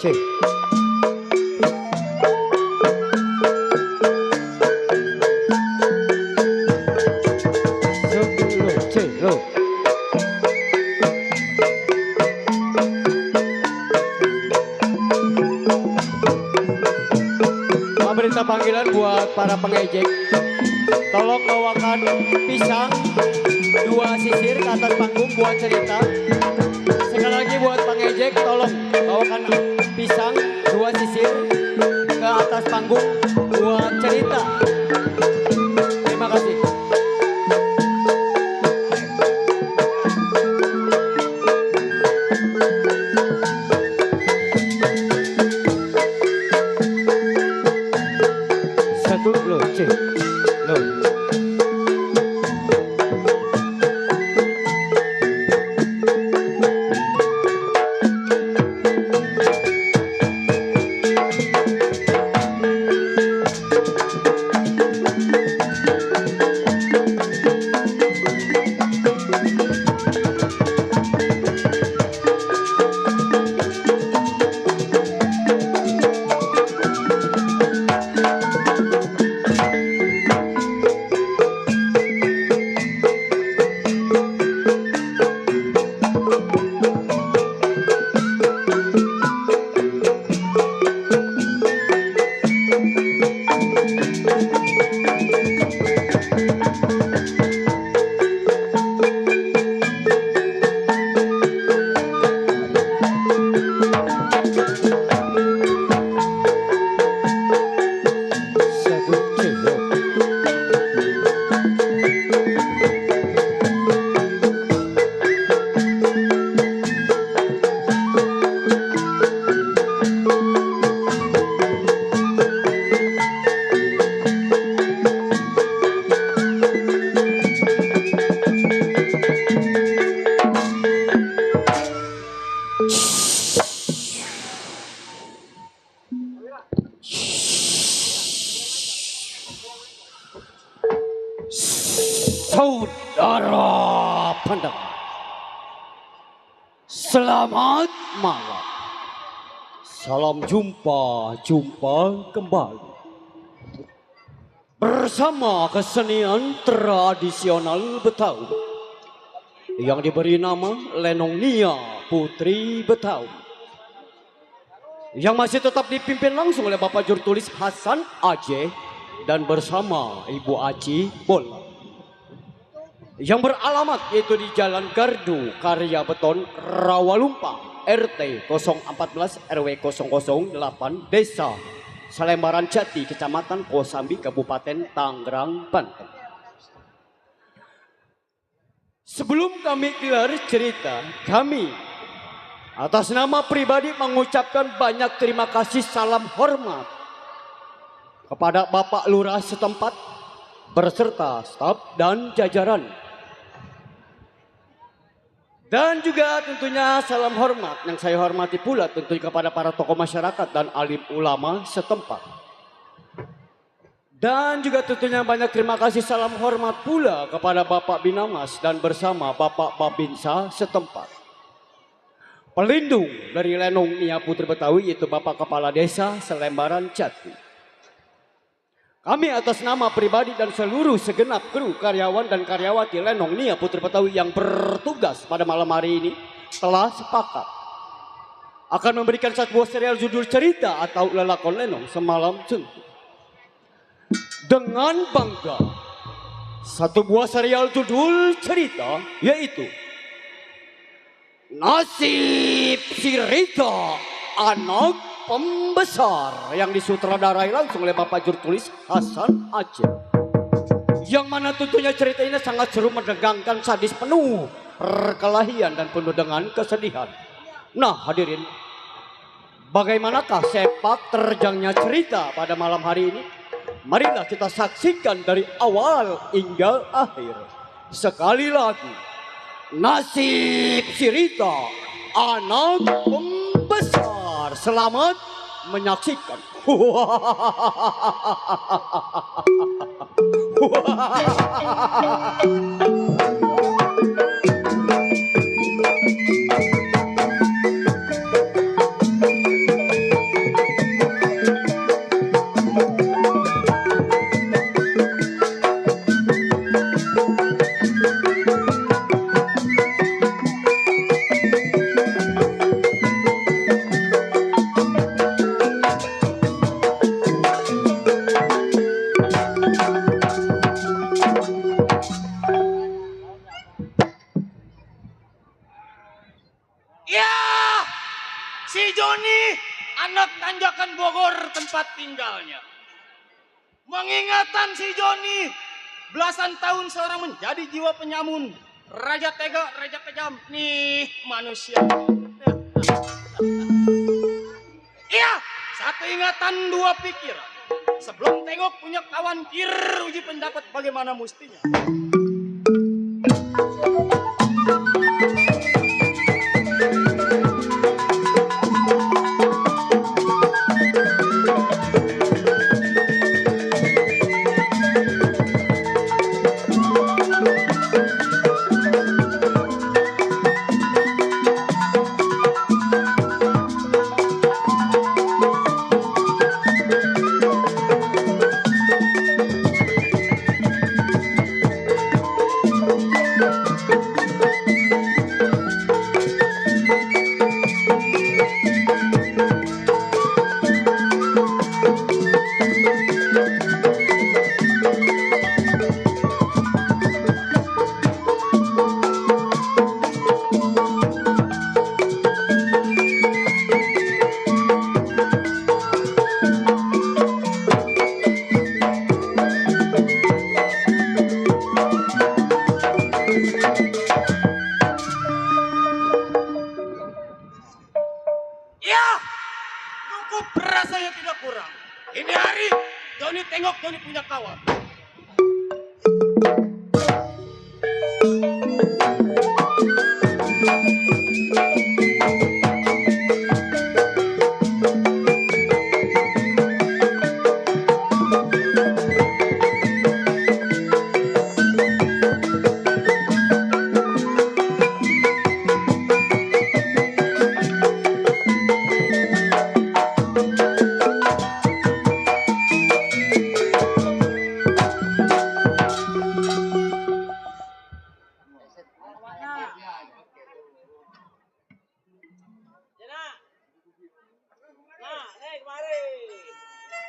C. Sepuluh C lo. Perintah panggilan buat para pengejek. Tolong bawakan pisang 2 sisir ke atas panggung buat cerita. Sekali lagi buat pengejek, tolong bawakan pisang 2 sisir ke atas panggung buat cerita. Terima kasih. Satu lo C lo. Saudara pendengar, selamat malam. Salam jumpa kembali bersama kesenian tradisional Betawi yang diberi nama Lenong Nia Putri Betawi, yang masih tetap dipimpin langsung oleh Bapak Jurtulis Hasan Aceh dan bersama Ibu Aci Bola, yang beralamat yaitu di Jalan Gardu Karya Beton Rawalumpang RT 014 RW 008 Desa Salembaran Jati Kecamatan Kosambi Kabupaten Tangerang Banten. Sebelum kami gelar cerita, kami atas nama pribadi mengucapkan banyak terima kasih, salam hormat kepada Bapak Lurah setempat berserta staf dan jajaran. Dan juga tentunya salam hormat yang saya hormati pula tentunya kepada para tokoh masyarakat dan alim ulama setempat. Dan juga tentunya banyak terima kasih salam hormat pula kepada Bapak Binamas dan bersama Bapak Babinsa setempat. Pelindung dari Lenong Nia Putri Betawi yaitu Bapak Kepala Desa Salembaran Jati. Kami atas nama pribadi dan seluruh segenap kru karyawan dan karyawati Lenong Nia Putri Betawi yang bertugas pada malam hari ini telah sepakat akan memberikan satu buah serial judul cerita atau lelakon Lenong Semalam Suntuk. Dengan bangga, satu buah serial judul cerita yaitu Nasib si Rita Anak Pembesar yang disutradarai langsung oleh Bapak Jurtulis Hasan Aceh, yang mana tentunya cerita ini sangat seru, menegangkan, sadis, penuh perkelahian dan penuh dengan kesedihan. Nah hadirin, bagaimanakah sepak terjangnya cerita pada malam hari ini? Marilah kita saksikan dari awal hingga akhir. Sekali lagi, Nasib si Rita Anak Pembesar. Selamat menyaksikan. Si Joni, anak tanjakan Bogor tempat tinggalnya. Mengingatan si Joni, belasan tahun seorang menjadi jiwa penyamun. Raja tega, raja kejam. Nih manusia. Iya, satu ingatan dua pikiran. Sebelum tengok punya kawan kir, uji pendapat bagaimana mustinya.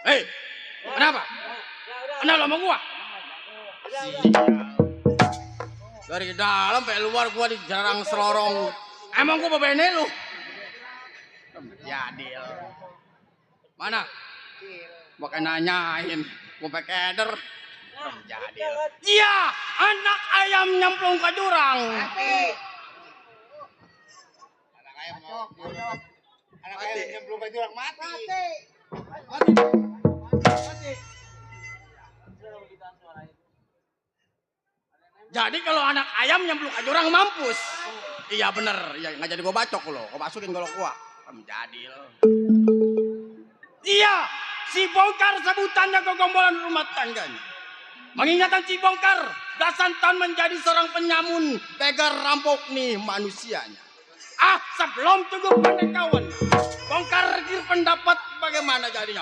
Hei, kenapa? Kenapa sama gua? Dari dalam sampai luar gua dijarang selorong. Emang gua bebene lu? Jadil. Mana? Bukan nanyain, gua pakai keder. Jadil. Iya, anak ayam nyemplung ke jurang. Anak ayam nyemplung ke jurang mati. Jadi kalau anak ayam nyemplung ke jurang mampus. Iya bener, ya nggak jadi gua bacok lo, gua masukin golok gua. Jadil. Iya, si Bongkar sebutannya kegombolan rumah tangganya. Mengingatkan si Bongkar, belasan tahun menjadi seorang penyamun, tega rampok nih manusianya. Sebelum tunggu kawan, Bongkar pendapat bagaimana jadinya.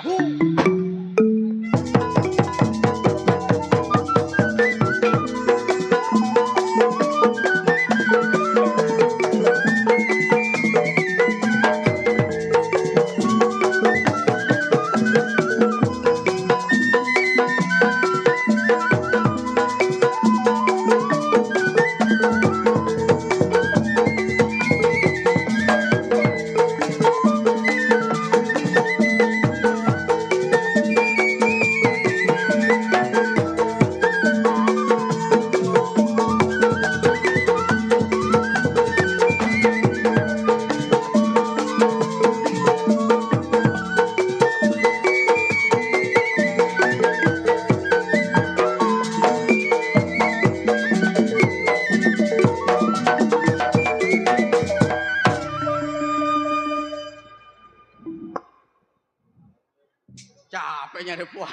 Capeknya deh puah.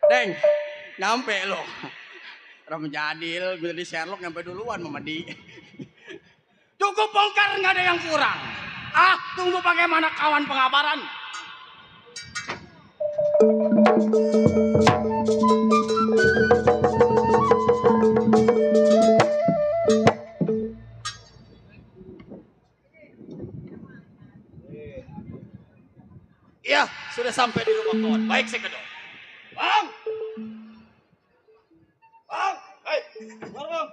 Deng, nyampe lo. Ram Jadil, gue di Sherlock nyampe duluan Mama Di. Cukup Bongkar, nggak ada yang kurang. Tunggu bagaimana kawan pengabaran. Iya, sudah sampai di rumah kawan. Baik, saya kedok. Bang! Bang! Hei, keluar bang!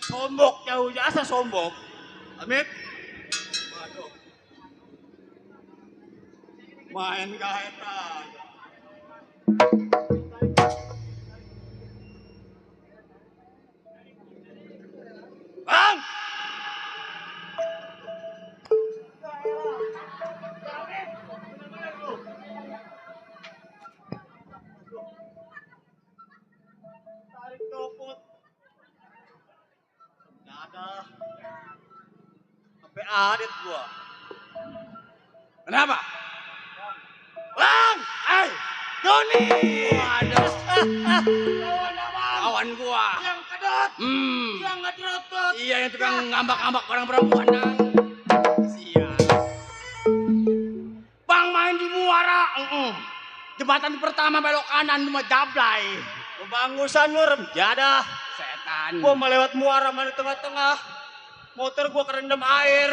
Sombok jauh asa sombok. Amit. Waduh. Main gaeta. Bang! Tarik copot. Nggak ada. Sampai adet gua. Kenapa? Bang! Eh! Doni! Waduh. Kawan gua. Yang kedot. Yang ngederotot. Iya, yang tukang ngambak-ngambak orang perempuan. Sial. Bang main di Muara. Jembatan pertama belok kanan cuma jablay. Kebangusan lu rem jadah. Setan. Gua melewat Muara mana tengah-tengah. Motor gua kerendam air.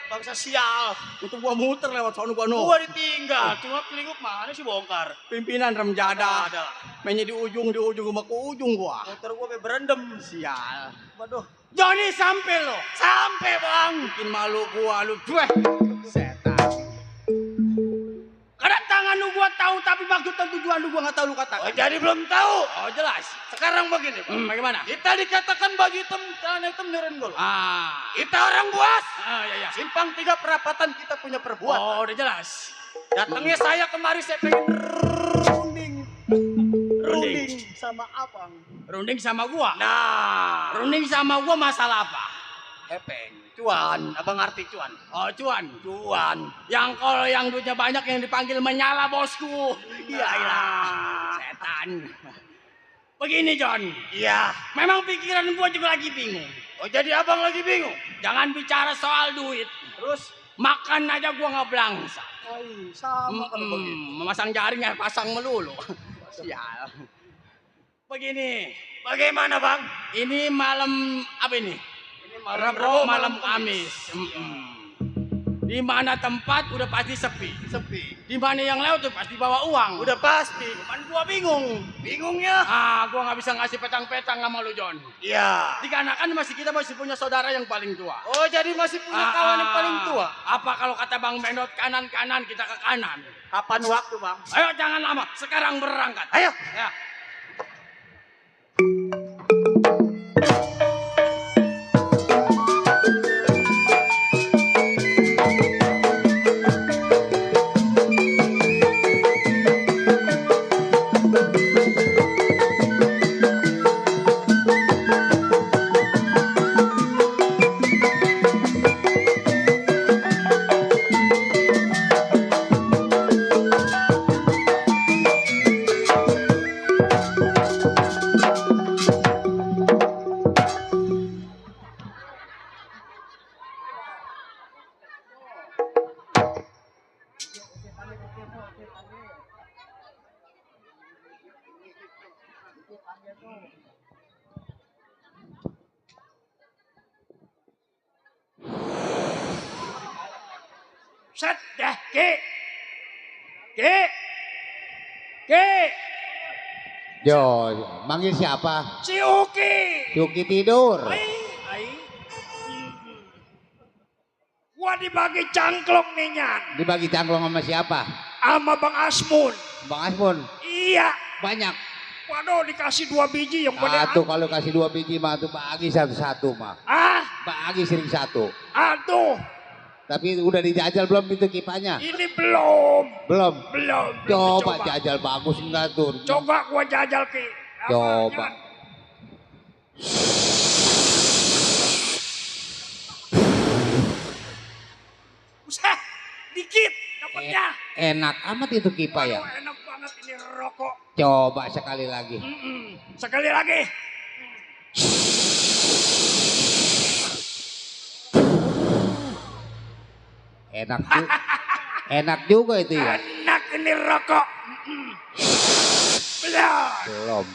Bangsa sial. Untuk gua muter lewat sono gua no. Gua ditinggal. Cuma kelinguk mana sih bongkar. Pimpinan rem jadah. Ada. Mainnya di ujung gua ke ujung gua. Motor gua berendam. Sial. Waduh. Joni sampai lo. Sampai bang. Bikin malu gua lu. Cueh. Setan. Kedatangan lu gua tahu tapi maksud dan tujuan lu gua nggak tahu lu katakan. Oh, jadi belum tahu. Oh jelas. Sekarang begini. Bagaimana? Kita dikatakan baju hitam, celana hitam nyuruhin gol. Kita orang Buas. Iya. Simpang 3 perapatan kita punya perbuatan. Oh udah jelas. Datangnya saya kemari saya pengen runding sama abang. Runding sama gua. Nah, runding sama gua masalah apa? Hepeng. Cuan, abang ngerti cuan? Oh cuan. Yang kalau yang duitnya banyak yang dipanggil menyala bosku. Iya. Setan. Begini John. Iya. Memang pikiran gua juga lagi bingung. Oh jadi abang lagi bingung? Jangan bicara soal duit. Terus makan aja gua nggak belangsa. Sama kalau begitu. Memasang jaring ya pasang melulu. Sial. Begini. Bagaimana bang? Ini malam apa ini? Malam Kamis. Di mana tempat udah pasti sepi. Di mana yang lewat tuh pasti bawa uang. Udah pasti. Cuman gua bingung. Bingungnya? Gua nggak bisa ngasih petang-petang sama lu John. Iya. Dikarenakan kita masih punya saudara yang paling tua. Oh jadi masih punya kawan yang paling tua. Apa kalau kata Bang Bendot kanan kita ke kanan? Kapan waktu bang? Ayo jangan lama. Sekarang berangkat. Ayo. Ya. Set dah, Ki. Jo, manggil siapa? Si Uki. Yuki tidur. Gua dibagi cangklong nih Nyan. Dibagi cangklong sama siapa? Sama Bang Asmun. Bang Asmun. Iya. Banyak. Waduh dikasih 2 biji yang pada. Satu kalau kasih 2 biji mah tuh bagi satu-satu mah. Bagi sering satu. Aduh. Tapi udah dijajal belum itu kipanya? Ini belum. Belum. Coba jajal bagus enggak tuh? Coba gua jajal Ki. Coba. Usah, dikit dapatnya. Enak amat itu kipa ya. Enak banget ini rokok. Coba sekali lagi. Sekali lagi. Enak juga itu ya. Enak ini rokok. Belum. Belum.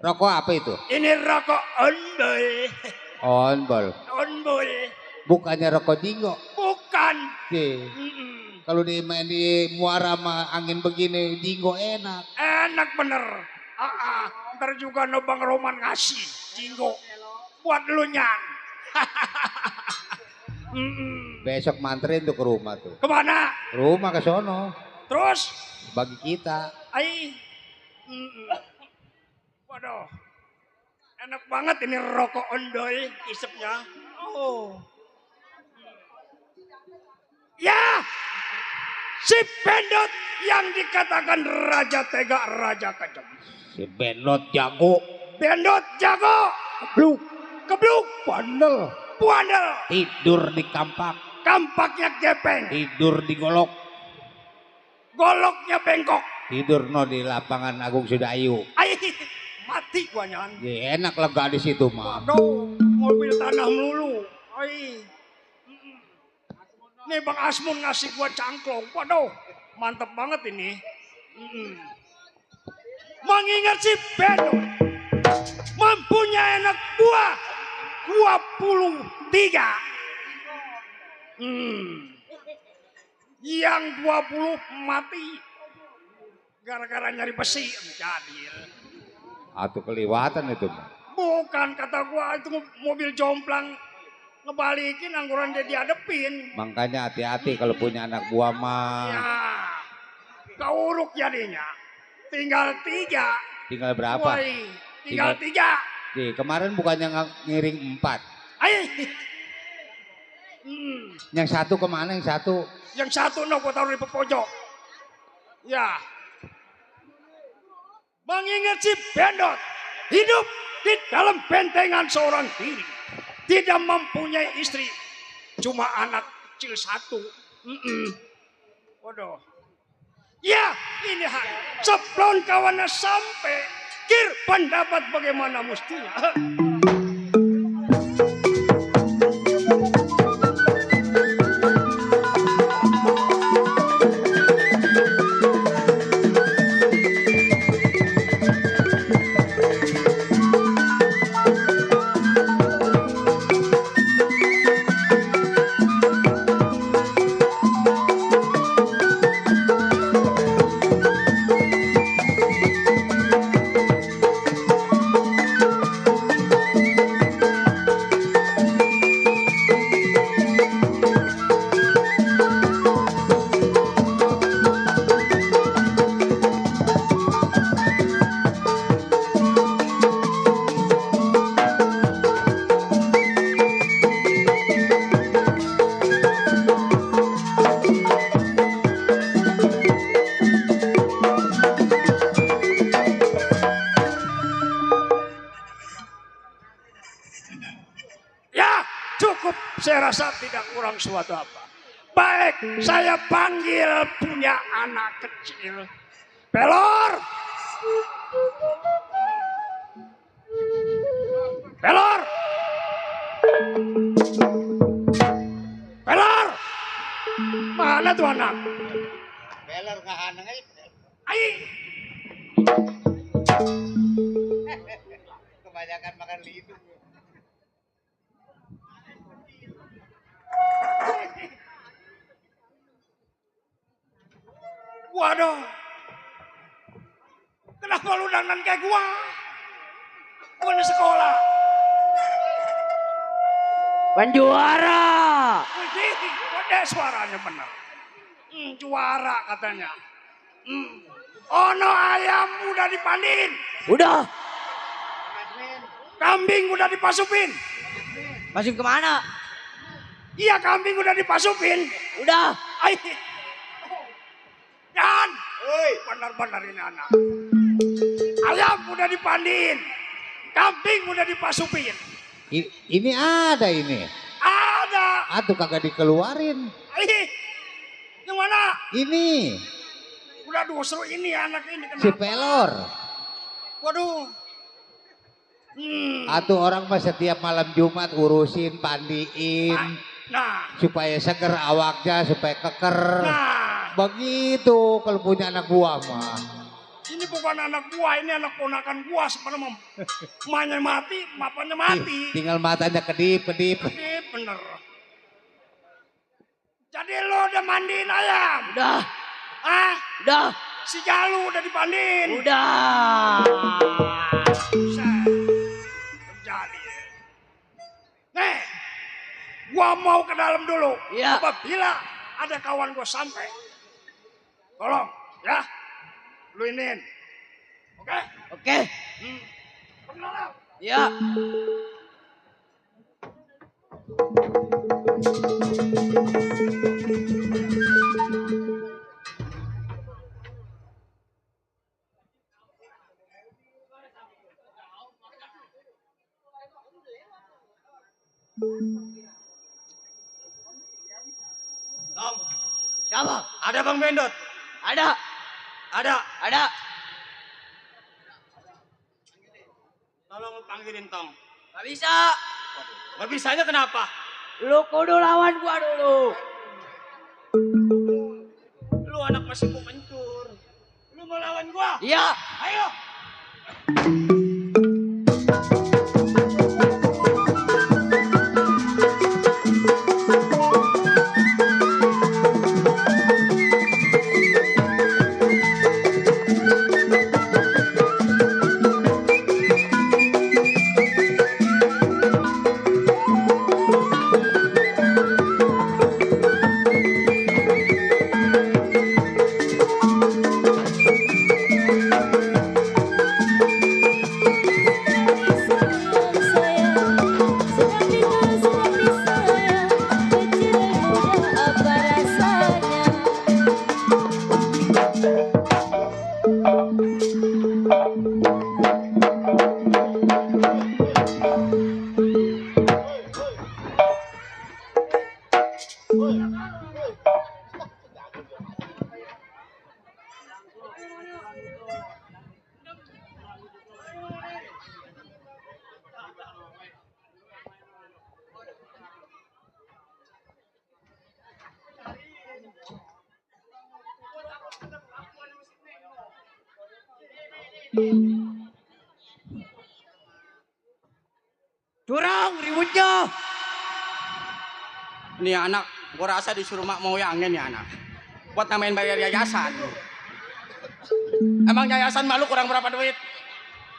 Rokok apa itu? Ini rokok onbol. Onbol. Onbol. Bukannya rokok dingo. Bukan. Kalau di muara mah angin begini dingo enak. Enak bener. Ntar juga no Bang Roman ngasih jinggo buat lu nyan. Besok manterin tuh ke rumah tuh. Kemana? Rumah ke sono. Terus? Bagi kita. Waduh. Enak banget ini rokok ondol isepnya. Oh. Ya. Si Bendot yang dikatakan Raja Tega, Raja Kejam. Si Bendot jago. Bendot jago. Kebluk. Bandel. Bandel. Tidur di kampak. Kampaknya gepeng. Tidur di golok. Goloknya bengkok. Tidur no di lapangan Agung Sudayu. Mati gua nyan. Ya, enak lega di situ mah. Waduh, mobil tanah melulu. Nih Bang Asmun ngasih gua cangklong. Waduh, mantep banget ini. Mengingat si Bendot mempunyai anak buah 23. Yang 20 mati gara-gara nyari besi jadi. Atau keliwatan itu. Bukan kata gua itu mobil jomplang ngebalikin angguran dia dihadepin. Makanya hati-hati kalau punya anak buah mah. Ya, keuruk jadinya. Tinggal 3. Tinggal berapa? Woy, tinggal 3. Nih, kemarin bukannya ngiring 4. Yang satu kemana yang satu? Yang satu no gua taruh di pojok. Ya. Mengingat si Bendot hidup di dalam bentengan seorang diri. Tidak mempunyai istri. Cuma anak kecil 1. Waduh. Ya ini hari. Sebelum kawannya sampai. Kir pendapat bagaimana mestinya. Saya rasa tidak kurang suatu apa. Baik, saya panggil punya anak kecil. Pelor. Pelor. Pelor. Mana tuh anak? Pelor ke anak aja. Kebanyakan makan lidu. Waduh. Kenapa lu dandan kayak gua? Gua di sekolah. Penjuara. Wih, wadah suaranya bener. Juara katanya. Ono ayam udah dipandin. Udah. Kambing udah dipasupin. Masuk kemana? Iya kambing udah dipasupin. Udah. Dan benar-benar ini anak. Ayam udah dipandin. Kambing udah dipasupin. Ini ada ini. Ada. Aduh kagak dikeluarin. Yang mana? Ini. Udah justru ini anak ini. Si Pelor. Waduh. Atuh orang mah setiap malam Jumat urusin, pandiin. Nah. Supaya seger awaknya, supaya keker. Nah. Begitu kalau punya anak buah mah. Ini Ini bukan anak gua, ini anak ponakan gua. Sebenarnya emaknya mati, bapaknya mati. Tinggal matanya kedip. Ini bener. Jadi lo udah mandiin ayam? Udah, Ah, udah, si Jalu udah dipandiin? udah. Buset. Terjadi. Nih, gua mau ke dalam dulu. Iya. Apabila ada kawan gua sampai, tolong ya, lu iniin. Oke? Oke, Benar. ya. Tom, Siapa? ada Bang Bendot? Ada, Ada. ada. Tolong lu panggilin Tom. Gak bisa. Gak bisanya kenapa? Lu kudu lawan gua dulu. Lu anak masih mau kencur. Lu mau lawan gua? Iya. Ayo. Curang ributnya. Ini anak, gua rasa disuruh mak moyangnya nih anak. Buat namain bayar yayasan. Emang yayasan malu kurang berapa duit?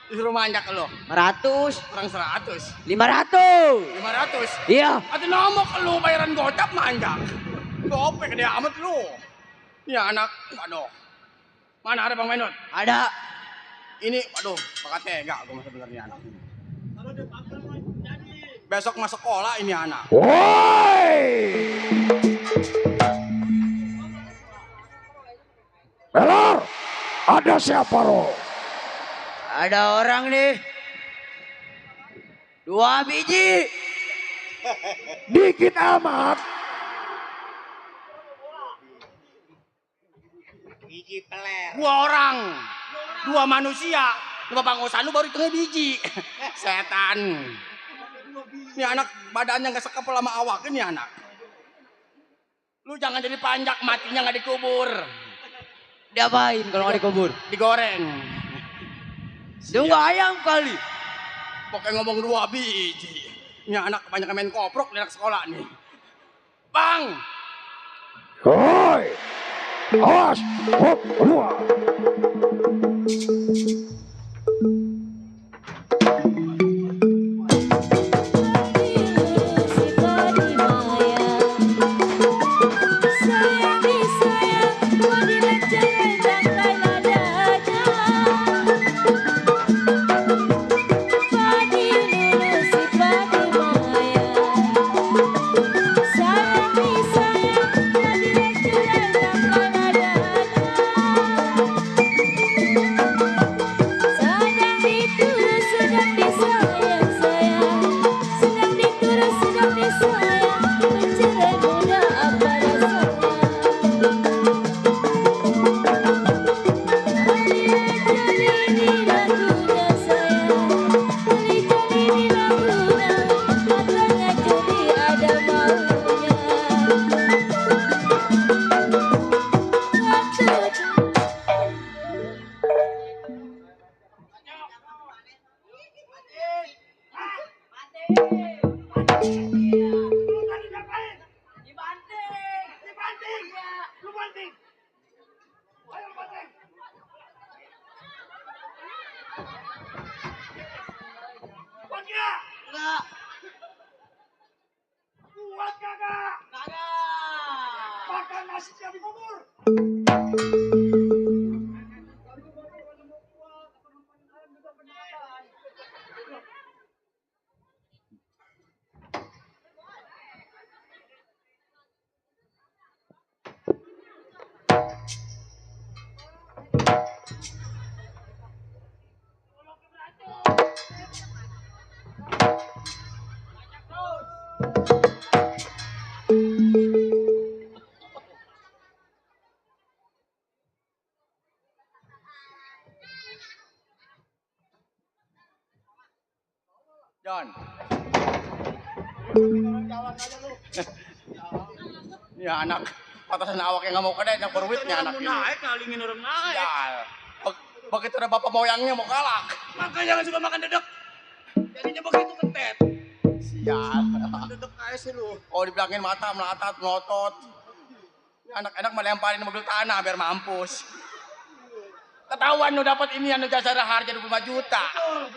Disuruh manjak lo. 100, Kurang 100. 500. 500. Iya. Ati nomok lu bayaran gocap manjak. Gopek gede amat lu. Ya anak, waduh. Mana ada Bang Menut? Ada. Ini, waduh, pakai tega gua masa bener nih anak ini. Besok masuk sekolah ini anak. Woi! Belor, ada siapa lo? Ada orang nih. 2 biji. Dikit amat. Dua orang, 2 manusia. Lu Bang Osanu baru hitungnya biji. Setan. Ini anak badannya nggak sekepel sama awak ini anak. Lu jangan jadi panjak, matinya nggak dikubur. Diapain kalau nggak dikubur? Digoreng. Tunggu ayam kali. Pokoknya ngomong 2 biji. Ini anak kebanyakan main koprok di anak sekolah nih. Bang! Woi! Awas! Hop, keluar! Kagak. Kuat kagak? Kagak. Makan nasi jadi bubur. John. Ya anak, patasan awaknya nggak mau kedai, yang berwitnya anak ini. Naik, ngalingin orang naik. Ya, begitu ada bapak moyangnya mau galak. Makanya jangan suka makan dedek. Jadinya begitu ketet. Sial. Dedek aja sih lu. Oh dibilangin mata melatat, melotot. Ini anak-anak melemparin mobil tanah biar mampus. Ketahuan lu dapat ini anu jasa harga 25 juta.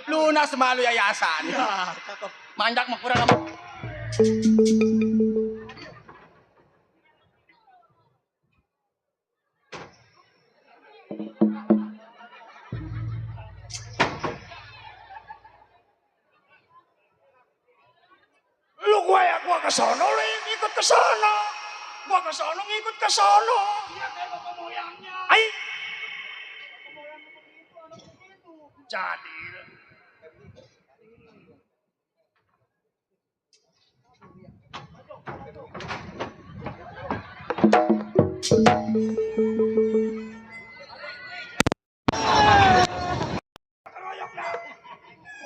Lunas malu yayasan. Ya, cakep. Manjak mah kurang sama. Lu gua ke sono, lu ikut ke sono. Gua ke sono, ngikut ke sono. Iya kayak bapak moyangnya. Ai, Bapak moyangnya begitu, anak begitu. jadi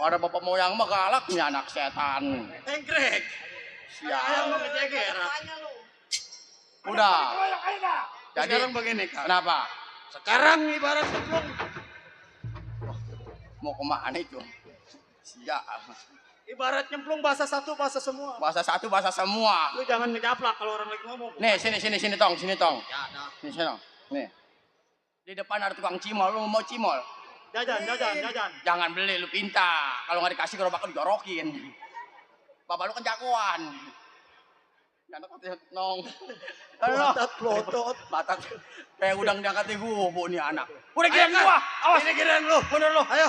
Ada bapak moyang mah galak nih anak setan. Engkrek. Ayam Sial. mau ngejeger. Udah. Jadi Jadi sekarang begini kak. kenapa? Sekarang ibarat sebelum Mau kemana itu? Sial. ibarat nyemplung bahasa satu bahasa semua. Bahasa satu bahasa semua. Lu jangan ngejaplak kalau orang lagi ngomong. Nih sini tong, sini tong. Ya, dah. Sini tong. Nih. Di depan ada tukang cimol, lu mau cimol? Jajan. Jangan beli, lu pinta. Kalau nggak dikasih gerobak lu jorokin. Bapak lu kan jagoan. Jangan katanya nong. Batat plotot. Batat. Kayak udang diangkat di gubuk nih anak. Udah Ayo, giliran Kak. gua. Awas. Ini giliran lu. Bener lu. Ayo.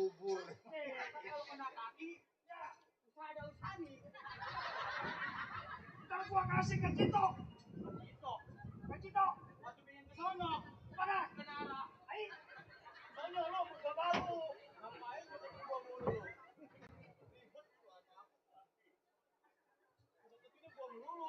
bubur. Kalau kena kaki, ya usah ada usani. Ntar gua kasih ke Cito. Ke Cito. Waktu pengen ke sono. Mana? Kena arah. Ayo. Sono lo buka baru. Ngapain ketemu gua mulu? Ribet lu ada apa? Ketemu gua mulu.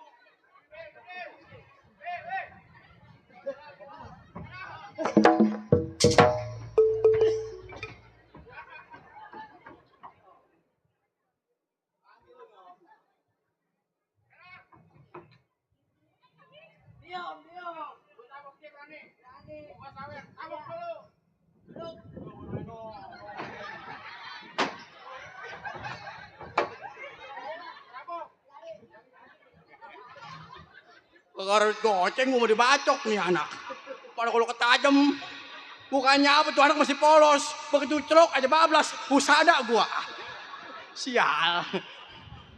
Diam. Lu tabok dia berani. Buka sawer. Tabok dulu. Kalau goceng gua mau dibacok nih anak. Pada kalau ketajem. Bukannya apa tuh anak masih polos. Begitu celok aja bablas. Husada gua. Sial.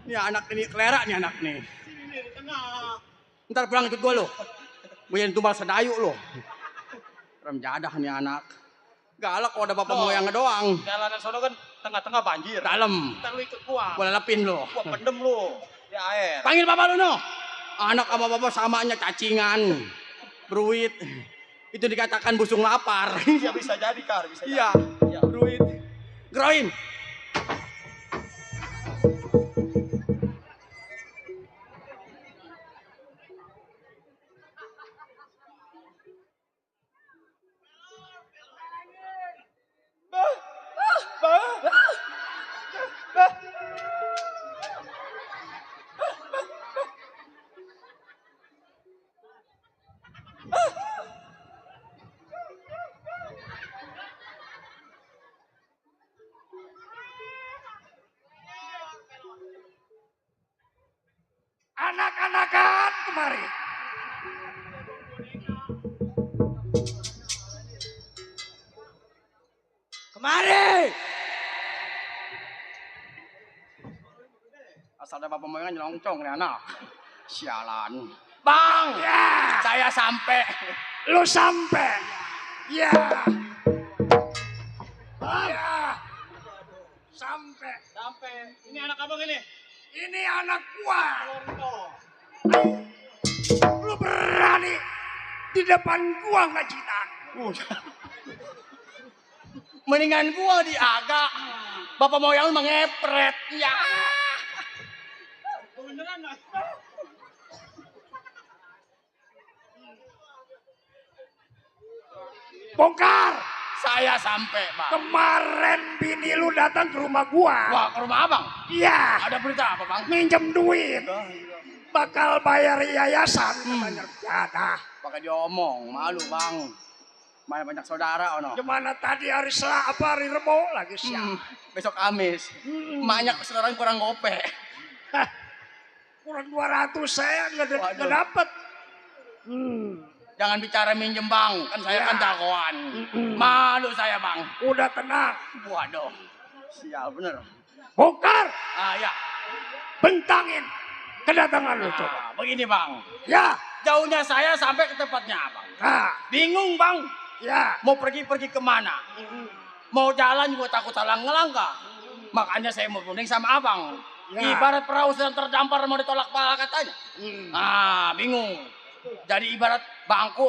Ini anak ini kelera nih anak nih. Sini di tengah. Ntar pulang ikut gua lo. Gua yang tumbal sedayu lo. Rem jadah nih anak. Galak kalau ada bapak moyangnya doang. Jalanan sono kan tengah-tengah banjir. Dalam. Ntar lu ikut gua. Gua lelepin lo. Gua pendem lu. Di air. Panggil bapak lu no. Anak sama bapak samanya cacingan. Bruit. Itu dikatakan busung lapar. Iya bisa jadi Kar, bisa jadi. Iya. Bruit. Groin. Anak-anakan kemari. Kemari. Asal ada bapak moyangnya nyelongcong nih anak. Sialan. Bang. Ya, Saya sampai. lu sampai. Ya. Ya. Sampai. Ini anak abang ini. Ini anak gua. Lu berani di depan gua ngajitan. Mendingan gua diagak. Bapak moyang mengepret. Ya. Beneran lah. Bongkar. Saya sampai, Bang. Kemarin bini lu datang ke rumah gua. Wah, ke rumah abang. Iya. Ada berita apa, Bang? Minjem duit. Bakal bayar yayasan. Katanya. Ya dah. Pakai diomong, malu, Bang. Banyak saudara, ono. Gimana tadi hari hari Rebo lagi siang. Besok Kamis. Banyak sekarang kurang gope. Hah, kurang 200 saya nggak Waduh. dapet. Jangan bicara minjem, Bang. Kan saya Ya. kan jagoan. Malu saya, Bang. Udah tenang. Waduh. Sial bener. Bongkar. Ah, ya. Bentangin kedatangan lu coba. Ah, begini, Bang. Ya. Jauhnya saya sampai ke tempatnya Abang. Nah. Bingung, Bang. Ya. Mau pergi kemana? Mau jalan juga takut salah ngelangkah. Makanya saya mau bonding sama Abang. Ya. Ibarat perahu sedang terdampar mau ditolak pala katanya. Ah, bingung. Jadi ibarat bangku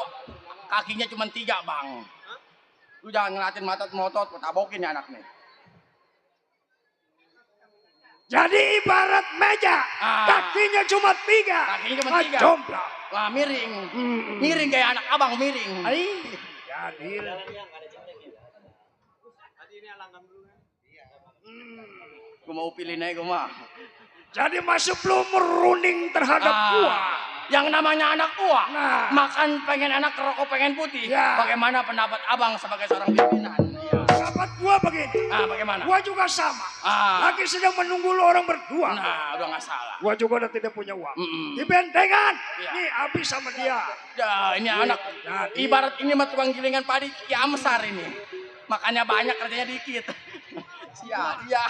kakinya cuma 3, Bang. Lu jangan ngeliatin mata motot, tabokin ya anak nih. Jadi ibarat meja, Ah. kakinya cuma 3. Kakinya cuma 3. Jomplang. Wah, miring. Miring kayak anak Abang miring. Jadi. Gua mau pilih naik gua mah. Jadi masih belum merunding terhadap gua. Yang namanya anak gua, Nah. makan pengen enak, rokok pengen putih. Ya. Bagaimana pendapat Abang sebagai seorang pimpinan? Ya. Pendapat gua begini. Bagaimana? Gua juga sama. Ah. Lagi sedang menunggu lu orang berdua. Nah, udah nggak salah. Gua juga udah tidak punya uang. Mm-mm. Dibentengan. Iya. Nih habis sama dia. Ya, ini anak. Jadi. Ibarat ini mah tukang gilingan padi Kiamsar ini. Makanya banyak kerjanya dikit. Sial, iya.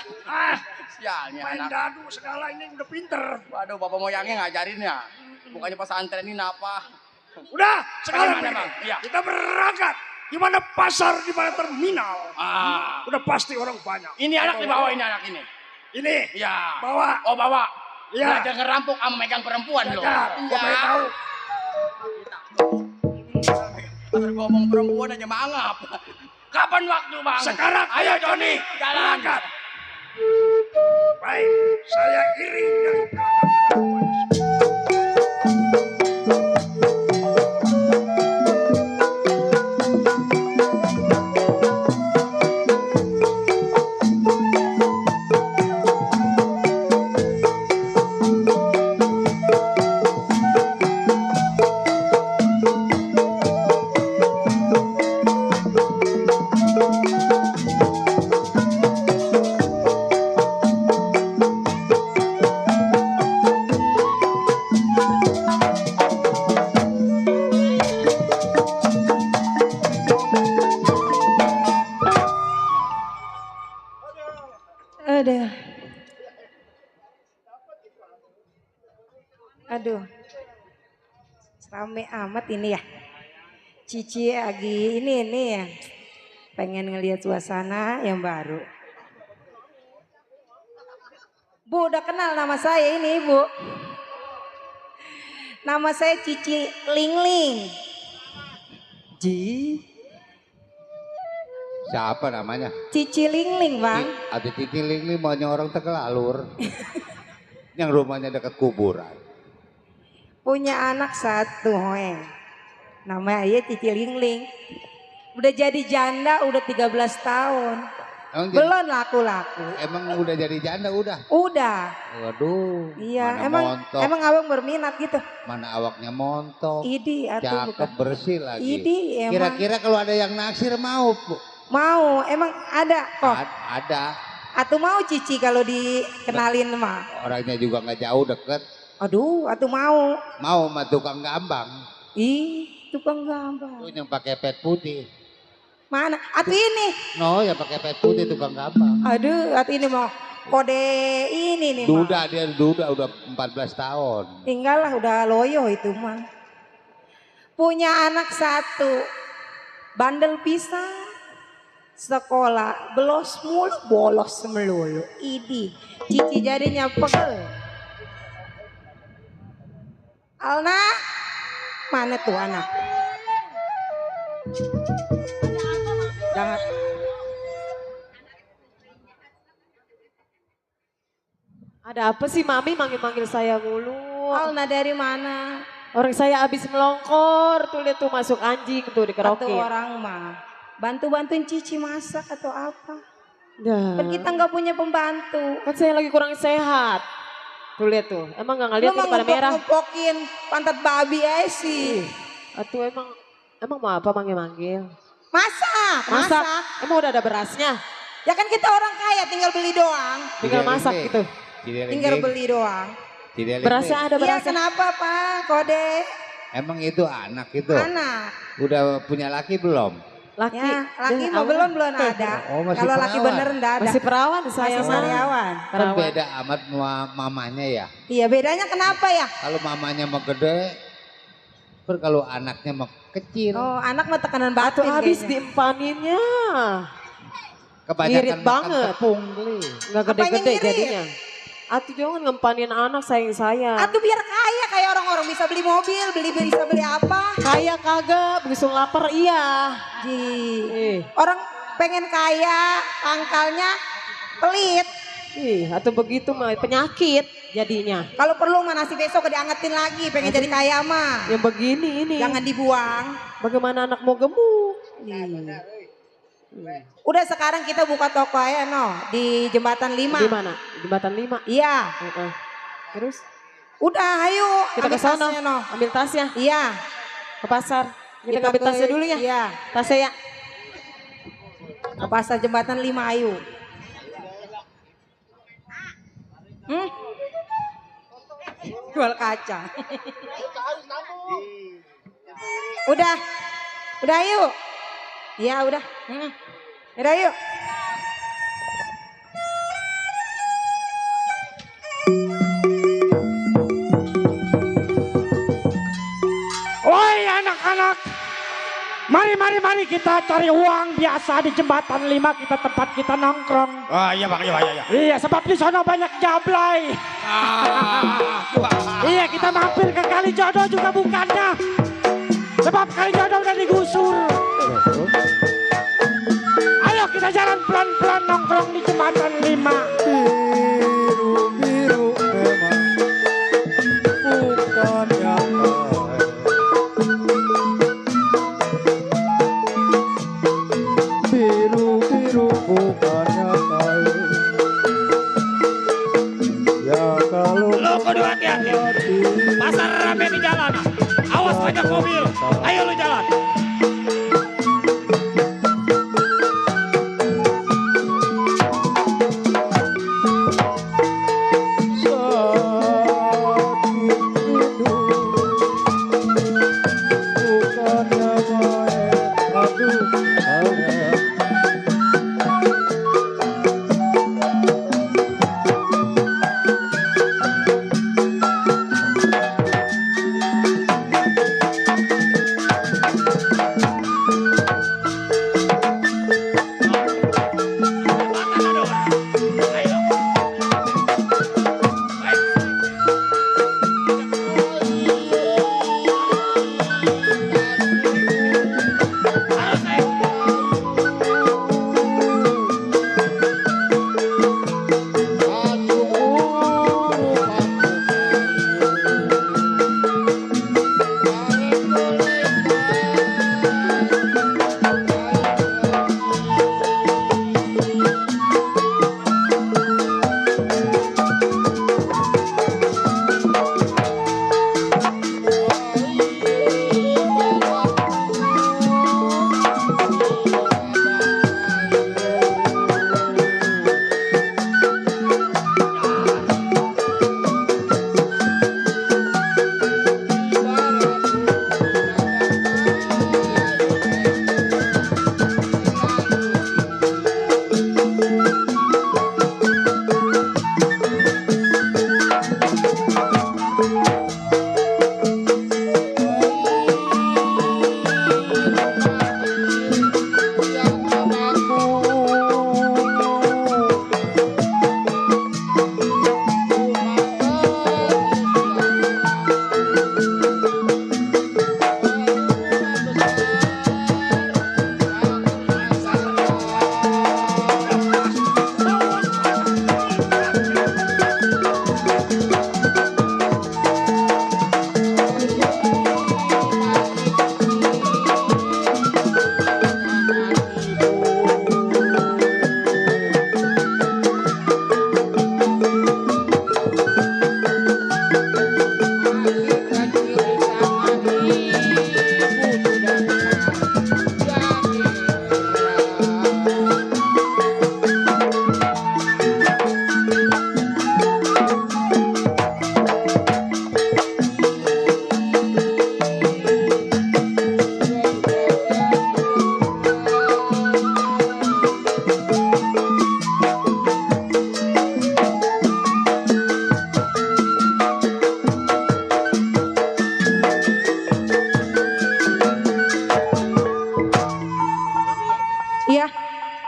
Sialnya Main anak. dadu segala ini udah pinter. Waduh, bapak moyangnya ngajarin ya. Bukannya pesantren ini apa? Udah, sekarang Bagaimana, begini. Bang? Iya. Kita berangkat. di mana pasar, di mana terminal. Ah. Udah pasti orang banyak. Ini anak dibawa ini anak ini. Ini, Ya. bawa. Oh bawa. Iya. Belajar ngerampok sama megang perempuan loh. Belajar, gua pengen tahu. Ngomong perempuan aja mangap. Kapan waktu bang? Sekarang. Ayo Joni, jalan. Berangkat. Baik, saya iring dari belakang. Aduh. Aduh. Rame amat ini ya. Cici lagi ini ya. Pengen ngelihat suasana yang baru. Bu, udah kenal nama saya ini, Bu. Nama saya Cici Lingling. Ji. Siapa namanya? Cici Lingling, Bang. Ada Cici Lingling maunya orang Tegal Alur. Yang rumahnya dekat kuburan. Punya anak satu, Hoeng. Namanya Cici Lingling. Udah jadi janda udah 13 tahun. Belum laku-laku. Emang udah jadi janda udah? Udah. Waduh. Iya, mana emang abang berminat gitu. Mana awaknya montok. Idi atau Cakep bukan? bersih lagi. Idi emang. Kira-kira kalau ada yang naksir mau Bu? Mau, emang ada kok. Ada. Atau mau Cici kalau dikenalin mah. Orangnya juga nggak jauh deket. Aduh, atau mau. Mau sama tukang gambang. Ih, tukang gambar. Tuh yang pakai pet putih. Mana? Atau ini. No, yang pakai pet putih tukang gambang. Aduh, atau ini mau kode ini nih. Mah. Dia duda udah 14 tahun. Tinggal lah udah loyo itu mah. Punya anak satu. Bandel pisang. Sekolah belos mulu, bolos melulu. Idi, Cici jadinya pegel. Alna, mana tuh anak? Jangan. Ada apa sih Mami manggil-manggil saya mulu? Alna dari mana? Orang saya habis melongkor, tuh lihat tuh masuk anjing tuh di Atau kerokin. orang mah bantu-bantuin Cici masak atau apa? Dah. Kan kita nggak punya pembantu. Kan saya lagi kurang sehat. Tuh lihat tuh, emang gak Lu ngeliat mah ini pada merah? ngepok-ngepokin pantat babi aja sih. Atuh emang mau apa manggil-manggil? Masak. Emang udah ada berasnya? Ya kan kita orang kaya tinggal beli doang. Tinggal masak gitu. Tinggal beli doang. Berasnya ada Iya berasnya. kenapa Pak? Kode Emang itu anak itu? anak. Udah punya laki belum? Laki. Ya laki Dah, mah belum ada. Oh, masih Kalau laki perawan. bener enggak ada. Masih perawan saya Masih mah. sariawan. Kan Perawan. beda amat sama mamanya ya. Iya bedanya kenapa ya? Kalau mamanya mah gede, kalau anaknya mah kecil. Oh anak mah tekanan Atuh batin habis kayaknya. diempaninnya. Kebanyakan ngirit makan banget. tepung Li. Nggak Apanya gede-gede ngirit? jadinya. Atuh jangan ngempanin anak sayang saya. Atuh biar kaya kayak orang-orang bisa beli mobil, bisa beli apa? Kaya kagak, begitu lapar iya. Ji. Orang pengen kaya, pangkalnya pelit. Atau begitu mah penyakit jadinya. Kalau perlu mah nasi besok diangetin lagi, pengen jadi kaya mah. Yang begini ini. Jangan dibuang. Bagaimana anak mau gemuk? Udah sekarang kita buka toko ya no di Jembatan 5. Di mana? Jembatan 5. Iya. Terus Udah ayo. kita ke ambil sana, tasnya, no. ambil tasnya Iya. ke pasar. Kita ambil ke- tasnya dulu ya. Iya. Tasnya ya. Ke pasar Jembatan 5 ayo. Jual kacang. Udah. Udah yuk. Iya udah. Udah yuk. Woi anak-anak, Mari kita cari uang biasa di jembatan 5 kita tempat kita nongkrong. Oh iya bang, iya. Iya sebab di sana banyak jablay. Iya kita mampir ke Kalijodo juga bukannya. Sebab Kalijodo udah digusur. Ayo kita jalan pelan-pelan nongkrong di jembatan 5. Biru memang bukan yang biru bukannya kain. Ya kalau Lo kudu hati-hati. Pasar rame di jalan. Awas banyak mobil. Ayo lu jalan.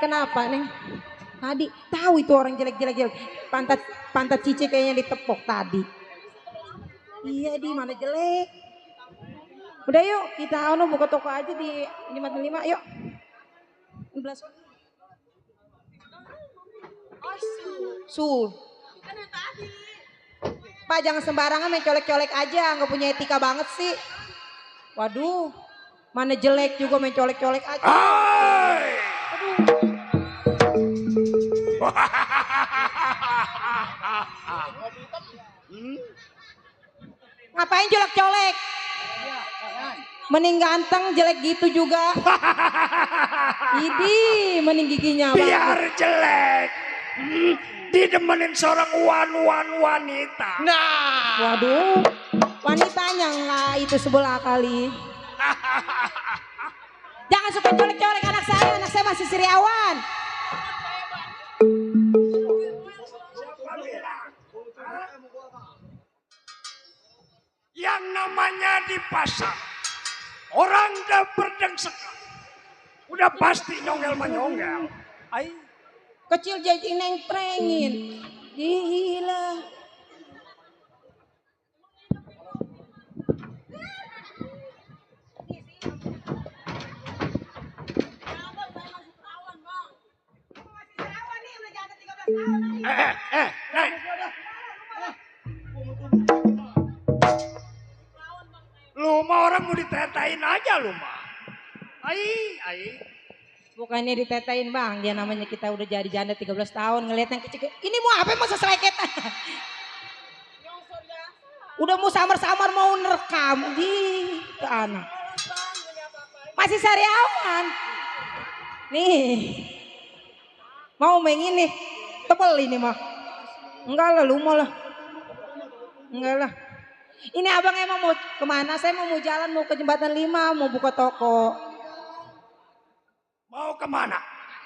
Kenapa Neng? Tadi tahu itu orang jelek-jelek. Pantat Cici kayaknya ditepok tadi. Iya di mana jelek. Udah yuk kita buka toko aja di 55 yuk. 11. Sul. Pak jangan sembarangan main colek-colek aja, nggak punya etika banget sih. Waduh, mana jelek juga main colek-colek aja. Aduh. Ngapain colek-colek? Mending ganteng jelek gitu juga. Idi, mending giginya. Biar jelek. Didemenin seorang wanita. Nah. Waduh, wanitanya nggak itu sebelah kali. Jangan suka colek-colek anak saya masih Siriawan. Yang namanya di pasar, Orang udah berdengsek. Udah pasti nyongel-menyongel. Ai. Kecil jadi nengprengin. Gila. Nek. Lu mah orang mau ditetain aja lu mah. Ai. Bukannya ditetain bang, dia namanya kita udah jadi janda 13 tahun ngeliat yang kecil. Ini mau apa mau seseleketan? Udah mau samar-samar mau nerekam di anak. Masih sariawan. Nih. Mau main ini. Tebel ini mah. Enggak lah lu mau lah. Enggak lah. Ini abang emang mau kemana? Saya mau jalan mau ke jembatan 5 mau buka toko. Mau kemana?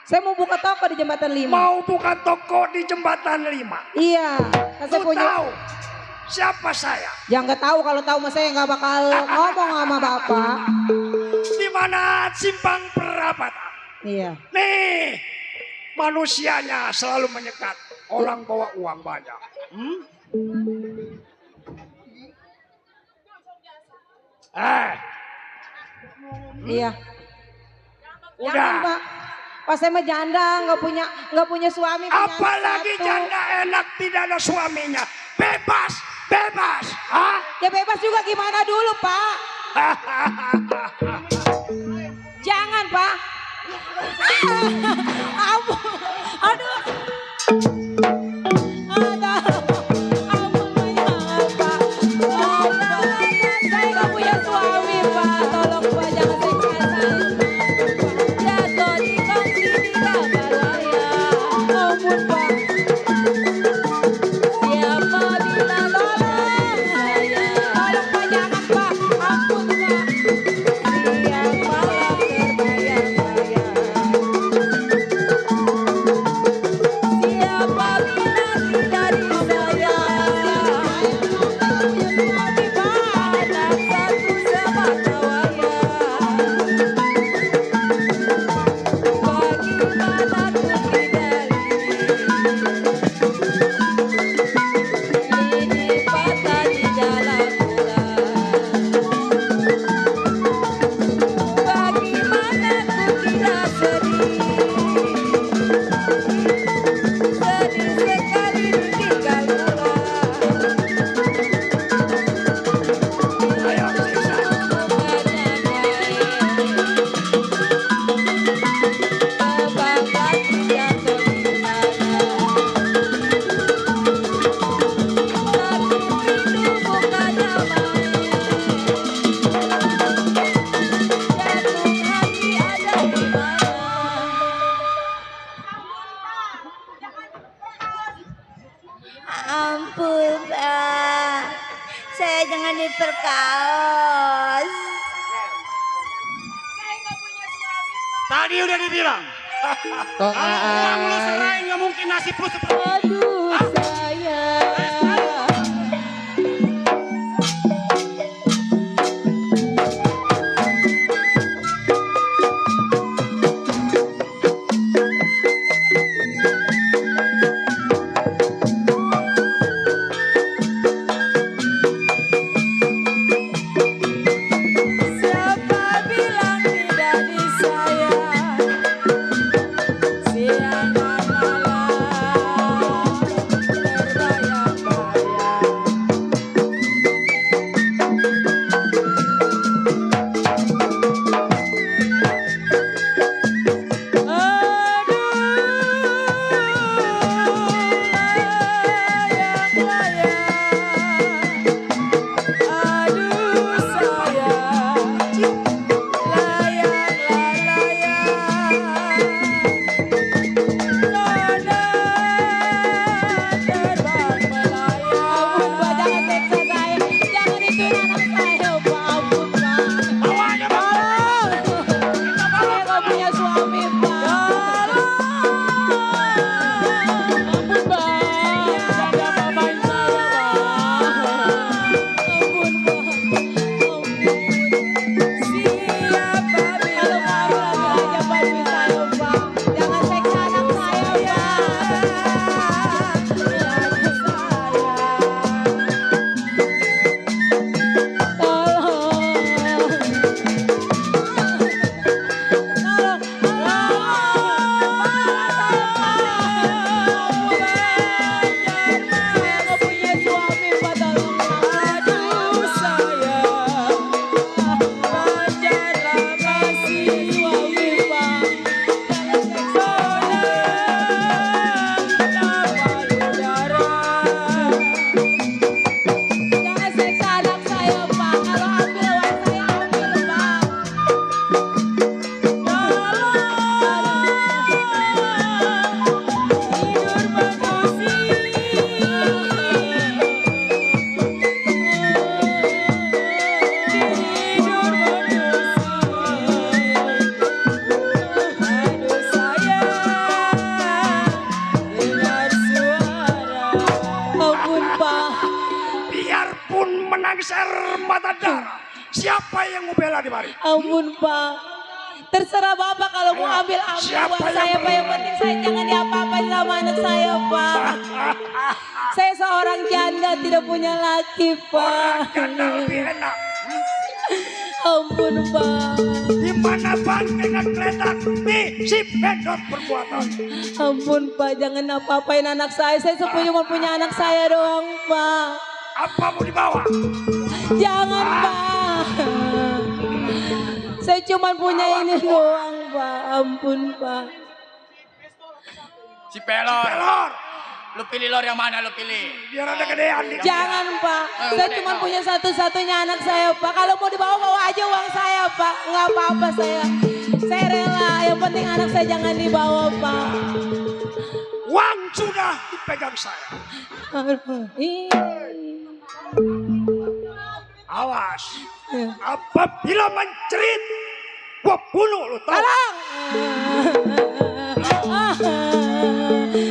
Saya mau buka toko di jembatan 5. Mau buka toko di jembatan 5. Iya. Kan saya Lu tahu siapa saya? Ya nggak tahu, kalau tahu mas saya nggak bakal ngomong sama bapak. Di mana simpang perapatan? Iya. Nih, manusianya selalu menyekat. Orang bawa uang banyak. Iya. Udah. Jangan, Pak. Pas saya mah janda, nggak punya suami. Punya Apalagi satu. janda enak tidak ada suaminya. Bebas. Hah? Ya bebas juga gimana dulu Pak? Jangan Pak. Ampun. Aduh. Ampun banyak Pak. Saya nggak punya suami Pak. Tolong Pak jangan sekali. Jatuh di kongsi di kabalaya. Ampun Pak. Siapa bila tolong saya. Tolong Pak jangan Pak. Ampun Pak. Siang malam terbayang-bayang. Siapa bila tidak disayang. Suami Pak anak satu semata wayang. Bagaimana ku hindari. Ini patah di dalam bulan. Bagaimana ku tidak sedih. Sedih sekali ditinggal pulang. Ayo siksa. Ampun, Pak. Saya jangan diperkaos. Tadi udah dibilang. Kok Uang lu serahin nggak mungkin nasib lu seperti ini. Aduh sayang. Siapa bilang tidak disayang. Siang dan malam Siapa yang mau bela di mari? Ampun Pak. Terserah Bapak kalau mau ambil Siapa uang yang saya Pak. Yang berani? penting saya jangan diapa-apain sama anak saya Pak. Saya seorang janda tidak punya laki Pak. Janda lebih enak. Ampun Pak. Di mana bantengan geletak nih si pedot perbuatan. Ampun Pak, jangan apa-apain anak saya. Saya cuma punya anak saya doang Pak. Apa mau dibawa? Jangan Pak. Saya cuma punya ini doang Pak. Ampun Pak. Si pelor. Pelor. Lu pilih lor yang mana lu pilih? Biar ada gedean di Jangan Pak. Saya cuma punya satu-satunya anak saya Pak. Kalau mau dibawa-bawa aja uang saya Pak. Nggak apa-apa saya. Saya rela. Yang penting anak saya jangan dibawa Pak. Uang sudah dipegang saya. Ih. Awas. Apabila mencerit, gua bunuh lu tahu. Tolong.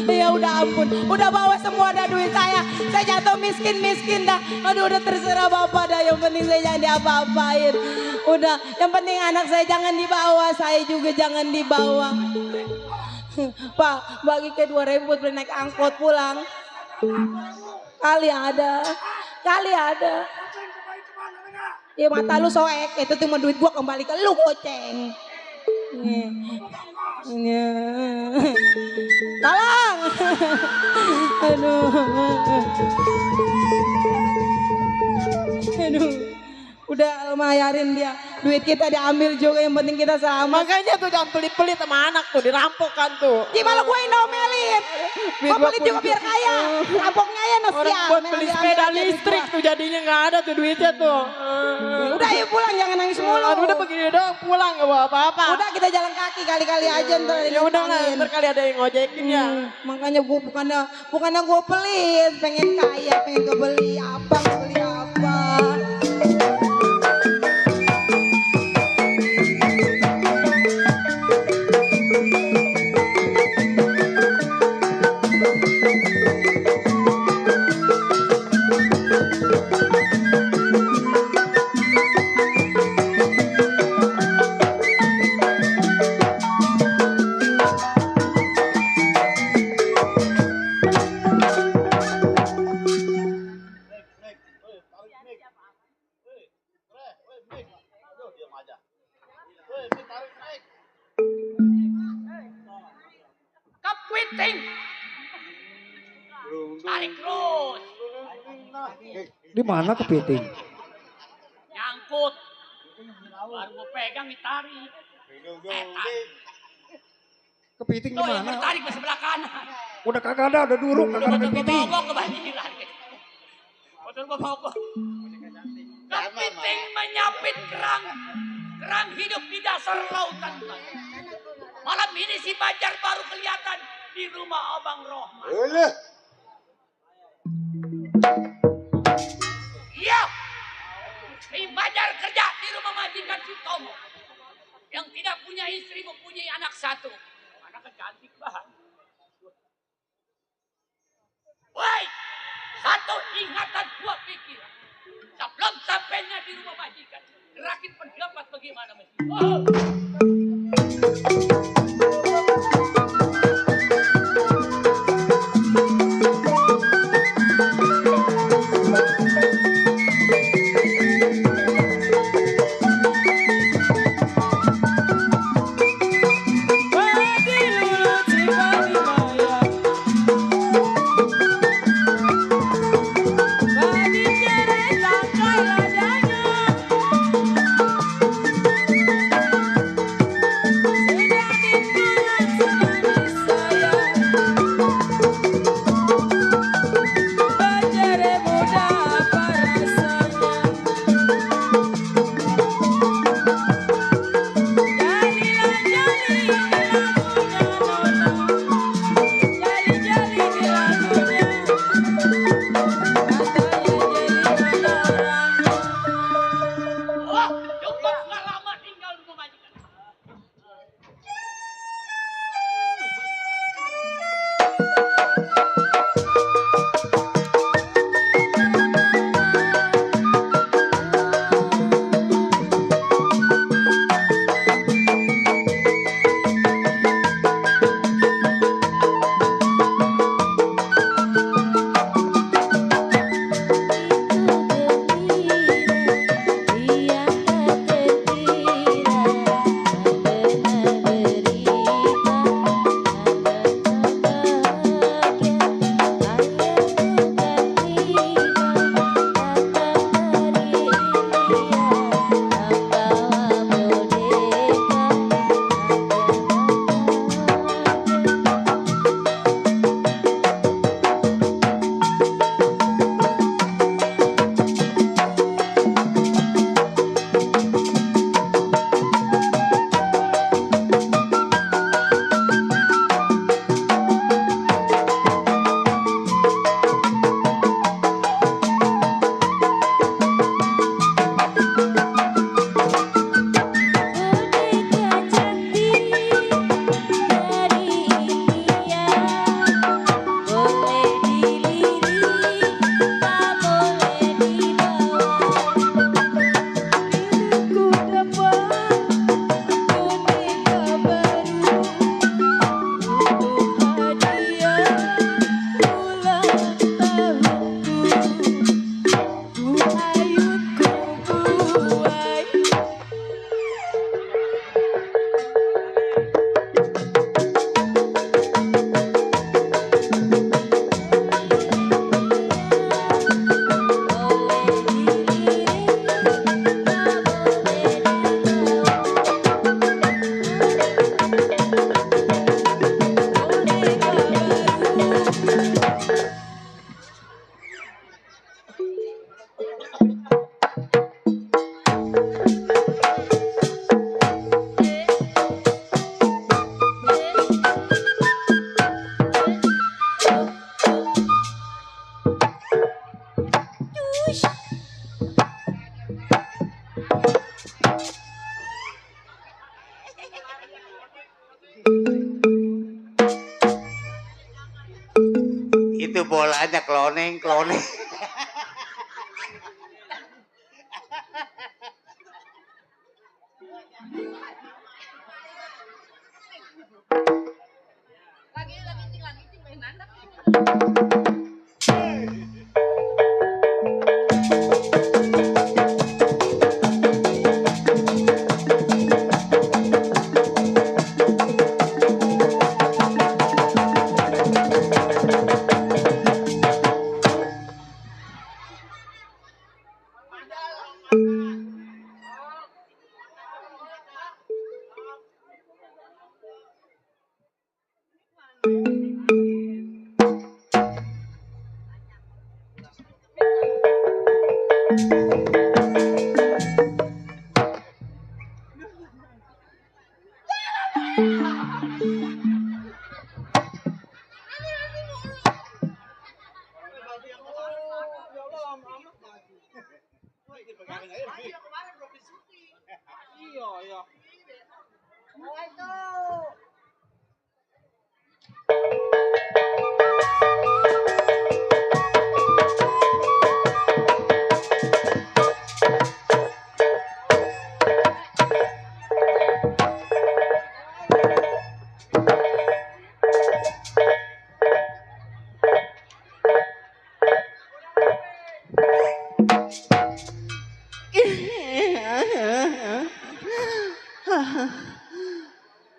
Ya udah ampun, udah bawa semua dah duit saya. Saya jatuh miskin dah. Aduh udah terserah Bapak dah. Yang penting saya jangan diapa-apain. Udah, yang penting anak saya jangan dibawa, saya juga jangan dibawa. Pak, bagi ke 2.000 buat beli naik angkot pulang. Kali ada. Ya mata lu soek, itu cuma duit gua kembali ke lu goceng. Tolong. Aduh. Udah bayarin dia. Duit kita diambil juga, yang penting kita selamat. Makanya tuh jangan pelit-pelit sama anak tuh, dirampok kan tuh. Gimana gue yang domelin? Gue pelit juga biar kaya. Rampoknya ya no Orang siap. buat beli sepeda listrik tuh jadinya nggak ada tuh duitnya tuh. Udah ayo pulang, jangan nangis mulu. Aduh, udah begini doang pulang nggak bawa apa-apa. Udah kita jalan kaki kali-kali aja ntar. Ya udah lah, ntar kali ada yang ngojekin ya. Makanya gue bukannya gue pelit, pengen kaya, pengen kebeli apa, beli apa. Kepiting. Tarik terus. Di mana kepiting? Nyangkut. Baru gue pegang ditarik. Kepiting di Tuh yang mana? bertarik ke sebelah kanan. Udah kagak ada duruk, kagak ada kepiting. Motor kebanjiran. Motor gue mogok. Kepiting menyapit kerang. Kerang hidup di dasar lautan. Malam ini si Bajar baru kelihatan di rumah Abang Rohman. Iya. Si Bajar kerja di rumah majikan Sutomo. Yang tidak punya istri mempunyai anak satu. Anaknya cantik banget. Woi, satu ingatan dua pikiran. Sebelum sampainya di rumah majikan, gerakin pendapat bagaimana mesti. Oh. bolanya cloning.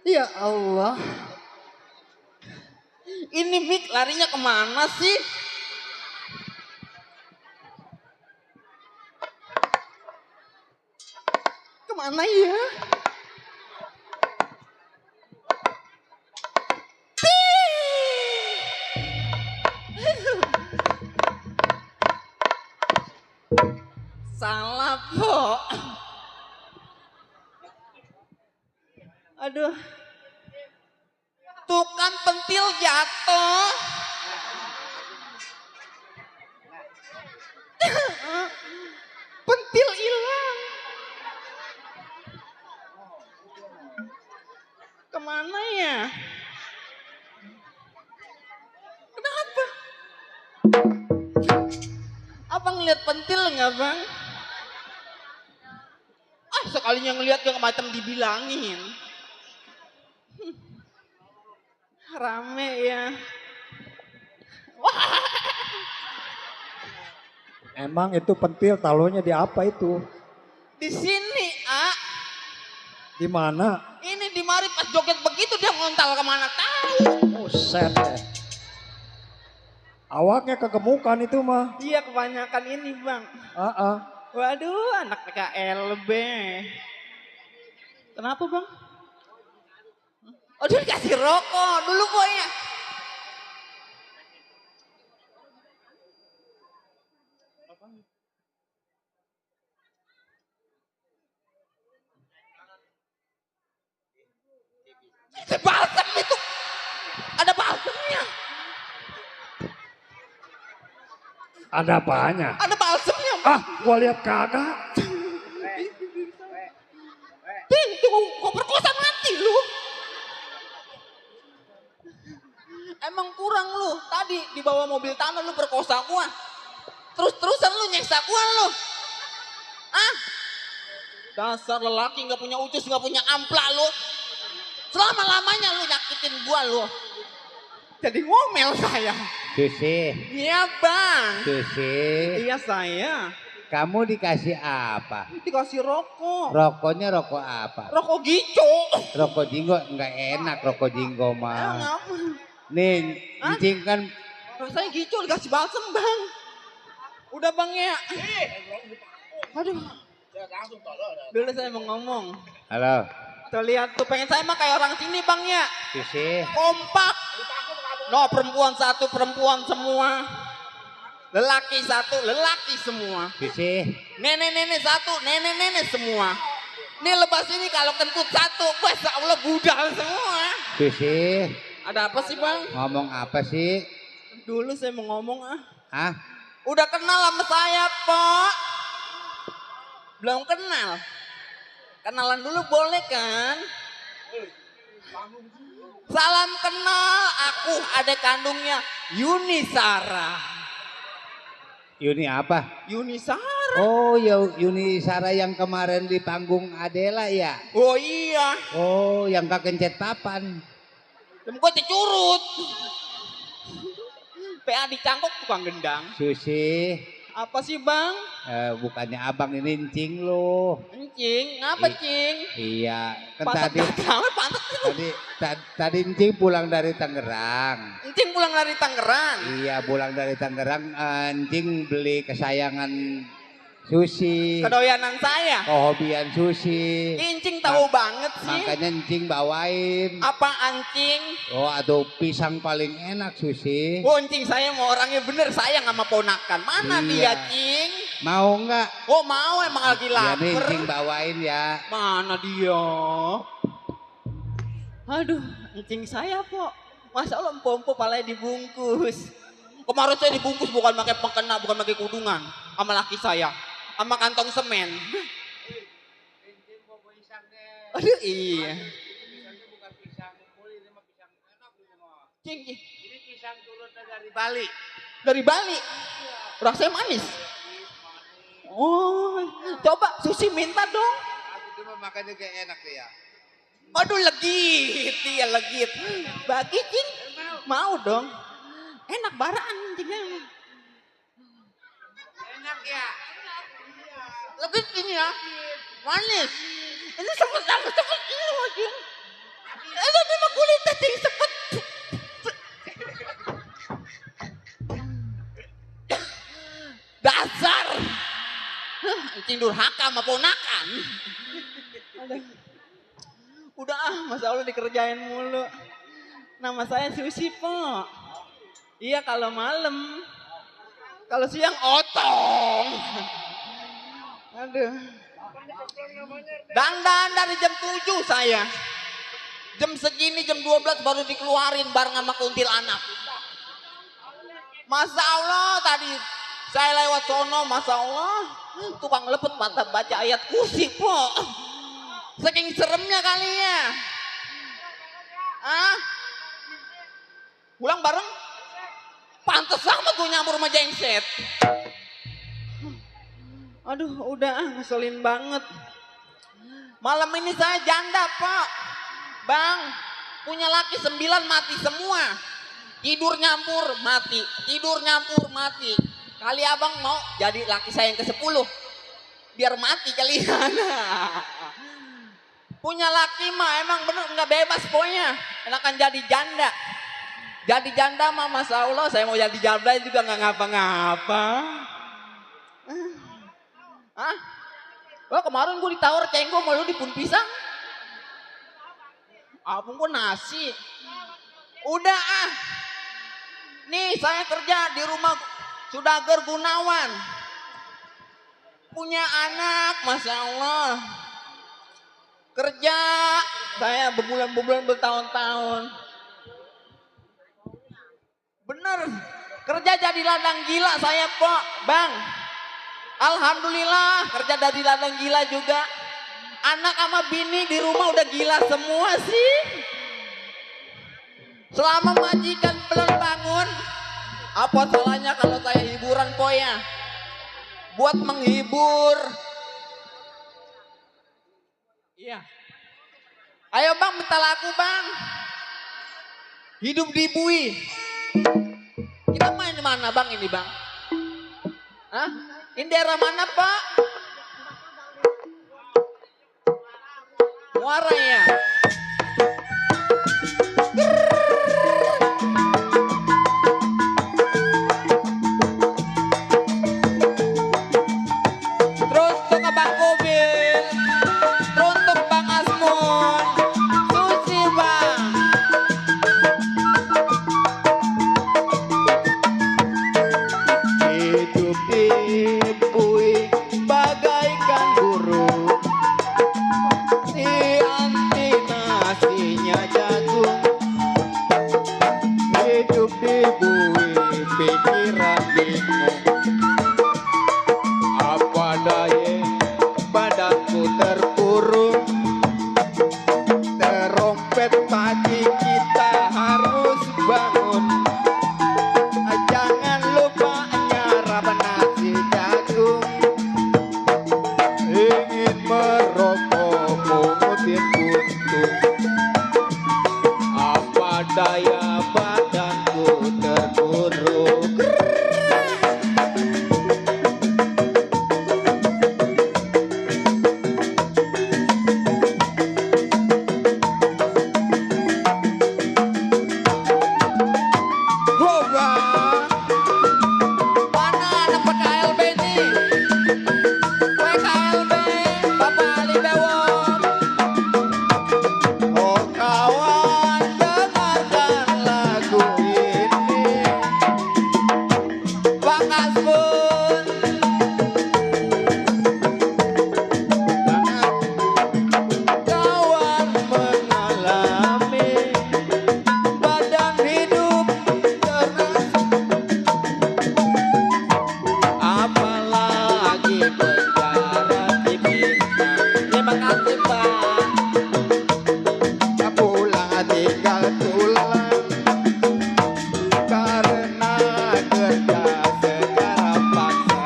Ya Allah. Ini Mik larinya kemana sih? Kemana ya? Salah, Pok. Aduh. Tuh kan pentil jatuh. Pentil hilang. Kemana ya? Kenapa? Abang ngeliat pentil nggak, Bang? Ah, sekalinya ngeliat gak macam dibilangin. Rame ya. Emang itu pentil taruhnya di apa itu? Di sini, ah. Di mana? Ini di mari pas joget begitu dia ngontal kemana tahu. Buset deh. Awaknya kegemukan itu mah. Iya kebanyakan ini, Bang. Waduh, anak PKLB. Kenapa, Bang? Oh, dia dikasih rokok dulu pokoknya. Balsam itu. Ada balsamnya. Ada apanya? Ada balsamnya. Ah, gua lihat kagak. Gua perkosa mati lu. Emang kurang lu. Tadi di bawah mobil tanah lu perkosa gua. Terus-terusan lu nyeksa gua lu. Ah? Dasar lelaki gak punya ucus, gak punya ampla lu. Selama-lamanya lu nyakitin gua lu. Jadi ngomel saya. Susi, Iya, Bang. Susi, Iya saya. kamu dikasih apa? Dikasih rokok. Rokoknya rokok apa? Rokok gico. Rokok jinggo nggak enak rokok jinggo Emang mah. apa? Nih, cing kan Saya gico dikasih balsem, Bang. Udah, Bang ya. Aduh. Dulu saya mau ngomong. halo, Tuh lihat tuh pengen saya mah kayak orang sini, Bang ya. Susi, Kompak. No, perempuan satu, perempuan semua. Lelaki satu, lelaki semua. Susi, Nenek-nenek satu, nenek-nenek semua. Ini lebas ini kalau kentut satu, Masya Allah budal semua. Susi, Ada apa sih, Bang? ngomong apa sih? Dulu saya mau ngomong ah. Hah? Udah kenal sama saya, Pak? Belum kenal. Kenalan dulu boleh kan? Salam kenal, aku adik kandungnya Yuni Sarah. Yuni apa? Yuni Sarah. Oh ya Yuni Sarah yang kemarin di panggung Adela ya? Oh iya. Oh yang kekencet papan. Gue dicurut. PA dicangkok tukang gendang. Susi. Apa sih bang? Bukannya abang ini encing lo. Encing, ngapa cing? Iya, kan tadi encing pulang dari Tangerang. Encing pulang dari Tangerang? Iya, pulang dari Tangerang. Encing beli kesayangan Susi. Kedoyanan saya. Kehobian Susi. Encing tahu banget sih. Makanya encing bawain. Apa encing? Oh, aduh pisang paling enak Susi. Oh, encing saya mau orangnya bener sayang sama ponakan. Mana dia, cing? Mau nggak? Oh, mau emang lagi Ya nih lapar. encing bawain ya. Mana dia? Aduh, encing saya kok. Masa Allah empuk-empuk palanya dibungkus. Kemarin saya dibungkus bukan pakai pengkena, bukan pakai kudungan. Sama laki saya. Sama kantong semen. Aduh iya. Cing, Ini pisang turun dari Bali. dari Bali. Rasanya manis. Oh, coba Susi minta dong. Aku cuma makannya kayak enak ya. Aduh legit, iya legit. Bagi cing, mau dong. Enak baraan cingnya. Enak ya. Legit ini ya, manis. Ini sepet ini lagi. Ini memang kulitnya cing sepet. Dasar. Cing durhaka sama ponakan. Udah masa Allah dikerjain mulu. Nama saya Susi, Pak. Iya kalau malam. Kalau siang otong. Aduh. Dandan dari jam 7 saya. Jam segini jam 12 baru dikeluarin bareng sama kuntilanak. Masa Allah tadi saya lewat sono, masa Allah tukang lepet mata baca ayat kursi, Pak. Saking seremnya kali ya. Ah? Pulang bareng? Pantes sama gue nyambur sama jengset. Aduh udah ngeselin banget. Malam ini saya janda Pak. Bang, punya laki 9 mati semua. Tidur nyampur mati, tidur nyampur mati. Kali abang mau jadi laki saya yang ke-10. Biar mati kalian. Punya laki mah emang bener nggak bebas pokoknya. Enakan jadi janda. Jadi janda mah Masya Allah saya mau jadi janda juga nggak ngapa-ngapa. Hah? Wah kemarin gue ditawar cenggo malu dipun pisang. Abang gue nasi. Udah ah. Nih saya kerja di rumah Sudager Gunawan. Punya anak Masya Allah. Kerja saya berbulan-bulan bertahun-tahun. Bener. Kerja jadi ladang gila saya Pak. Bang. Alhamdulillah kerja dari ladang gila juga. Anak sama bini di rumah udah gila semua sih. Selama majikan belum bangun. Apa salahnya kalau saya hiburan po ya? Buat menghibur. Iya. Ayo bang minta lagu bang. Hidup di bui. Kita main di mana bang ini bang? Hah? Ini daerah mana Pak? Muara ya? Terus untuk Abang Kobil. Terus untuk Bang Asmun. Susi bang. Hidup di bui bagaikan burung. Si antina Daya badanku terkurung. Hoba, mana anak PKLB nih? PKLB, Bapak Ali Bewok. Oh kawan, dengarkan lagu ini. Bakas pun, kawan mengalami badan hidup keras. Apalagi penjara di bintang. Terima kasih Pak. Pulang tinggal tulang karena kerja secara paksa.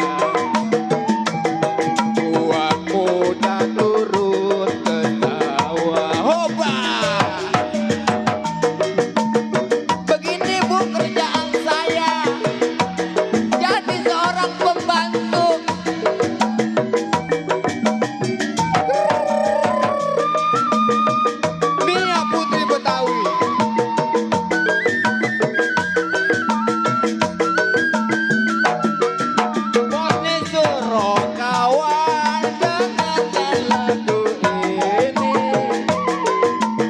Tua muda turun ke sawah. Hoba, begini bu kerjaan saya, jadi seorang pembantu. Mia Putri Betawi. Bosnya suruh kawan dengarkan lagu ini.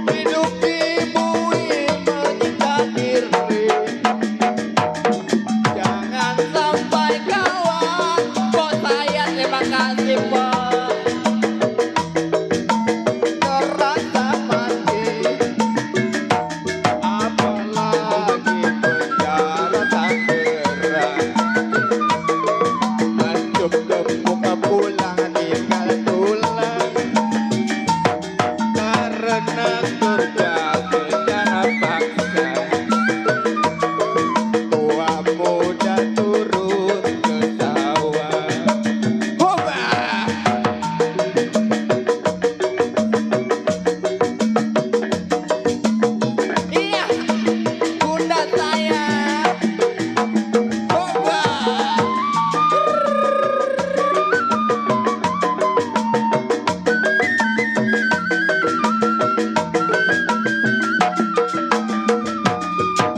Hidup di bumi menyiksa diri. Jangan sampai kawan. Kok saya terima kasih Pak. Terasa mati. Apalagi penjara Tangerang. Masuk ke muka pulang tinggal tulang karena kerja secara paksa. Tua muda turun ke sawah. Hoba, iya bunda saya. Hoba.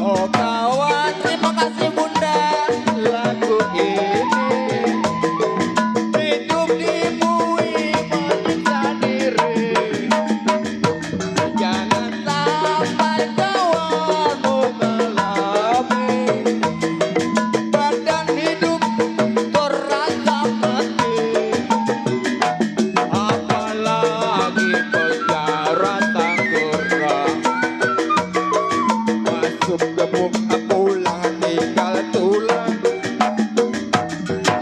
Oh kawan, terima kasih bunda. Lagu ini hidup di bumi menyiksa diri. Jangan sampai kawan mengalami badan hidup terasa mati. Apalagi penjara Tangerang. Masuk ke muka pulang tinggal tulang.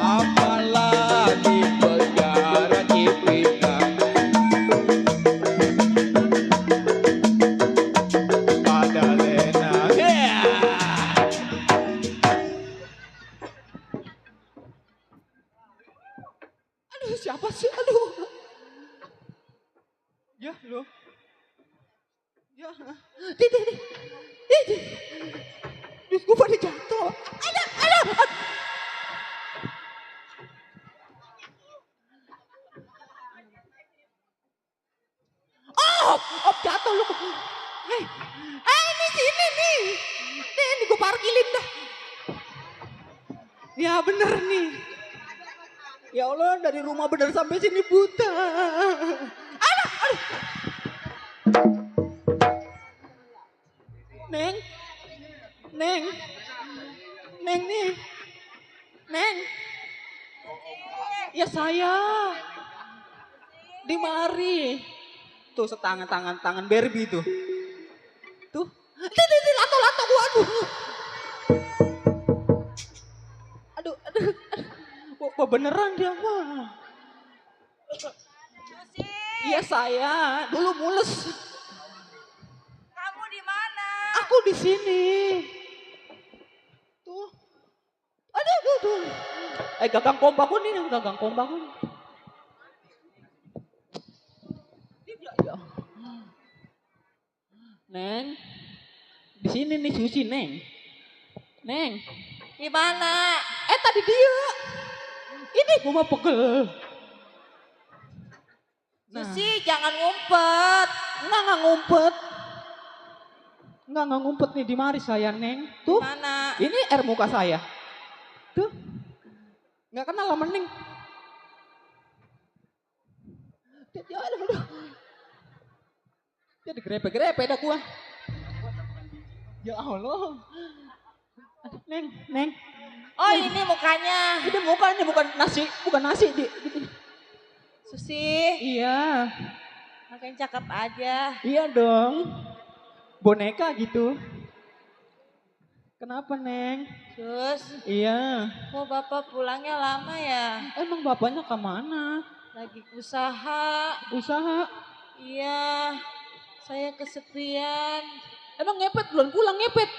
Apalagi penjara Cipinang. Madalena. Yeah. Aduh siapa sih? Aduh. Ya lo. Ya. Terus gue pada jatuh. Ada. Oh, jatuh lu. Ini sini nih. Ini gue parkilin dah. Ya bener nih. Ya Allah, dari rumah bener sampai sini buta. Aduh. Neng nih. Neng. Ya saya. Di mari. Tuh tangan Barbie tuh. Tuh. Lato gua aduh. Wah beneran dia mah. Iya saya. Dulu mules. Kamu di mana? Aku di sini. Tuh. Aduh. Gagang kombakun nih, gagang kombakun. Ya. Neng, di sini nih Susi, Neng. Neng. Gimana? Tadi dia. Ini gue mau pegel. Nah. Susi jangan ngumpet. Enggak ngumpet. Enggak ngumpet nih di mari saya, Neng. Tuh. Mana? Ini air muka saya. Tuh. Enggak kenal sama Neng. Dia digrepe-grepe dah gua. Ya Allah. Neng. Oh ini mukanya. Ini mukanya bukan nasi di. Susi. Iya. Makin cakep aja. Iya dong. Boneka gitu. Kenapa, Neng? Sus. Iya. Kok bapak pulangnya lama ya? Emang bapaknya kemana? Lagi usaha. Usaha? Iya. Saya kesepian. Emang ngepet belum pulang ngepet?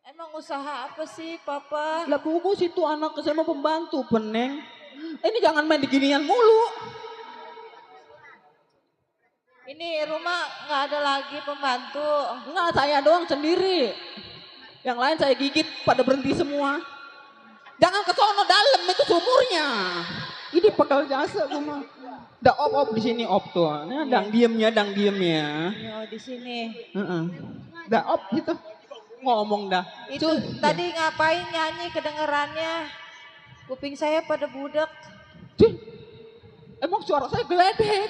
Emang usaha apa sih papa? Lah bagus itu anak sama pembantu, Peneng. Ini jangan main diginian mulu. Ini rumah nggak ada lagi pembantu. Enggak, saya doang sendiri. Yang lain saya gigit pada berhenti semua. Jangan ke sono dalam itu sumurnya. Ini pegel jasa gue mah. Udah op di sini op tuh. Nah, dang diemnya. Oh di sini. Udah op gitu. Ngomong dah. Itu tadi ngapain nyanyi kedengerannya? Kuping saya pada budek. Emang suara saya geledek.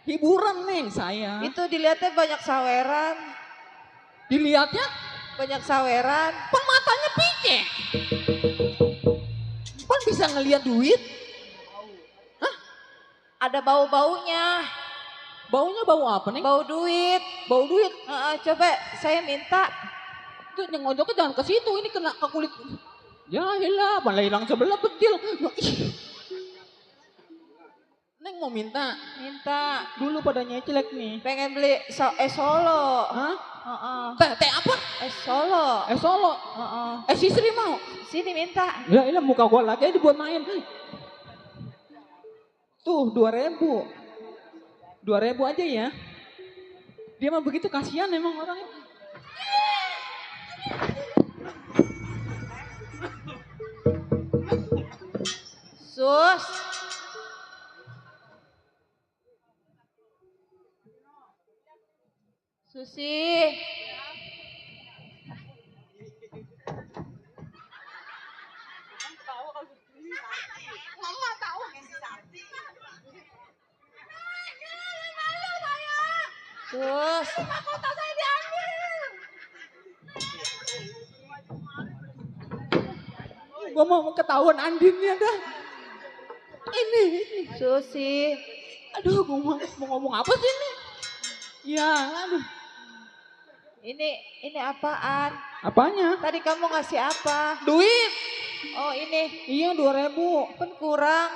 Hiburan nih saya. Itu dilihatnya banyak saweran. Dilihatnya? Banyak saweran. Pan matanya pice. Pan bisa ngelihat duit? Hah? Ada bau-baunya. Baunya bau apa nih? Bau duit. Bau duit? Coba saya minta. Itu yang ngojoknya jangan ke situ, ini kena ke kulit. Ya hilang, malah hilang sebelah pentil. Neng mau minta? Minta. Dulu pada nyecelek nih. Pengen beli Solo. Hah? Teh apa? Solo. Solo? Si Sri mau? Sini minta. Ya ini muka gua lagi ini buat main. Tuh 2.000. 2.000 aja ya. Dia mah begitu kasihan emang orangnya. Sus. Susi. Sus. Mahkota saya diambil. Gua mau ketahuan Andinnya dah. Ini. Susi. Aduh, gua mau ngomong apa sih ini? Ya, aduh. Ini apaan? Apanya? Tadi kamu ngasih apa? Duit. Oh ini. Iya 2.000. Kan kurang.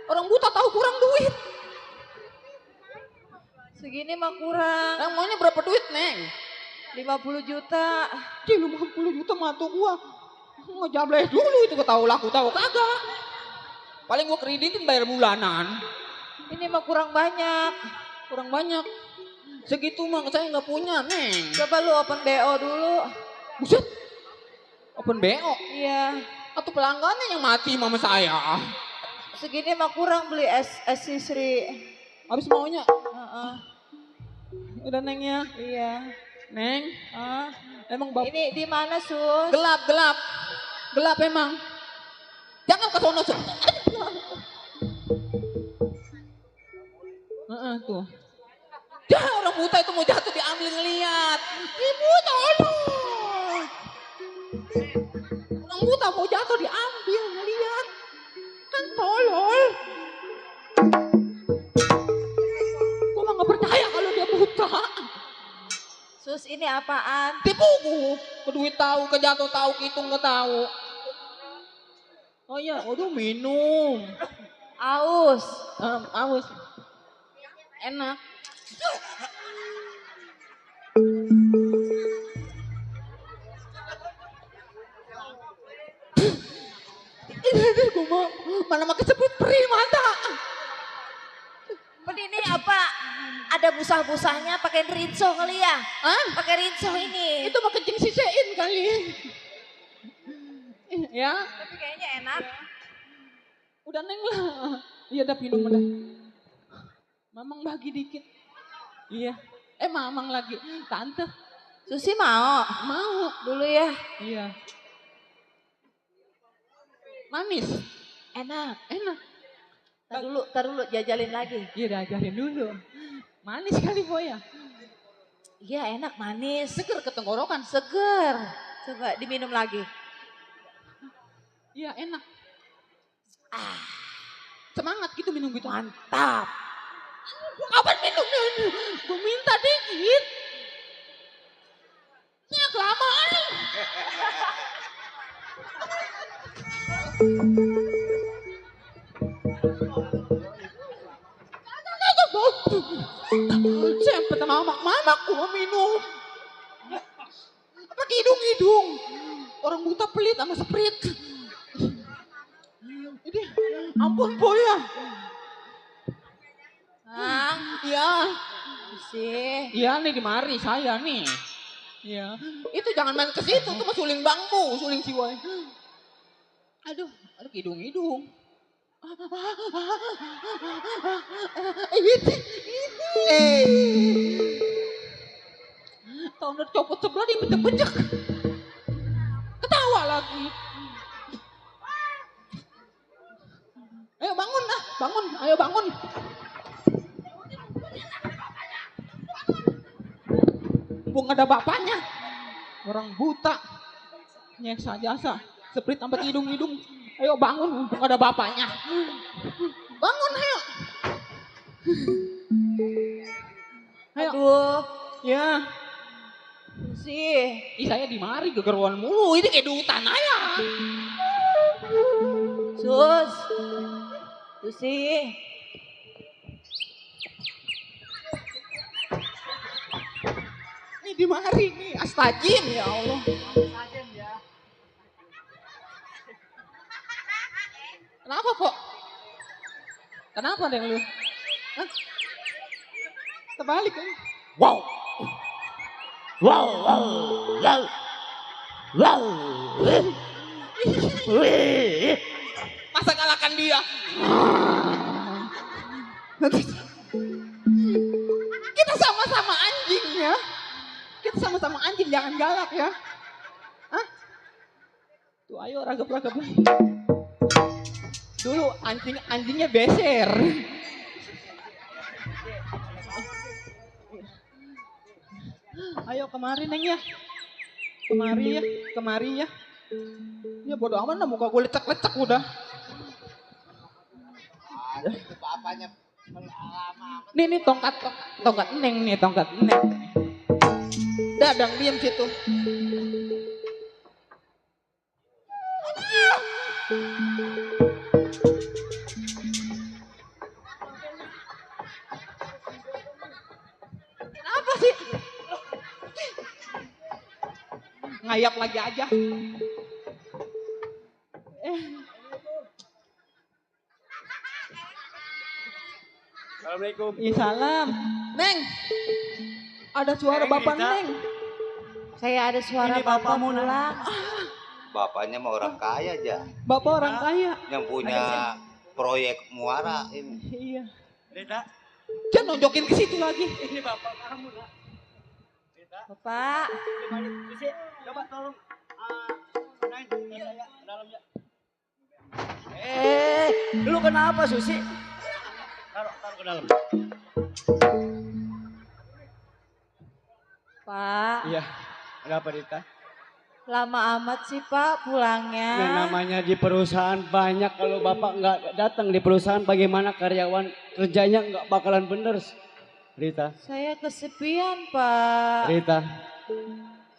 Orang buta tahu kurang duit. Segini mah kurang. Yang maunya berapa duit, Neng? 50 juta. 50 juta matu gua. Ngejableh dulu itu ketahu laku tahu kagak. Paling gua kreditin bayar bulanan. Ini mah kurang banyak. Kurang banyak. Segitu mah saya nggak punya, Neng. Coba lu open BO dulu. Buset. Open BO? Iya. Atau pelanggannya yang mati mama saya. Segini mah kurang beli es Sisri. Habis maunya? Udah Neng ya? Iya. Neng? Emang bapak? Ini di mana Sus? Gelap. Gelap emang. Jangan ke sono, Sus. Tuh. Ya orang buta itu mau jatuh diambil ngeliat. Ibu tolong. Orang buta mau jatuh diambil ngeliat. Kan tolol. Gue mah gak percaya kalau dia buta. Sus ini apaan? Tipu gue. Keduit tahu, kejatuh tahu, kitung gak tahu. Oh iya, waduh minum. Aus. Aus. Enak. Ini gue mau mana makin sebut perih mata. ini apa? Ada busah-busahnya pakai rinso kali ya? Hah? Pakai rinso ini. Itu mau kencing sisein kali. Ya, Tapi kayaknya enak. udah Neng lah. Iya udah minum udah. Mamang bagi dikit. Iya. Mamang lagi. Tante. Susi mau? Mau. Dulu ya. Iya. Manis. Enak. Enak. Tar dulu jajalin lagi. Iya diajarin dulu. Manis kali Boy ya. Iya enak manis. Seger ke tenggorokan. Seger. Coba diminum lagi. Iya enak. Semangat gitu minum gitu. Mantap. Kapan minumnya? Gue minta dikit. Ya kelamaan nih. Sempet sama mamaku mau minum. Apa hidung-hidung. Orang buta pelit sama sprit. Ini ampun Boy ya. Iya. Sih. Iya nih di mari saya nih. Iya. Itu jangan main ke situ tuh mah suling bambu, suling siwai. Aduh hidung-hidung. Tahun udah copot sebelah dia becek-becek. Ketawa lagi. Ayo bangun ah, bangun, ayo bangun. Bung ada bapaknya. Orang buta. Nyeksa jasa. Sprit sampai hidung-hidung. Ayo bangun, mumpung ada bapaknya. Bangun, ayo. Ayo. Aduh. Ya. Sih. Ih saya di mari gegeruan mulu. Ini kayak dutan aja. Susi. Ini di mari nih, astajim ya Allah. Kenapa kok? Kenapa deh lu? Hah? Terbalik kan? Wow. Wow, wow, wow. Wow. Wih. Masa kalahkan dia? Kita sama-sama anjing ya. Kita sama-sama anjing, jangan galak ya. Hah? Tuh ayo ragap-ragap. Dulu anjingnya beser. Ayo kemari Neng ya. Kemari ya. Ya bodo amat lah muka gue lecek-lecek udah. Bapaknya Nih tongkat Neng nih, tongkat Neng. Dadang diam situ. Kenapa sih? Ngayap lagi aja. Assalamualaikum. Iya salam. Neng. Ada suara Bapak Neng. Saya ada suara Ini bapak bapakmu, Nang. pulang. Bapaknya mah orang kaya aja, Bapak orang kaya. yang punya proyek muara ini. Iya. Rita, Jangan nunjukin ke situ lagi. ini bapak kamu nak. Rita, Bapak, gimana? Susi, coba tolong. Naik saya dalamnya. Lu kenapa Susi? Taruh ke dalam. Pak, Iya. Ada apa Rita? lama amat sih Pak pulangnya. Yang namanya di perusahaan banyak, kalau bapak nggak datang di perusahaan bagaimana karyawan kerjanya nggak bakalan bener. Rita, Saya kesepian Pak. Rita,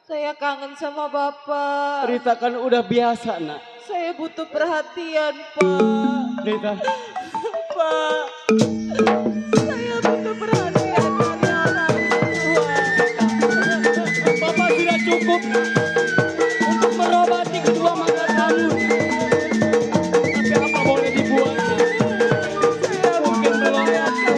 Saya kangen sama Bapak. Rita kan udah biasa nak. Saya butuh perhatian Pak. Rita, Pak, saya butuh perhatian dari orang tua. bapak sudah cukup untuk merobati kedua mata kamu. Tapi apa boleh dibuat? Mungkin belum waktu.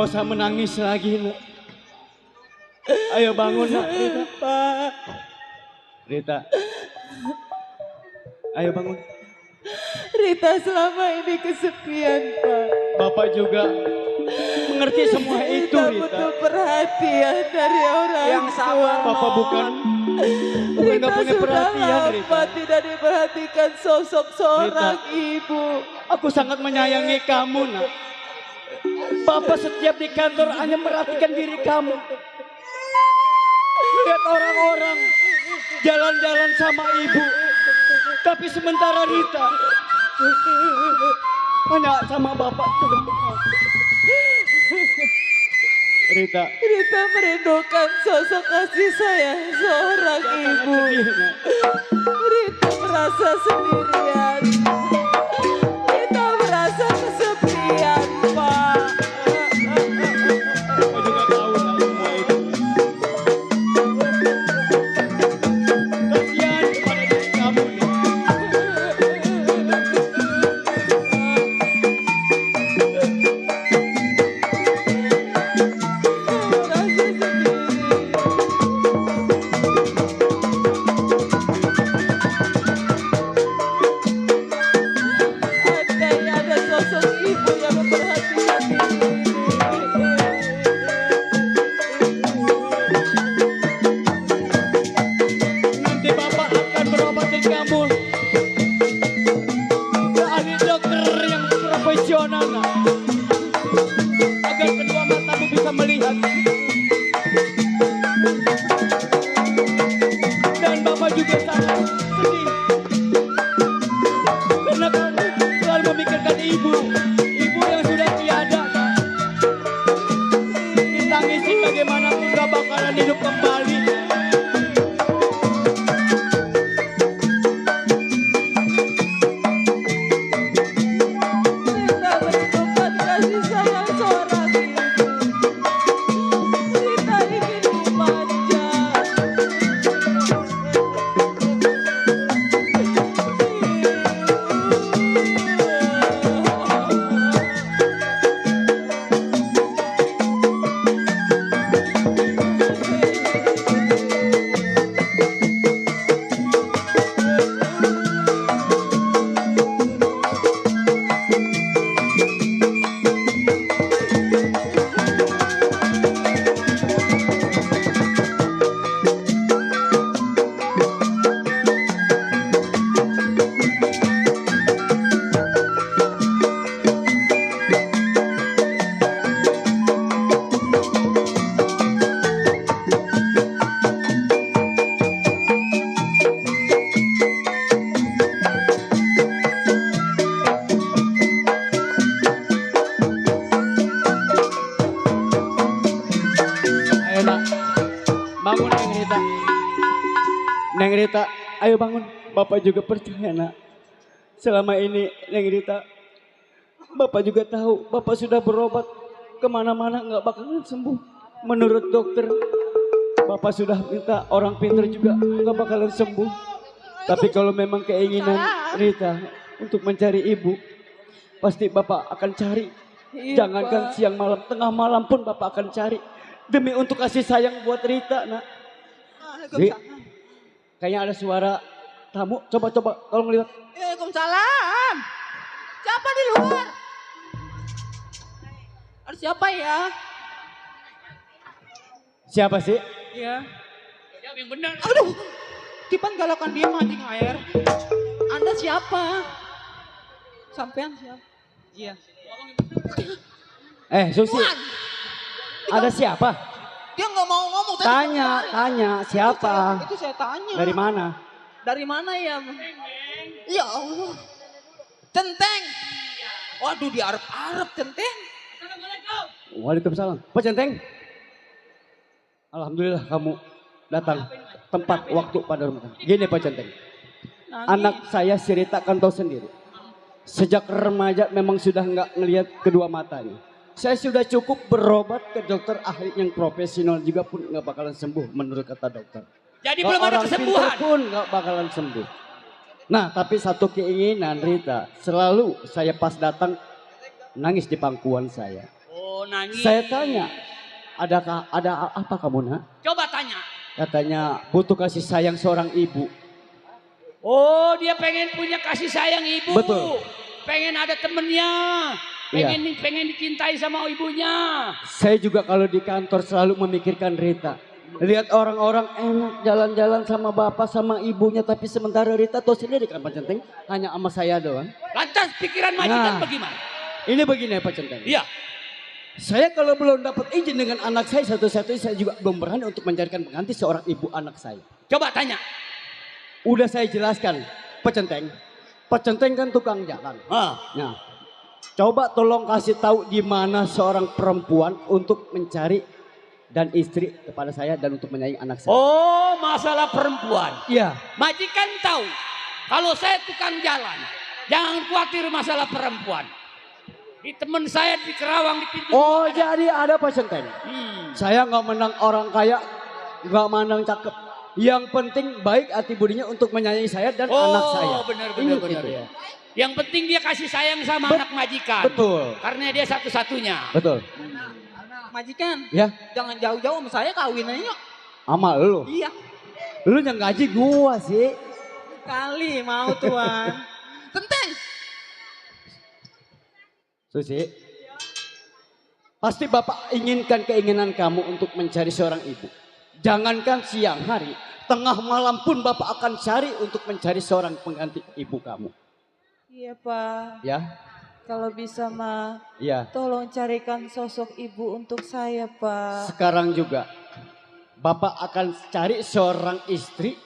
Nggak usah menangis lagi, nak. Ayo bangun, nak, Rita. Pak. Rita. Ayo bangun. Rita selama ini kesepian, Pak. Bapak juga mengerti semua itu, Rita Rita. butuh perhatian dari orang Yang sabar, tua. Bapak bukan Rita nggak punya sudah perhatian, lama Rita. tidak diperhatikan sosok seorang ibu. Aku sangat menyayangi kamu, nak. Bapak setiap di kantor hanya merhatikan diri kamu. Lihat orang-orang jalan-jalan sama ibu. Tapi sementara Rita hanya sama bapak. Rita. Rita merindukan sosok kasih sayang seorang ibu. Rita merasa sendirian. Rita merasa kesepian, Pak. Bapak juga tahu lah semua itu. Kasihan kepada diri kamu nih. Andai ada sosok ibu yang memperhatikan diri. Nanti bapak akan berobatin kamu ke ahli dokter yang profesional, nak. Agar kedua matamu bisa melihat. Dan bapak juga sangat sedih karena kamu selalu memikirkan ibu yang sudah tiada, nak. Ditangisin bagaimanapun gak bakalan hidup kembali. Rita merindukan kasih sayang seorang ibu. Rita ingin dimanja. Ayo, nak. Bangun, Neng Rita. Neng Rita, ayo bangun. Bapak juga percaya, nak. Selama ini, Neng Rita, Bapak juga tahu, Bapak sudah berobat kemana-mana nggak bakalan sembuh. Menurut dokter, Bapak sudah minta orang pintar juga nggak bakalan sembuh. Tapi kalau memang keinginan Rita untuk mencari ibu, pasti Bapak akan cari. Iya, Jangankan Pak. siang malam, tengah malam pun Bapak akan cari. Demi untuk kasih sayang buat Rita, nak. Ri, kayaknya ada suara tamu. Coba tolong lihat. Waalaikumsalam. Siapa di luar? Ada siapa ya? Siapa sih? Iya. Jawab yang benar. Aduh. Tipan galakan dia mancing air. Anda siapa? Sampean siapa? Iya. Susi. Ada siapa? Dia nggak mau ngomong. Tanya siapa? Itu saya tanya. Dari mana? Dari mana ya? Ya Allah. Centeng. Waduh, di Arab Centeng. Waalaikumsalam. Pak Centeng. Alhamdulillah kamu datang tempat waktu pada rumah. Gini Pak Centeng. Anak saya si Rita kan tahu sendiri. Sejak remaja memang sudah nggak ngelihat kedua matanya. Saya sudah cukup berobat ke dokter ahli yang profesional juga pun nggak bakalan sembuh menurut kata dokter. Jadi belum ada Orang kesembuhan. pintar pun nggak bakalan sembuh. Nah tapi satu keinginan Rita, selalu saya pas datang nangis di pangkuan saya. Oh, nangis. Saya tanya, ada apa kamu nak? Coba tanya. Katanya butuh kasih sayang seorang ibu. Oh, dia pengen punya kasih sayang ibu. Betul. Pengen ada temennya. Pengen dicintai sama ibunya. Saya juga kalau di kantor selalu memikirkan Rita. Lihat orang-orang enak jalan-jalan sama bapak sama ibunya, tapi sementara Rita tahu sendiri kan Pak Centeng, hanya sama saya doang. Lantas pikiran majikan bagaimana? Ini begini Pak Centeng. Iya. Saya kalau belum dapat izin dengan anak saya satu-satunya, saya juga belum berani untuk mencarikan pengganti seorang ibu anak saya. Coba tanya. Udah saya jelaskan, Pak Centeng. Pak Centeng kan tukang jalan. Nah, coba tolong kasih tahu di mana seorang perempuan untuk mencari dan istri kepada saya dan untuk menyayangi anak saya. Oh, masalah perempuan. Iya. Majikan tahu kalau saya tukang jalan. Jangan khawatir masalah perempuan. Di teman saya di Kerawang di pintu. Oh, jadi ada Pak Centeng. Saya nggak menang orang kaya, nggak mandang cakep. Yang penting baik hati budinya untuk menyayangi saya dan anak saya. Oh, benar. Ya. Yang penting dia kasih sayang sama anak majikan. Betul. Karena dia satu-satunya. Betul. Majikan, Ya. jangan jauh-jauh sama saya, kawin aja. Sama lu. Iya. Lu yang gaji gua sih. Kali mau tuan. Tenteng. Susi. Pasti Bapak inginkan keinginan kamu untuk mencari seorang ibu. Jangankan siang hari, tengah malam pun Bapak akan cari untuk mencari seorang pengganti ibu kamu. Iya Pak, Ya, kalau bisa mah ya. tolong carikan sosok ibu untuk saya Pak. Sekarang juga Bapak akan cari seorang istri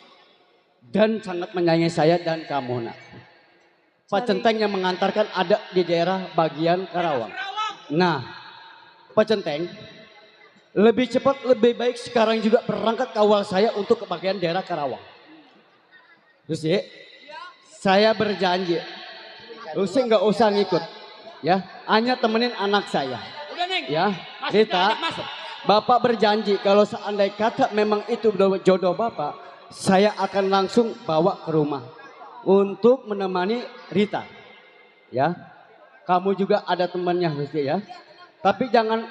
dan sangat menyayangi saya dan kamu nak. Pak Centeng yang mengantarkan ada di daerah bagian Karawang. Nah, Pak Centeng lebih cepat lebih baik sekarang juga berangkat kawal saya untuk ke bagian daerah Karawang. Terus ya, saya berjanji, Lucy nggak usah ngikut, ya, hanya temenin anak saya. Udah Neng. Ya, Masuk, Rita, ajak masuk. Bapak berjanji kalau seandainya kata memang itu jodoh Bapak, saya akan langsung bawa ke rumah untuk menemani Rita. Ya, kamu juga ada temannya Lucy ya. Tapi jangan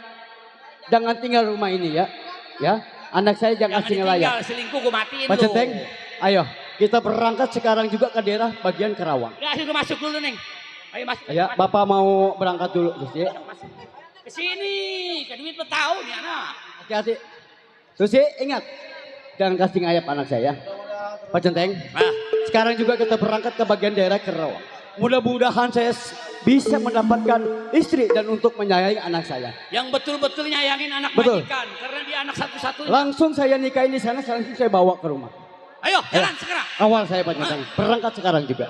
tinggal rumah ini ya. Ya, anak saya jangan kasih layak. Selingkuh gue matiin Pak lu. Centeng, ayo kita berangkat sekarang juga ke daerah bagian Karawang. Udah ayo masuk dulu Neng. Ayo masuk. Ya, Bapak mau berangkat dulu Lucy. Ke sini, ke duit tahu nih anak. Hati-hati. Susi ingat, jangan kasih ngayap anak saya. Pak Centeng, sekarang juga kita berangkat ke bagian daerah Karawang. Mudah-mudahan saya bisa mendapatkan istri dan untuk menyayangi anak saya. Yang betul-betul nyayangin anak Betul. majikan. Karena dia anak satu-satunya. Langsung saya nikahin di sana, langsung saya bawa ke rumah. Ayo, jalan sekarang. Awal saya Pak Centeng, berangkat sekarang juga.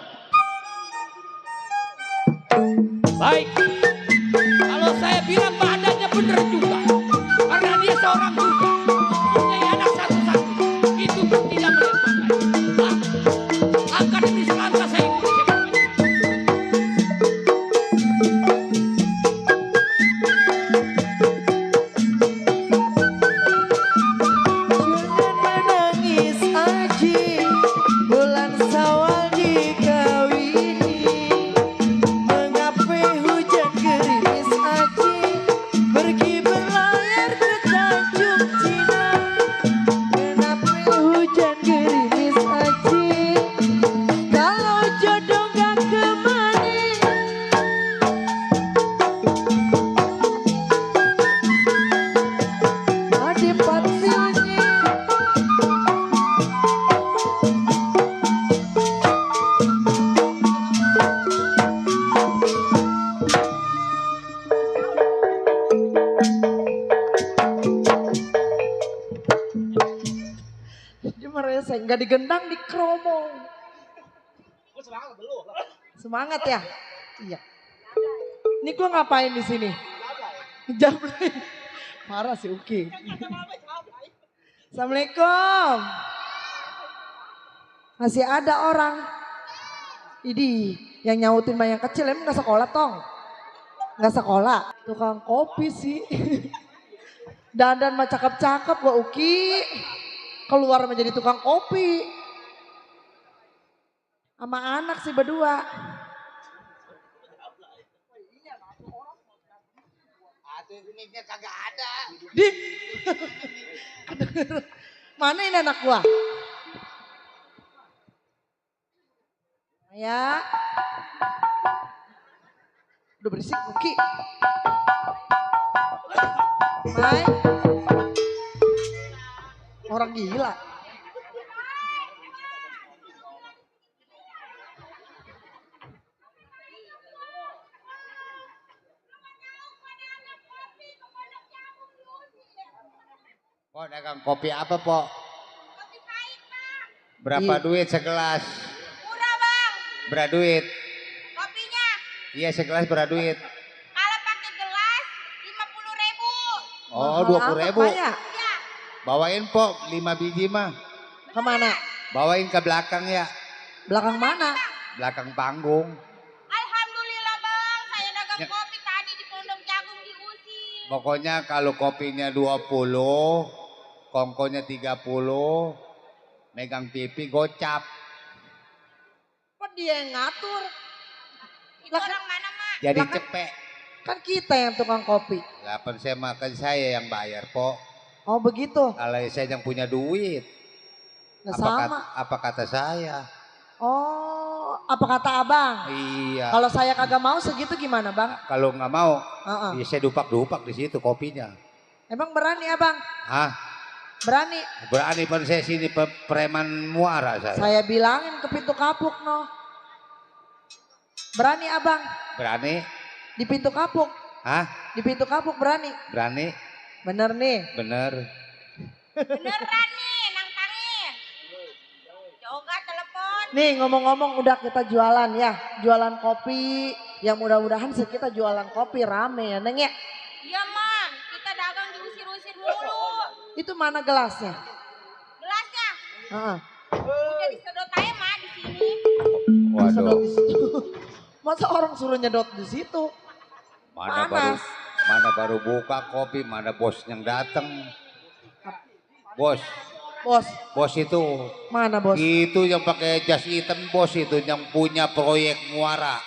Baik. Kalau saya bilang badannya bener juga. Karena dia seorang juga. Punya anak satu-satu. Itu pun tidak melihat. Angkat demi selangkah saya ikuti. Jangan menangis Aji, bulan Syawal dikawini. Mengapa hujan gerimis Aji, pergi berlayar ke Tanjung Cina. Kenapa hujan gerimis Aji, kalau jodoh gak kemana. Adi patilnya. Dia mereseng, nggak digendang di kromo. Semangat ya? Iya. Ini gue ngapain di sini? Jamlin. Parah sih Uki. Assalamualaikum. Masih ada orang. Ini yang nyautin mah yang kecil emang gak sekolah tong? Gak sekolah. Tukang kopi sih. Dandan mah cakep-cakep gua Uki. Keluar menjadi tukang kopi. Sama anak sih berdua. Mic-nya kagak ada. Di. Mana ini anak gua? Ya. Udah berisik Buki. Mai. Orang gila. Po dagang kopi apa po? Berapa duit segelas? Murah bang, Berapa duit? kopinya. Iya segelas berapa duit? Kalau pakai gelas 50.000. Oh 20.000. Ya? Ya, Bawain po 5 biji mah. Kemana? Bawain ke belakang ya. Belakang mana? Belakang panggung. alhamdulillah bang. Saya dagang Ya. kopi tadi di Pondok Jagung diusir. Pokoknya kalau kopinya 20, kongkonya 30, megang pipi gocap. Kok dia yang ngatur? Itu orang mana mak? Jadi Lah kan- cepek. Kan kita yang tukang kopi. Lapan saya makan saya yang bayar po. Oh begitu. Kalau saya yang punya duit. Nah, Apa sama. apa kata saya? Oh, apa kata abang? Iya. Kalau saya kagak mau segitu gimana bang? Kalau nggak mau, Heeh. ya saya dupak-dupak di situ kopinya. Emang berani abang? Hah? Berani? Berani pun saya sini preman muara saya. Saya bilangin ke pintu kapuk no. Berani abang? Berani? Di pintu kapuk? Hah? Di pintu kapuk berani? Berani? Bener nih. Bener. Beneran nih, nang tangin. Coba telepon. Nih ngomong-ngomong udah kita jualan ya. Jualan kopi. Yang mudah-mudahan sih kita jualan kopi rame ya Neng ya. Iya mang, kita dagang diusir-usir mulu. Itu mana gelasnya? Gelasnya Heeh. udah disedot aja mah di sini. Sedot Waduh. di situ. Masa orang suruh nyedot di situ? Panas. Mana baru buka kopi, mana bos yang datang. Bos, Bos, bos itu. mana bos? Itu yang pakai jas hitam bos itu yang punya proyek muara.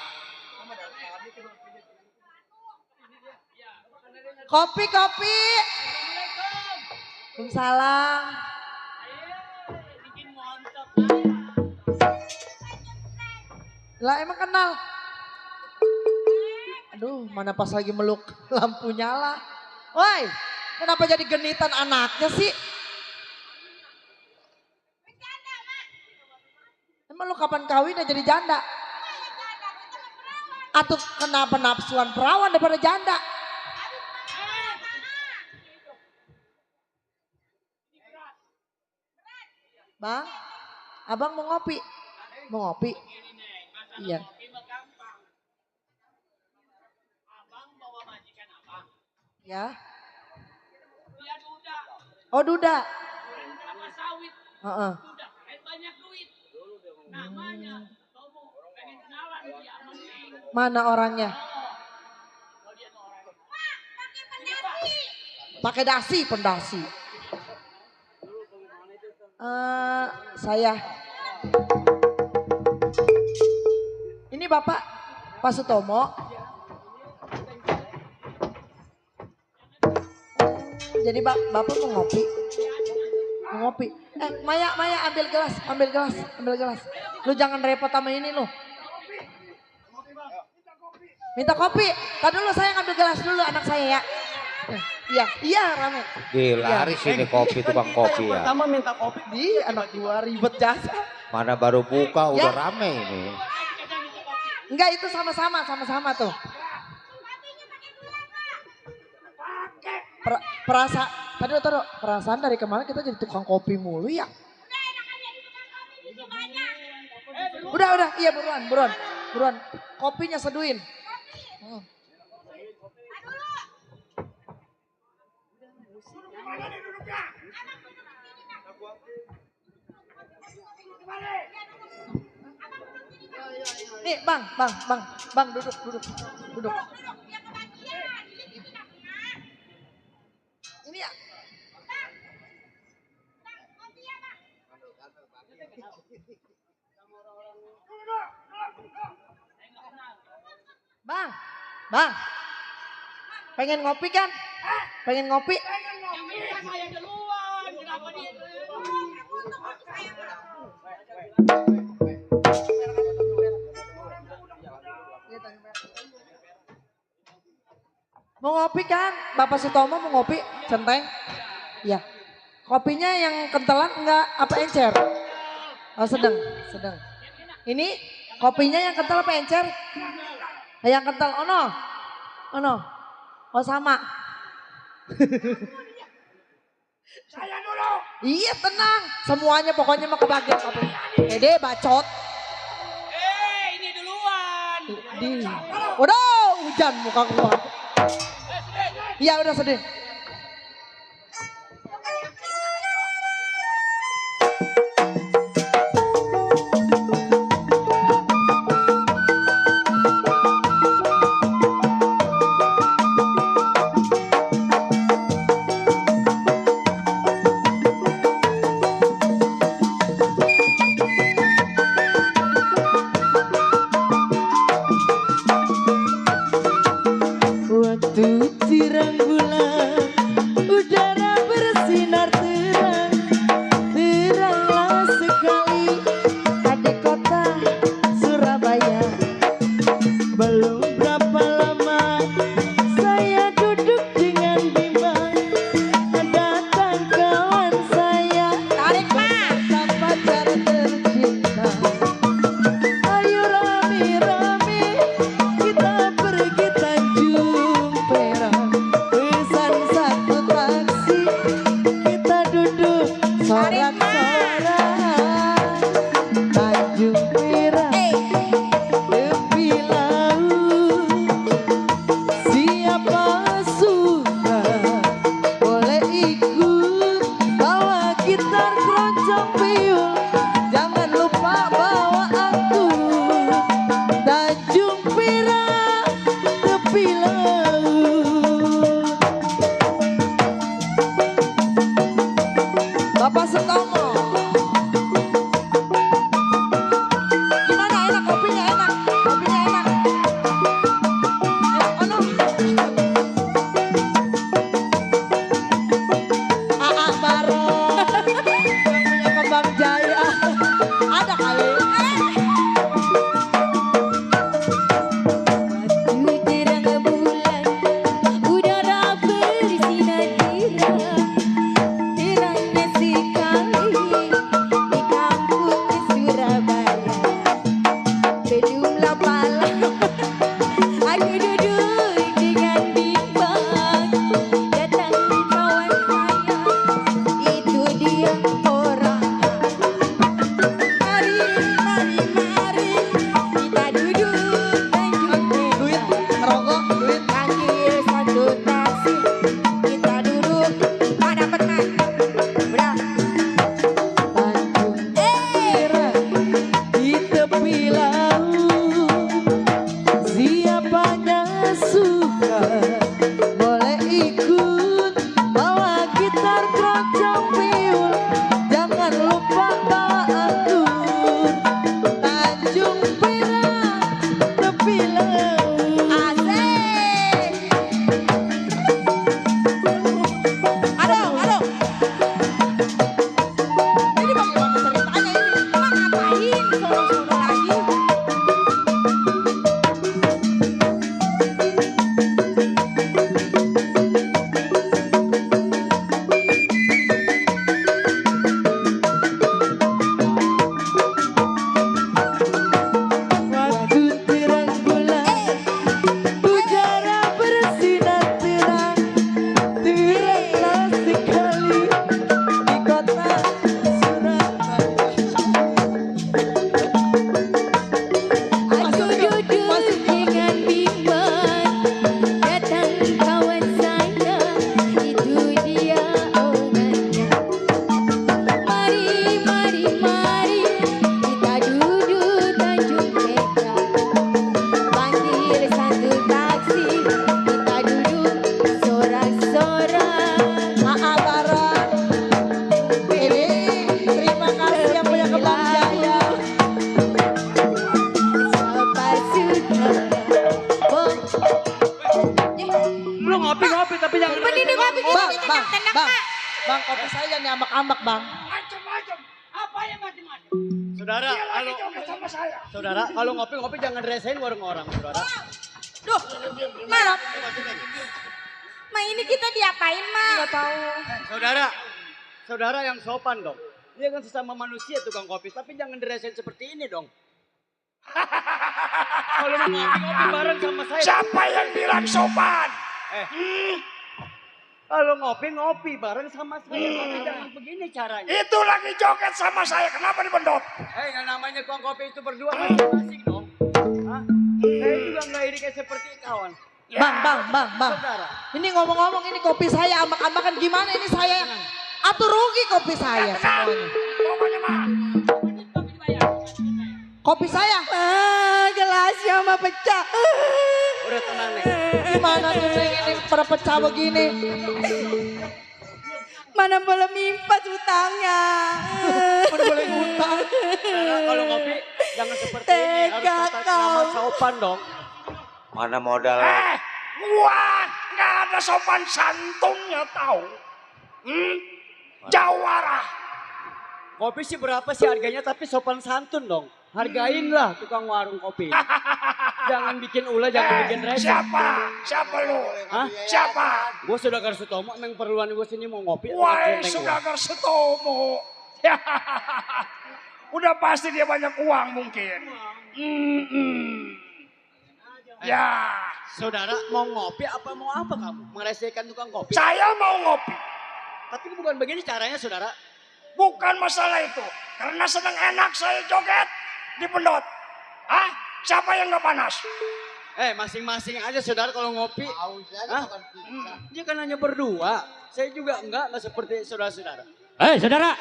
Kopi, kopi. Waalaikumsalam. Lah emang kenal? Aduh, mana pas lagi meluk lampu nyala. Woi, kenapa jadi genitan anaknya sih? Emang lu kapan kawinnya jadi janda? Atau kenapa nafsuan perawan daripada janda? Bang, abang mau ngopi? Mau ngopi? Iya. Ya. Oh duda. Heeh. Mana orangnya? Pakai dasi, pendasi. Saya. Ini Bapak Pak Sutomo. Jadi Bapak mau ngopi? Mau ngopi? Maya ambil gelas, ambil gelas. Lu jangan repot sama ini lu. Minta kopi. Tadi dulu saya ngambil gelas dulu anak saya ya. Iya rame. Laris ini kopi, tukang kopi ya. Pertama minta kopi. Di anak gua ribet jasa. Mana baru buka udah Ya. rame ini. Enggak itu sama-sama tuh. Perasaan dari kemarin kita jadi tukang kopi mulu ya. Udah, iya buruan. Kopinya seduin. Nih bang duduk. Ini ya. Bang. Pengen ngopi kan? Pengen ngopi? Saya duluan, kenapa dia duluan? Mau ngopi kan? Bapak Sutomo mau ngopi? Centeng? Ya. Kopinya yang kentelan enggak apa encer? Oh sedang, sedang. Ini kopinya yang kental apa encer? Yang kental, oh no. Oh no. Oh sama. Saya dulu. Iya tenang. Semuanya pokoknya mau kebagian kopi. Ede bacot. Ini duluan. Udah hujan muka gua. Iya udah sedih. Waktu terang bulan, udara bersinar terang, teranglah sekali di kota Surabaya. Belum berapa lama saya duduk dengan bimbang, datang kawan saya, Tarik mah. pacar tercinta. Ayo rame-rame kita pergi Tanjung Perak, pesan satu taksi, kita duduk sorak-sorak. Tanjung Perak, tepi laut, Bang, kopi saya jangan diambak-ambak, Bang. Macam-macam. Apa yang macam-macam? Saudara, Dia lagi kalau joget sama saya. saudara kalau ngopi-ngopi jangan resain warung orang, saudara. Duh, Ma ini kita diapain, Ma? Enggak tahu. Saudara yang sopan dong. Dia kan sesama manusia tukang kopi, tapi jangan diresain seperti ini dong. Kalau mau ngopi-ngopi bareng sama saya. Siapa yang bilang sopan? Kalau ngopi bareng sama saya, tapi jangan begini caranya. Itu lagi joget sama saya. Kenapa dibendot? Yang namanya tukang kopi itu berdua masing-masing dong. Hah? Saya juga nggak iri kayak seperti kawan. Bang. Saudara. Ini ngomong-ngomong ini kopi saya ambak-ambakan gimana ini saya atur rugi kopi saya semuanya. Pokoknya mah. Kopi saya. Gelasnya mah pecah. Udah tenang nih. Gimana tuh Neng ini pada pecah begini? Mana boleh mimpas utangnya. Mana boleh ngutang? Kalau ngopi jangan seperti ini. Harus tata krama sopan dong. Mana modal? Gua nggak ada sopan santunnya tahu. Jawara. Kopi sih berapa sih harganya, tapi sopan santun dong. Hargainlah tukang warung kopi. Jangan bikin ulah, jangan bikin rese. Siapa lu? Hah? Siapa? Gue Saudagar Sutomo, emang perluan gue sini mau ngopi. Wah, Saudagar Sutomo. Udah pasti dia banyak uang mungkin. Ya. Saudara mau ngopi apa mau apa kamu? Meresehkan tukang kopi? Saya mau ngopi. Tapi bukan begini caranya, saudara. Bukan masalah itu. Karena senang enak saya joget di pendot. Hah? Siapa yang gak panas? Masing-masing aja saudara kalau ngopi. Dia kan hanya berdua. Saya juga enggak seperti saudara-saudara. Saudara.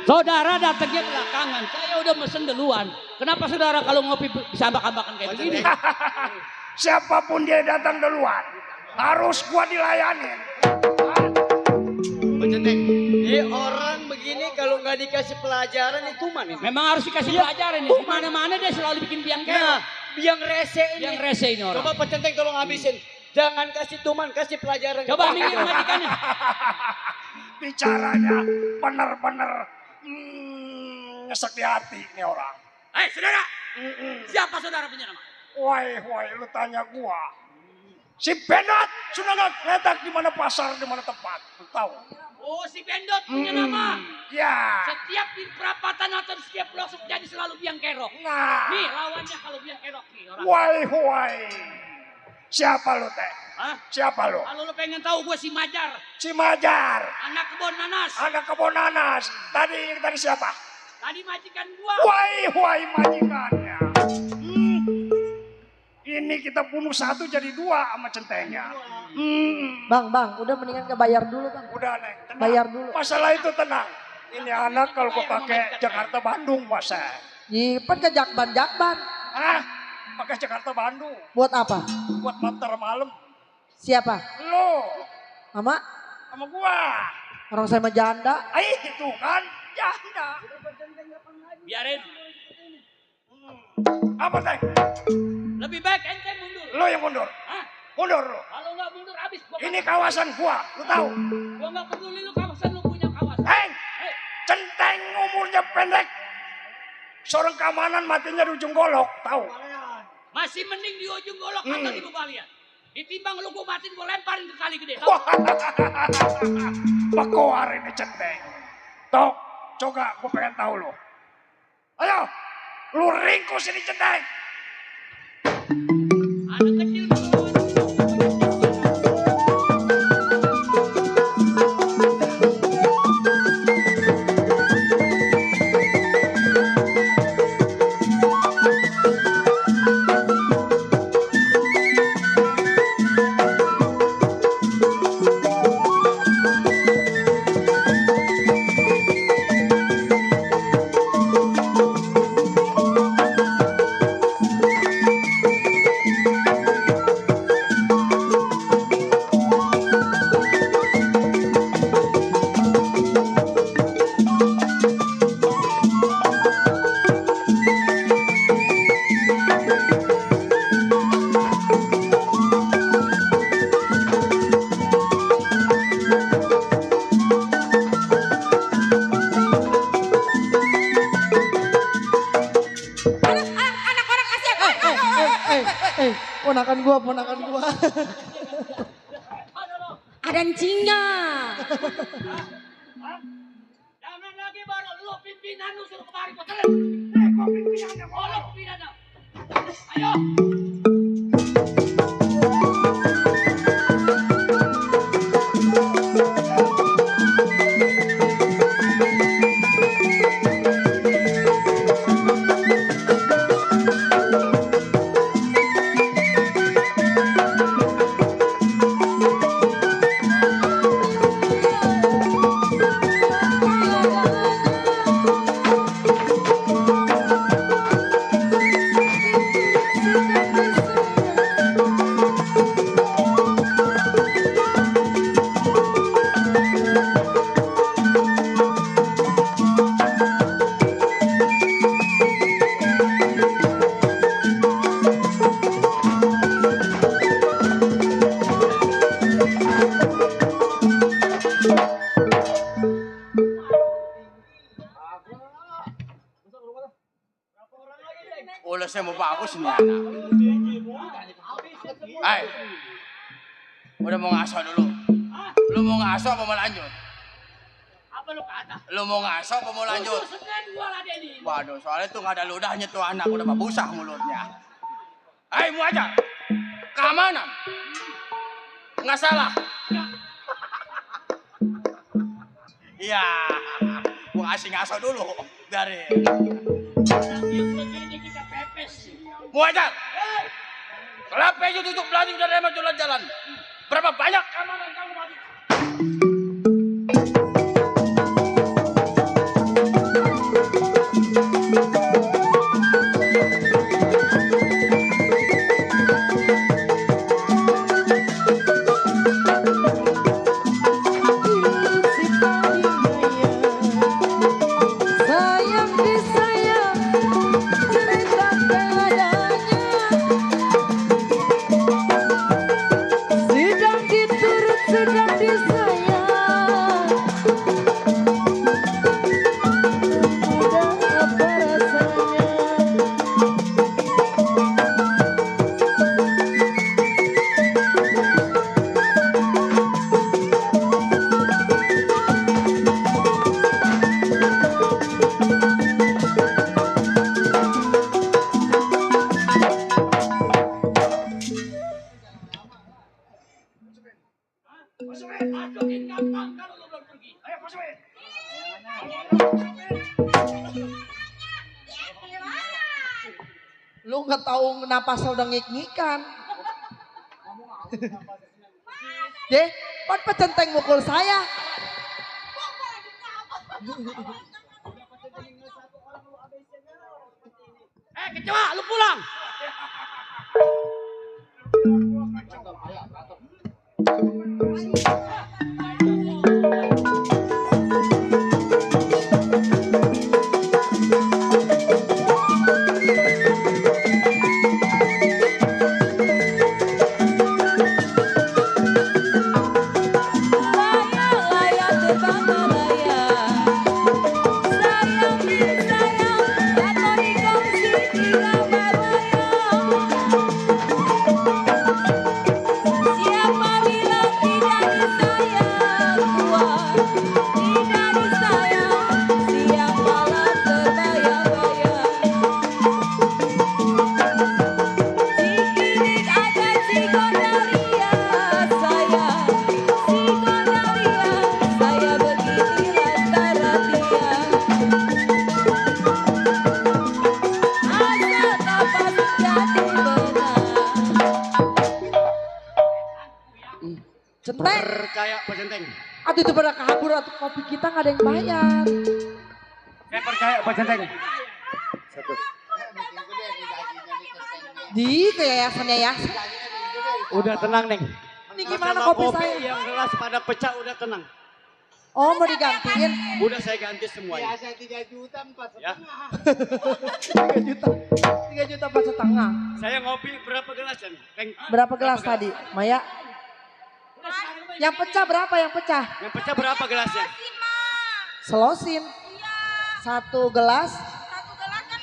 Saudara datangnya belakangan. Saya udah mesen duluan. Kenapa saudara kalau ngopi bisa ambak-ambakan kayak begini? Siapapun dia datang duluan. Harus gua dilayanin. Centeng, ini orang begini kalau nggak dikasih pelajaran itu mana? Memang harus dikasih pelajaran nih. Mana-mana dia selalu bikin biang kerok. Nah, biang rese ini. Biang rese ini orang. Coba Pak Centeng tolong habisin. Jangan kasih tuman, kasih pelajaran. Coba minggir majikannya. Bicaranya bener-bener nyesek di hati nih orang. Saudara. Siapa saudara punya nama? Woi, lu tanya gua. Si Benot sudah nggak ngeletak di mana pasar, di mana tempat. Lu tahu? Oh, si Bendot punya nama. Ya. Setiap di perapatan atau di setiap pelosok jadi selalu biang kerok. Nah. Nih lawannya kalau biang kerok nih orang. Woi. Siapa lu teh? Hah? Siapa lu? Kalau lu pengen tahu gue si Majar. Si Majar. Anak kebon nanas. Anak kebon nanas. Tadi siapa? Tadi majikan gua. Woi majikannya. Ini kita bunuh satu jadi dua sama centengnya. Bang, udah mendingan kebayar dulu Bang. Udah Neng, tenang. Bayar dulu. Masalah itu tenang. Ini anak kalau gua pakai Jakarta Bandung masa. Nyimpen ke Jakban. Hah? Pakai Jakarta Bandung. Buat apa? Buat motor malam. Siapa? Lo. Mama? Sama gua. Orang saya mah janda. Itu kan janda. Biarin. Apa teh? Lebih baik ente mundur. Lo yang mundur. Hah? Mundur lo. Kalau nggak mundur habis. Ini kawasan gua, lu tahu? Gua nggak peduli lu kawasan, lu punya kawasan. Centeng umurnya pendek. Seorang keamanan matinya di ujung golok, tahu? Masih mending di ujung golok atau di bebalian. Ditimbang lu gua matiin, gua lemparin ke kali gede. Bakoar ini centeng. Tok, coba gua pengen tahu lo. Ayo, lu ringkus ini centeng. Anak kecil Ponakan gua. Ada encingnya. Jangan lagi baru lu pimpinan lu suruh kemari potret. Kau pimpinannya, lu pimpinannya. Ayo. Ulasnya mau bagus nih anak. Hai, udah mau ngaso dulu. Lu mau ngaso apa mau lanjut? Apa lu kata? Lu mau ngaso apa mau lanjut? Senin gua ladenin. Waduh, soalnya tuh gak ada ludahnya tuh anak, udah babusah mulutnya. Hai, mau aja. Keamanan. Nggak salah. Iya, gua kasih ngaso dulu. Biarin. Yang begini kita pepes. Mau aja. Kenapa itu tutup belanja udah remet jalan-jalan? Berapa banyak keamanan kamu tadi? Lu nggak tahu napasnya udah ngik-ngikan. Ye, pan pecenteng mukul saya. Kecewa, lu pulang. Centeng. Percaya Pak Centeng. Aduh itu pada kabur atau kopi kita nggak ada yang bayar. Saya percaya Pak Centeng. Satu. Di ke yayasan. Udah tenang, Neng. Ini gimana Masalah kopi saya? Yang gelas pada pecah udah tenang. Oh mau digantiin? Udah saya ganti semuanya. Biasa 3 juta 4,5. Ya. 3 juta. 3 juta 4,5. Saya ngopi berapa gelas, Jan? Peng, Berapa gelas tadi, Maya? Yang pecah berapa yang pecah? Yang pecah berapa gelasnya? Selosin. Satu gelas. Satu gelas kan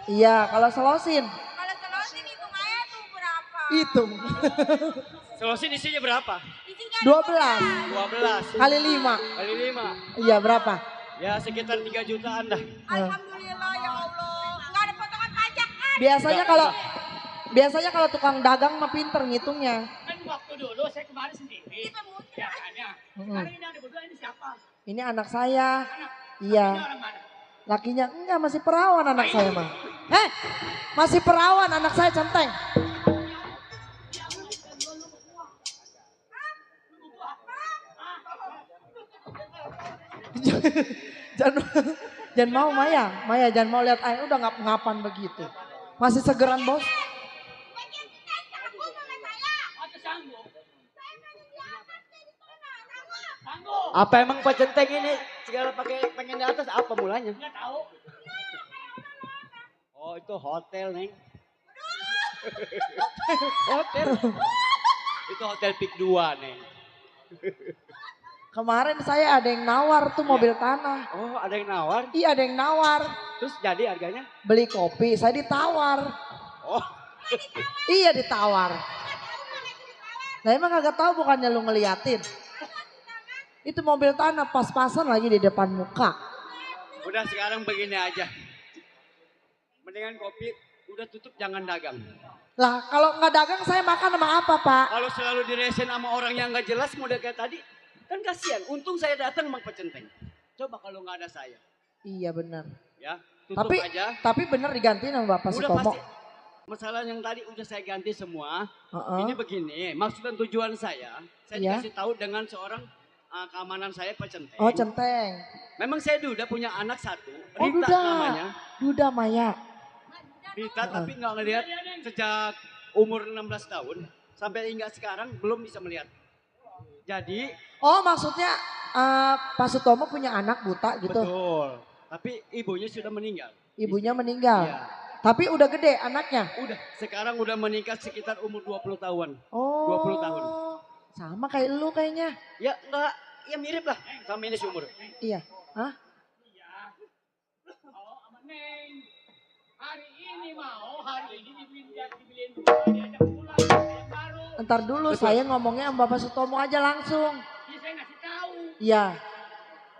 50.000. Iya, kalau selosin. Kalau selosin hitung aja Hitung. Selosin isinya berapa? 12 12 kali 5. kali 5. Iya berapa? Ya sekitar 3 jutaan dah. Alhamdulillah ya Allah. Enggak ada potongan pajak kan? Biasanya kalau tukang dagang mah pinter ngitungnya. Kan waktu dulu saya kemarin sendiri. Ya kan ya. Sekarang ini ada berdua, ini siapa? Ini anak saya. Iya. Ini orang mana? Lakinya enggak, masih perawan anak saya mah. Masih perawan anak saya, Centeng. jangan mau Maya jangan mau lihat air udah ngapan begitu. Masih segeran bos. Apa emang Pak Centeng ini segala pakai pengen di atas apa mulanya? Oh itu hotel Neng. Hotel. Itu hotel Pik 2 Neng. Kemarin saya ada yang nawar tuh mobil tanah. Oh ada yang nawar? Iya ada yang nawar. Terus jadi harganya? Beli kopi, saya ditawar. Oh. Iya ditawar. Saya emang kagak tahu bukannya lu ngeliatin. Itu mobil tanah pas-pasan lagi di depan muka. Udah sekarang begini aja. Mendingan kopi udah tutup jangan dagang. Lah kalau nggak dagang saya makan sama apa Pak? Kalau selalu diresen sama orang yang nggak jelas model kayak tadi. Kan kasihan, untung saya datang Mang Pak Centeng. Coba kalau nggak ada saya. Iya benar. Ya tutup aja. Tapi benar diganti sama Bapak Udah Sutomo. pasti. Masalah yang tadi udah saya ganti semua. Ini begini, maksud dan tujuan saya Iya. dikasih tahu dengan seorang keamanan saya Pak Centeng. Oh Centeng. Memang saya Duda punya anak satu, Oh Rita Duda. namanya. Duda Maya. Rita tapi nggak ngelihat sejak umur 16 tahun sampai hingga sekarang belum bisa melihat. Jadi. Oh maksudnya Pak Sutomo punya anak buta gitu. Betul. Tapi ibunya sudah meninggal. Ibunya meninggal. Iya. Tapi udah gede anaknya. Udah. Sekarang udah menikah sekitar umur 20 tahun. Oh. 20 tahun. Sama kayak lu kayaknya. Ya enggak. Ya mirip lah sama ini seumur. Iya. Hah? Hari ini mau, hari ini dibeliin diajak pulang, yang baru. Ntar dulu saya ngomongnya sama Bapak Sutomo aja langsung. Ini saya ngasih tahu. Iya.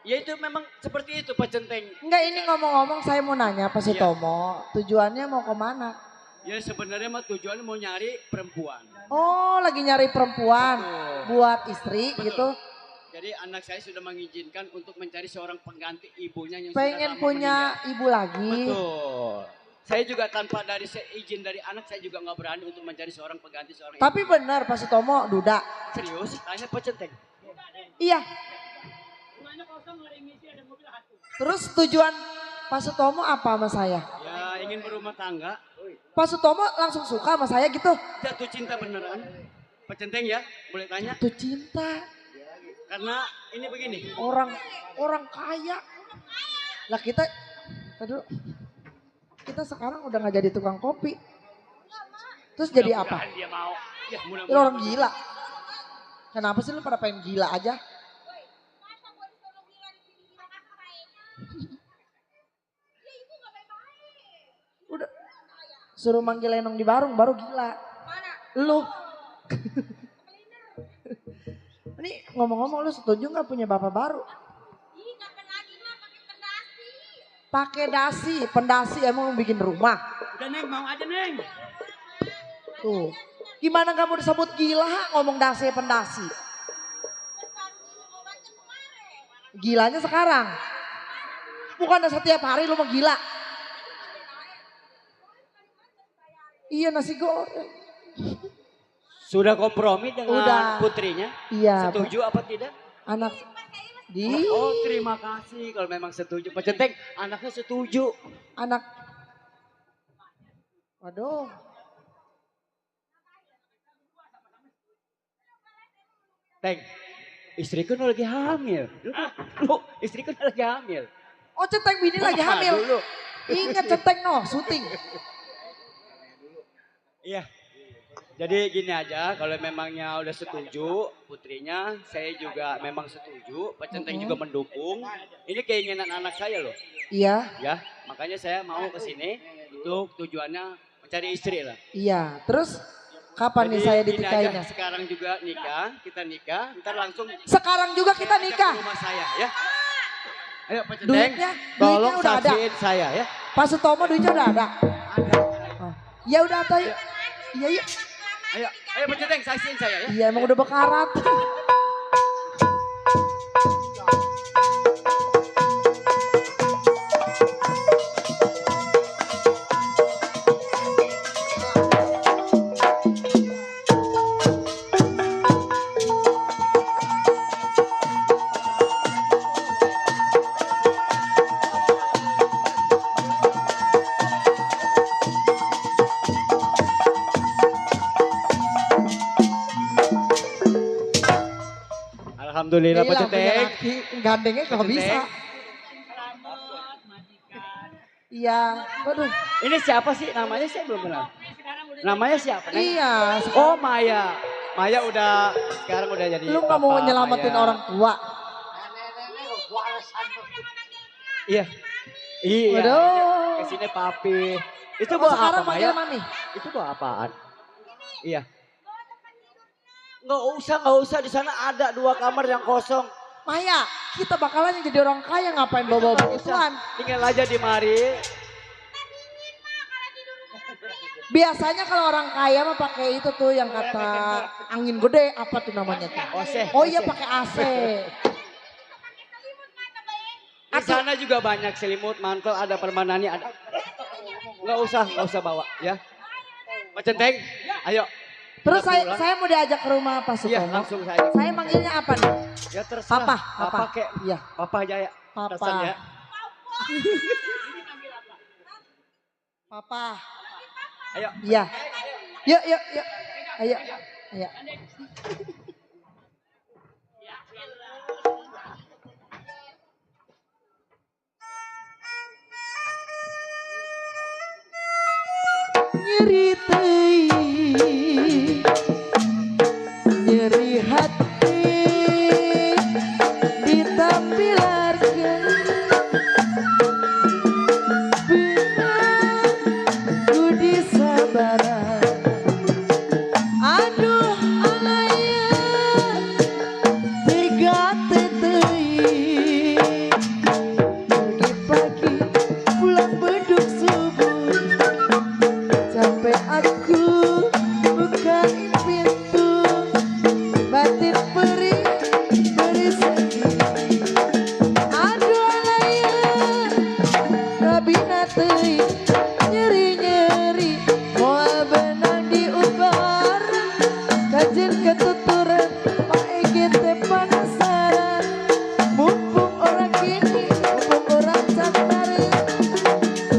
Ya itu memang seperti itu Pak Centeng. Enggak ini ngomong-ngomong saya mau nanya Pak Sutomo. Tujuannya mau kemana? Ya sebenarnya mah tujuannya mau nyari perempuan. Oh lagi nyari perempuan. Buat istri gitu. Jadi anak saya sudah mengizinkan untuk mencari seorang pengganti ibunya yang Pengen sudah lama punya meninggal. ibu lagi. Betul. Saya juga tanpa dari izin dari anak saya juga nggak berani untuk mencari seorang pengganti seorang Tapi ibu. benar Pak Sutomo Duda. Serius? Tanya Pak Centeng. Iya. Rumahnya kosong, ada yang ngisi, ada mobil satu. Terus tujuan Pak Sutomo apa sama saya? Ya ingin berumah tangga. Pak Sutomo langsung suka sama saya gitu. Jatuh cinta beneran. Pak Centeng ya, boleh tanya? Jatuh cinta. Karena ini begini. Orang kaya. Lah kita sekarang udah nggak jadi tukang kopi. Terus jadi apa? Dia mau. Ya, Ini orang gila. Kenapa sih lu pada pengen gila aja? Udah suruh manggil Lenong di Barung baru gila. Lu. Ini ngomong-ngomong lu setuju nggak punya bapak baru? Pakai dasi, pendasi emang mau bikin rumah. Udah Neng, mau aja Neng. Tuh. Gimana kamu disebut gila ngomong dasi pendasi? Gilanya sekarang. Bukan setiap hari lu mau gila. Iya nasi goreng. Sudah kompromi dengan Udah. putrinya? Iya. Setuju apa tidak? Anak di Oh terima kasih kalau memang setuju. Pak Centeng anaknya setuju. anak. Waduh. Teng, istriku lagi hamil. Lu istriku lagi hamil. Oh Centeng bini lagi hamil. Dulu. Ingat Centeng no, syuting. Iya. Jadi gini aja, kalau memangnya udah setuju putrinya, saya juga memang setuju, Pak Centeng juga mendukung. Ini keinginan anak saya loh. Iya. Ya, makanya saya mau ke sini untuk tujuannya mencari istri lah. Iya. Terus Kapan nih Jadi saya gini aja, ditikahinnya? sekarang juga nikah, kita nikah, ntar langsung Sekarang juga kita ke nikah. rumah saya ya. Ayo Pak Centeng, Duitnya tolong udah ada. saksiin saya ya. Pak Sutomo duitnya udah ada. Oh. Ya udah atau yuk. Iya yuk. Ayo Pak Centeng, saksiin saya ya. Iya emang udah bekarat. Alhamdulillah Pak Gila, punya Centeng. laki, gandengnya Pak kalau bisa. Centeng. Iya, waduh. Ini siapa sih namanya, saya belum kenal. Namanya siapa? Neng? Iya. Oh Maya. Maya udah sekarang udah jadi Lu nggak mau bapak, nyelamatin Maya. orang tua? Iya. Iya. Waduh. Kesini papi. Itu Oh, bawa sekarang apa manggil Maya? mami. Itu bawa apaan? Iya. Nggak usah di sana ada 2 kamar yang kosong. Maya, kita bakalan jadi orang kaya ngapain bawa-bawa begituan? Tinggal aja di mari. Biasanya kalau orang kaya mah pakai itu tuh yang kata angin gede, apa tuh namanya tuh? OC. Oh iya pakai AC. Di sana juga banyak selimut, mantel, ada permanannya, ada. Nggak usah bawa ya. Pak Centeng, ayo. Terus Kita pulang. saya mau diajak ke rumah Pak Iya, Sutomo. langsung saja. Saya manggilnya apa nih? Ya terserah. Papa, Papa kek. Iya. Papa aja ya. Papa. Pesan ya. Papa. Ayo. Iya. Yuk. Ayo. Nyeri teuing, nyeri hati ditampilarkeun beunang kudu sabaran. Aduh alaya tega teh teuing, pagi-pagi pulang beduk subuh. Sampai aku bukain pintu, batin perih sedih. Aduh alaya kabina teuing, nyeri-nyeri moal benang diubar, kajen ketuturan paege teh panasaran. Mumpung orang kini, mumpung orang cantareun,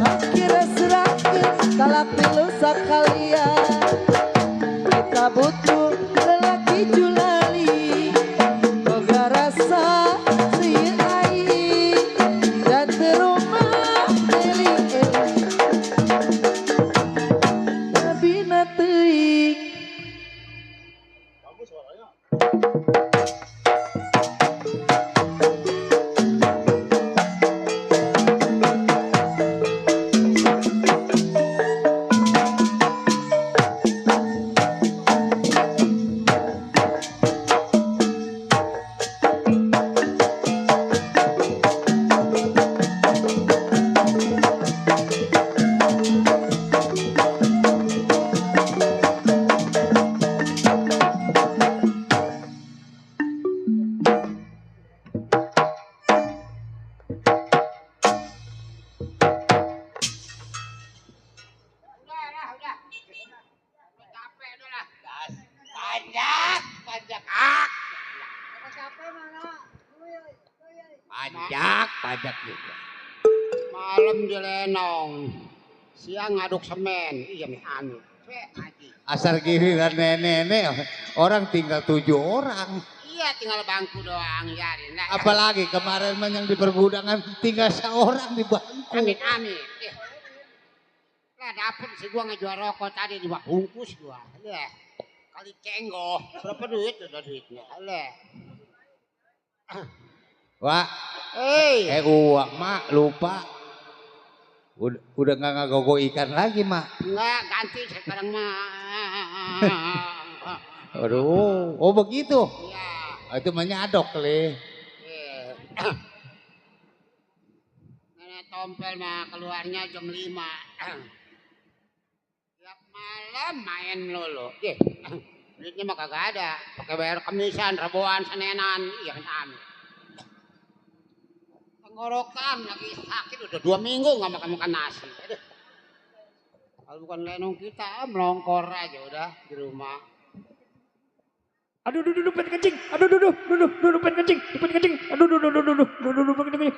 akhirnya serahkeun talak pilu sakalian. Kita butuh lelaki julali, boga rasa sieun aing, dan terumah eling-eling. Kabina teuing. Pajak juga. Malam di lenong, siang ngaduk semen, iya nih anu. Asal giliran nenek-nenek orang tinggal 7 orang. Iya tinggal bangku doang ya. Nah, Apalagi kemarin mah yang di pergudangan tinggal seorang di bangku. Amin. Lah dapet sih gua ngejual rokok tadi 2 bungkus gua. Leh. Kali cenggoh. Berapa duit udah duitnya? Leh. Wah, uak mak lupa. Udah nggak ngagogo ikan lagi mak. Enggak ganti sekarang mah Aduh, oh begitu. Iya. Itu menyadok kali. Nenek Tompel mah keluarnya jam 5. Tiap malam main melulu. Duitnya mah kagak ada. Pakai bayar kemisan, reboan, senenan. Iya kan. Tenggorokan lagi sakit udah 2 minggu nggak makan nasi. Aduh. Kalau bukan lenong kita melongkor aja udah di rumah. Aduh, pengen kencing. Aduh, pengen kencing. Pengen kencing. Aduh, pengen kencing.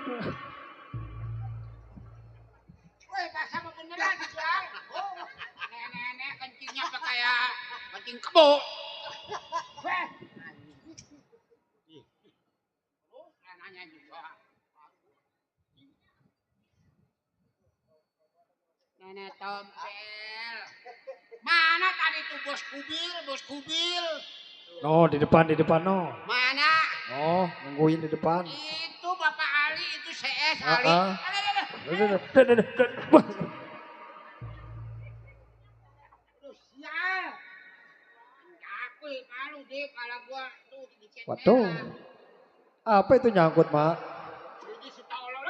Woi, bahasa apa beneran Bang? Nenek kencingnya apa kayak kencing kebo. Weh. Nanya juga. Nenek Tompel. Mana tadi tuh bos kubil? No, di depan no. Mana? Oh, nungguin di depan. Itu Bapak Ali, itu CS Ali. Udah. Terus sial. Aku malu deh kalau gua tuh dicet. Waduh. Apa itu nyangkut, Mak? Jadi setolol,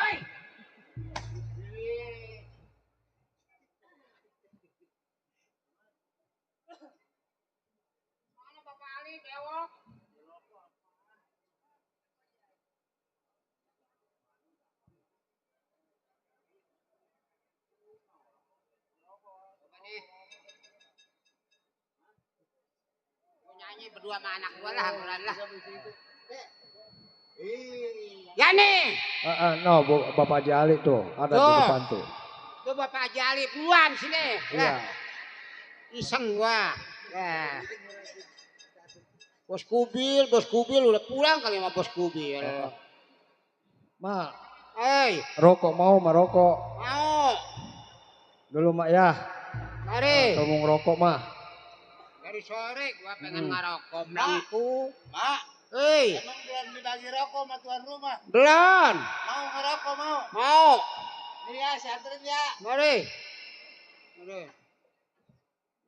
mana Bapak Ali bewok? Nyanyi berdua sama anak gua lah, Ya nih. No, Bapak Haji Ali tuh, ada di depan tuh. Tuh Bapak Haji Ali buruan sini. Iya. Iseng gua. Ya. Bos kubil udah pulang kali sama bos kubil. Mak, Hei, rokok mau, rokok. mau. Dulu, Mak ya. Mari. Kamu ngerokok, Mak. Dari sore gua pengen ngerokok melangku. Mak. Hei. Emang belum dibagi rokok sama tuan rumah? Belum. Mau ngerokok mau? Mau. Ini ya, saya anterin ya. Mari.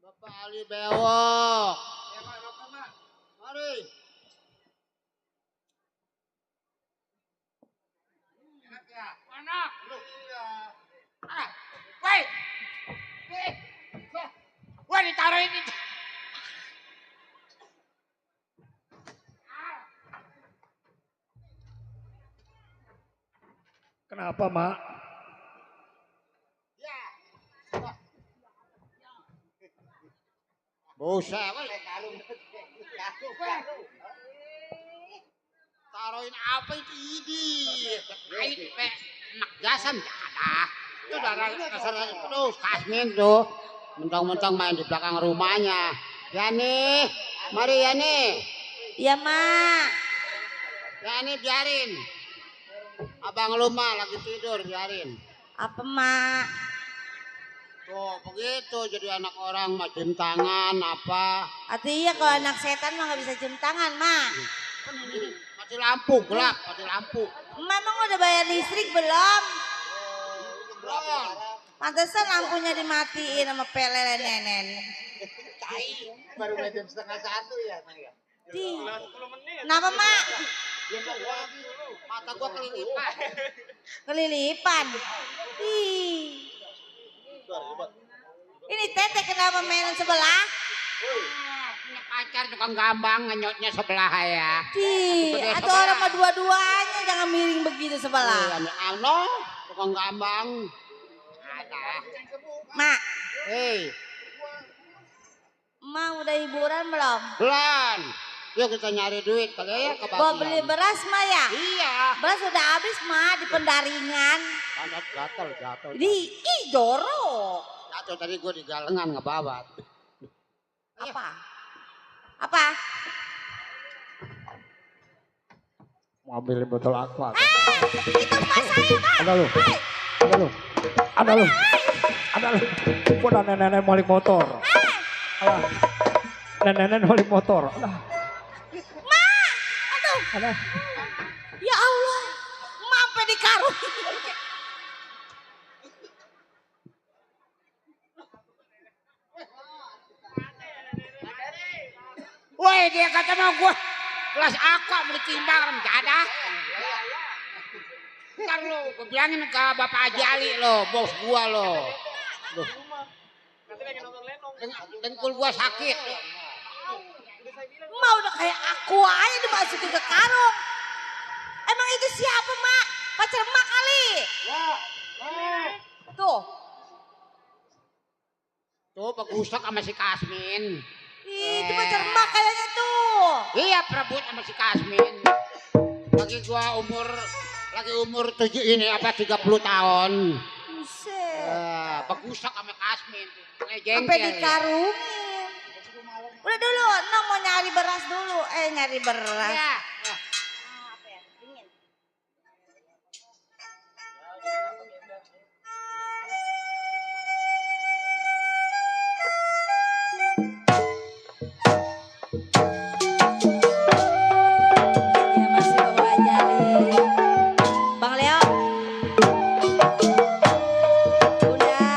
Bapak Ali bewok. Ya Pak, rokok Mak. Mari. Enak ya? Mana? Iya. Woi. Woi ditaruh ini. Kenapa, Mak? Ya. Buset, woi. Taruhin apa itu idi? Kait pe enak jasam ada. Itu dasar terus Kasmin tuh. Mentang-mentang main di belakang rumahnya. Yani, mari Yani. Iya, Mak. Yani biarin. Abang lu mah lagi tidur, biarin. Apa, Mak? Tuh, begitu jadi anak orang mah cium tangan apa. Artinya kalau anak setan mah gak bisa cium tangan, Mak. Mati lampu, gelap, mati lampu. Memang udah bayar listrik belum? Belum. Pantesan lampunya dimatiin sama pelele nenen. Baru jam 12:30 ya, Mak ya? Kenapa, Mak? Mata gua kelilipan. Kelilipan. Ih. Ini Tete kenapa mainan sebelah? Punya pacar tukang gambang ngenyotnya sebelah ya. Atau orang mah dua-duanya jangan miring begitu sebelah. Ano, tukang gambang. Ada. Mak. Hei. Mak udah hiburan belum? Belum. Yuk kita nyari duit kali ya ke Bawa beli beras mah ya? Iya. Beras udah habis mah di pendaringan. Jatuh. Ih jorok. Jatuh tadi gue di galengan ngebawat. Apa? Mau ambilin botol aqua. Itu emak saya, Pak. Ada lu. Udah nenek molik motor. Nenek molik motor. Ada. Ya Allah, sampai di karung. Woi dia kata mau gue kelas aqua beli timbang gak ada. Ntar lo gue bilangin ke Bapak Haji Ali lo, bos gua lo. Dengkul gua sakit. Mak udah kayak aku aja dimasukin ke karung. Emang itu siapa mak? Pacar mak kali. Tuh. Tuh pegusak sama si Kasmin. Ih, itu pacar mak kayaknya tuh. Iya perebut sama si Kasmin. Lagi umur 30 tahun. Buset. Pegusak sama Kasmin. Sampai dikarungin. Udah dulu, Nong mau nyari beras dulu. Nyari beras. Iya. Apa ya? Dingin. Ya masih bawa aja nih. Bang Leo. Udah.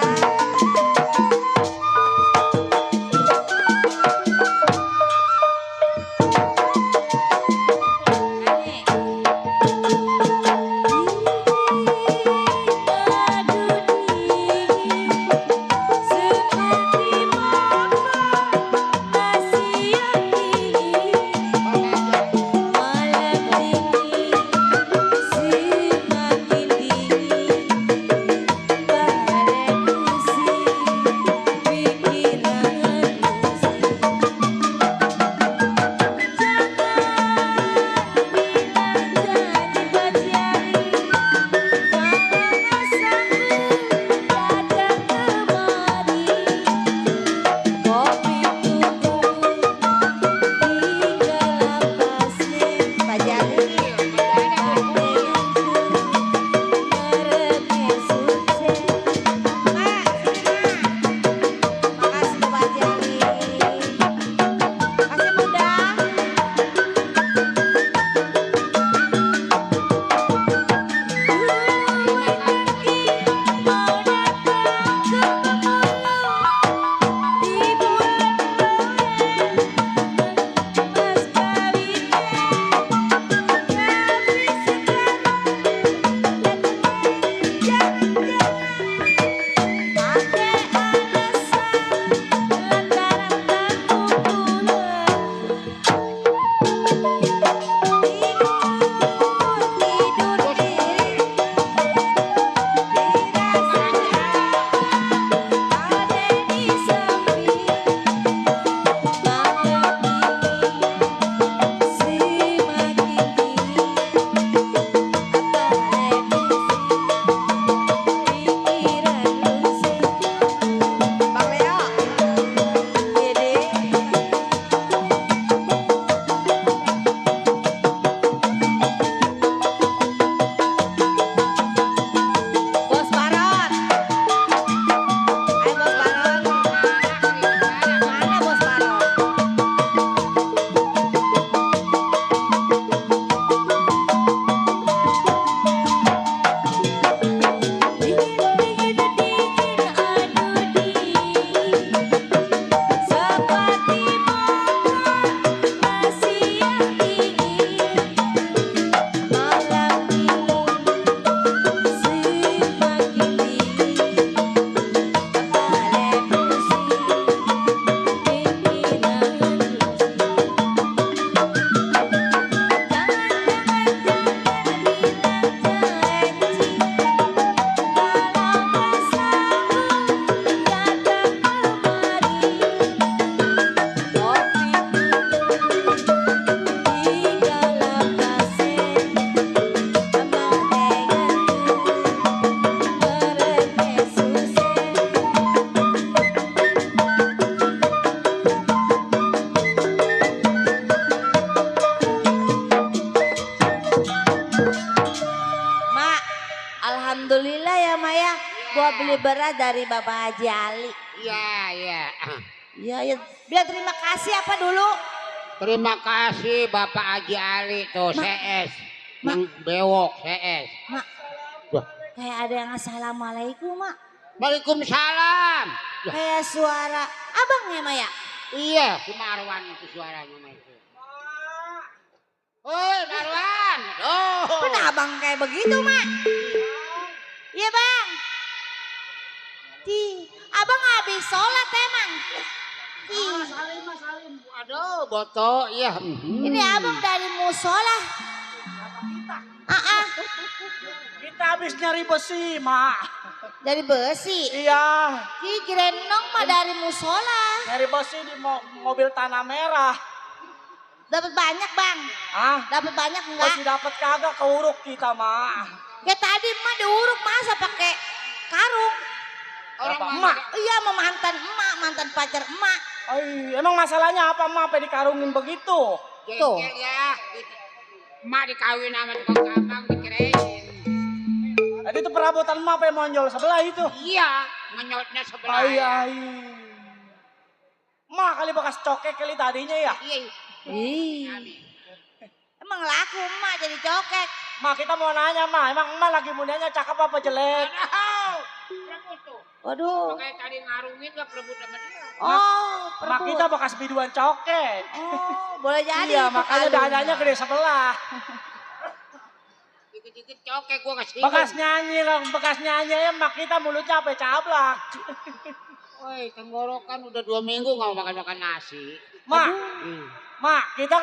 Alhamdulillah ya Maya, gua beli beras dari Bapak Haji Ali. Iya. Iya. Biar terima kasih apa dulu? Terima kasih Bapak Haji Ali tuh CS. Yang bewok CS. Mak, kayak ada yang assalamualaikum Mak. Waalaikumsalam. Kayak suara abang ya Maya? Iya, si Marwan itu suaranya mah itu. Woi, Marwan. Oh. Kenapa abang kayak begitu, Mak? Iya, Bang. Abang habis sholat emang. Salim. Aduh, boto, iya. Ini abang dari musola. Kita habis nyari besi, Mak. Dari besi. Iya, Kirain nong mah dari musola. nyari besi di mobil tanah merah. Dapat banyak, Bang. Ah, Dapat banyak enggak? masih dapat kagak keuruk kita, Mak. Ya tadi mah diuruk masa pakai karung. Orang emak. Iya, sama mantan emak, mantan pacar emak. Ay, emang masalahnya apa, Mak? Apa dikarungin begitu? Tuh. Ya, emak dikawin sama tukang gampang dikirain. Jadi itu perabotan Mak apa yang monjol sebelah itu? Iya, menyotnya sebelah. Ay. Mak kali bekas cokek kali tadinya ya? Iya. Emang laku emak jadi cokek. Mak kita mau nanya, Mak, emang emak lagi mudanya cakep apa jelek? Waduh. Makanya tadi ngarungin gak perebut sama dia. Oh, Mak kita bekas biduan cokek. Oh, boleh jadi. Iya, itu makanya kalungnya. dadanya gede sebelah. Dikit-dikit cokek gua kasih. Bekas nyanyi ya, Mak kita mulutnya sampai cablak. Woi, tenggorokan udah 2 minggu gak mau makan nasi. Mak, kita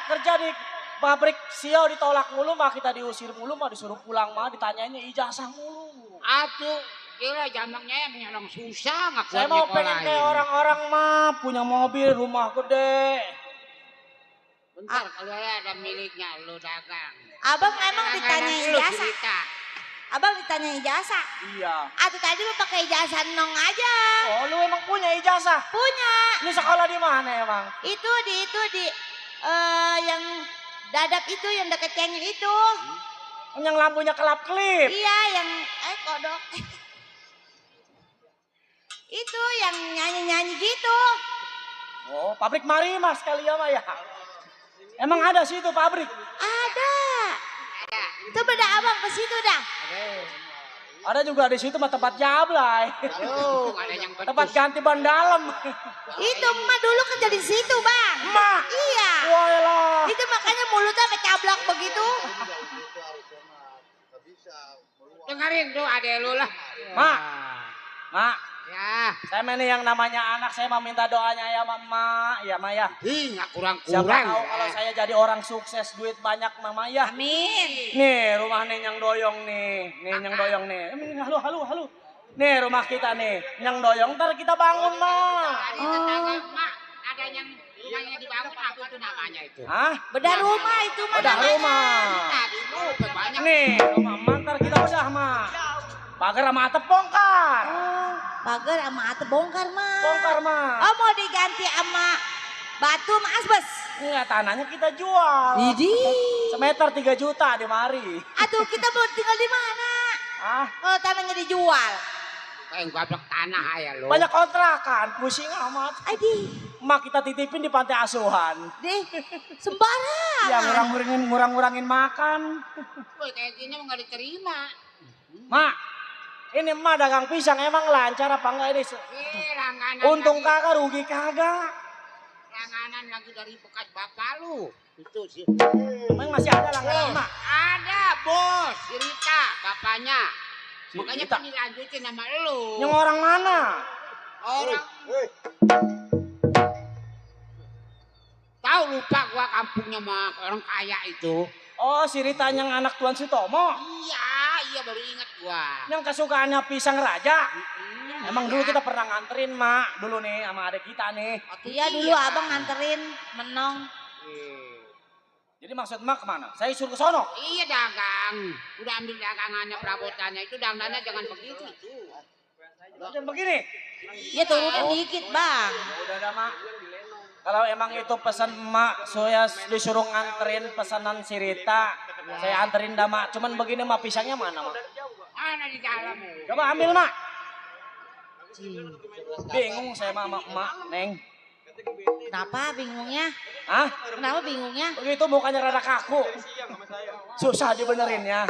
kerja di pabrik Sio ditolak mulu, Mak kita diusir mulu, Mak disuruh pulang, Mak ditanyainnya ijazah mulu. Atuh, gila jamaknya yang susah nggak. Saya mau pengen kayak orang-orang, Mak, punya mobil, rumah gede. Bentar, kalau ada miliknya lu dagang. Abang emang ditanya Dagangan lu ijazah. cerita. Abang ditanya ijazah. Iya. Atau tadi lu pakai ijazah nong aja. Oh, lu emang punya ijazah? Punya. Ini sekolah di mana emang? Itu di yang dadap itu yang deket cengeng itu. Yang lampunya kelap-kelip. Iya, yang kodok. Itu yang nyanyi-nyanyi gitu. Oh, pabrik Marimas kali ya, Mak ya. Emang ada sih itu pabrik? Ada. Coba dah abang ke situ dah. Ada juga di situ mah tempat jablay. Oh, ada yang Tempat ganti ban dalam. Itu emak dulu kerja di situ, Bang. Emak? Iya. Walah. Itu makanya mulutnya sampai cablak begitu. dengerin tuh adek lu lah. Mak. Ya. Saya ini yang namanya anak saya mau minta doanya ya Mama. Ya Maya. Ih, nggak kurang-kurang. Siapa tahu kalau saya jadi orang sukses duit banyak Mama ya. Amin. Nih rumah nih Nyang Doyong nih. Nih Nyang Doyong nih. Halo. Nih rumah kita nih. Nyang Doyong ntar kita bangun Mak. Mak, ada yang dibangun apa tuh namanya itu? Hah? Bedah rumah itu mah. Bedah rumah. Tadi lu banyak. Nih rumah Mak ntar kita bedah Mak. Pagar sama atap bongkar. Pagar sama atap bongkar, Mak. Bongkar Mak. Oh, mau diganti sama batu sama asbes. Iya tanahnya kita jual. Idih. Semeter 3 juta di mari. Aduh, kita mau tinggal di mana? Kalau tanahnya dijual. Kayak gablek tanah ya lo. Banyak kontrakan, pusing amat. Aduh. Mak kita titipin di pantai asuhan. Deh, sembarangan. Ya ngurang-ngurangin makan. Woi, kayak gini nggak diterima. Mak, ini emak dagang pisang emang lancar apa enggak ini? Langganan Untung lagi. kagak, rugi kagak. Langganan lagi dari bekas bapak lu. Itu sih. Emang masih ada langganan Mak? Ada bos, cerita bapaknya. Si Makanya Rita. kan dilanjutin sama lu. Yang orang mana? Orang. Tahu lupa gua kampungnya mah orang kaya itu. Oh si Rita yang anak Tuan Sutomo. Iya baru ingat gua. Yang kesukaannya pisang raja. Emang dulu kita pernah nganterin Mak. Dulu nih sama adik kita nih. Iya dulu abang nganterin menong. Jadi maksud Mak kemana? Saya suruh ke sono. Iya dagang. Udah ambil dagangannya perabotannya itu dagangannya jangan begitu. Jangan begini. Ya turunin dikit, Bang. Udah ada Mak. Kalau emang itu pesan Mak, saya disuruh nganterin pesanan si Rita. Saya anterin dah Mak. Cuman begini Mak, pisangnya mana Mak? Mana di dalam? Coba ambil Mak. Bingung saya sama Mak, Neng. Kenapa bingungnya? Hah? Kenapa bingungnya? Begitu mukanya rada kaku. Susah dibenerinnya.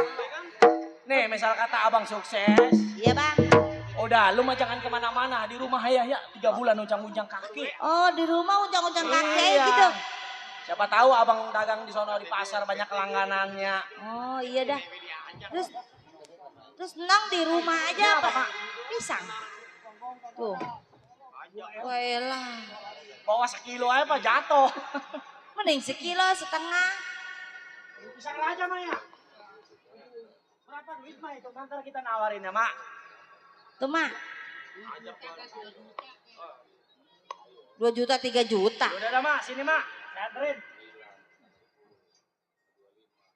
Nih misal kata abang sukses. Iya Bang. udah lu mah jangan kemana-mana. Di rumah ya 3 bulan ujang-ujang kaki. Oh, di rumah ujang-ujang kaki Iya. gitu. Siapa tahu abang dagang di sono di pasar banyak langganannya. Oh, iya dah. Terus Nang di rumah aja apa? Pisang. Tuh. Waelah. Bawa sekilo aja Pak jatuh. Mending sekilo setengah. Pisang raja Maya. Berapa duit Mak itu? Ntar kita nawarin ya Mak. Tuh Mak. 2 juta 3 juta. Udah dah Mak, sini Mak. Saya anterin.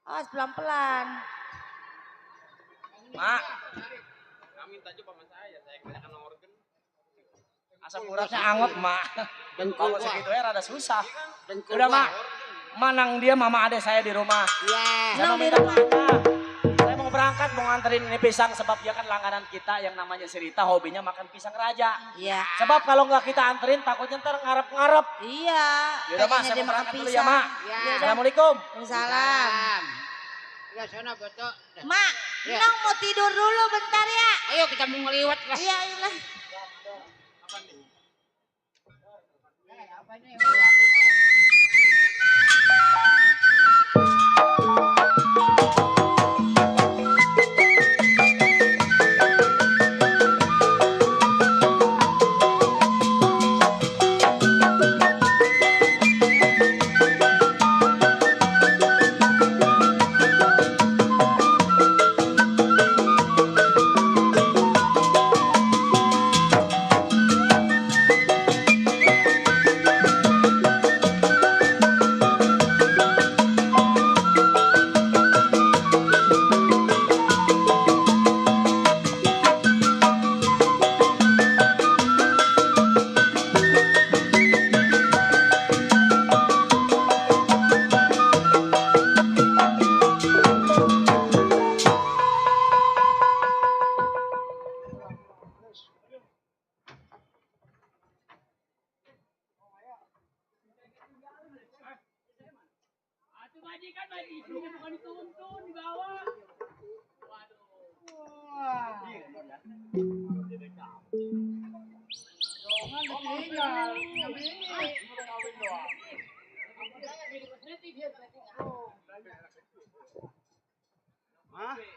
Awas pelan-pelan. Mak. Asam uratnya anget Mak. Kalau segitu ya rada susah. Udah Mak. Manang dia mama adek saya di rumah. Iya. Saya mau minta maaf. Saya mau berangkat mau nganterin ini pisang sebab dia kan langganan kita yang namanya si Rita hobinya makan pisang raja. Iya. Sebab kalau nggak kita anterin takutnya ntar ngarep-ngarep. Iya. Yaudah Mak, pengennya saya dia mau makan berangkat dulu ya pisang. Mak. Iya. Assalamualaikum. Waalaikumsalam. Ya sana betul. Mak, Nang mau tidur dulu bentar ya. Ayo kita mau ngeliwat lah. Iya, iya.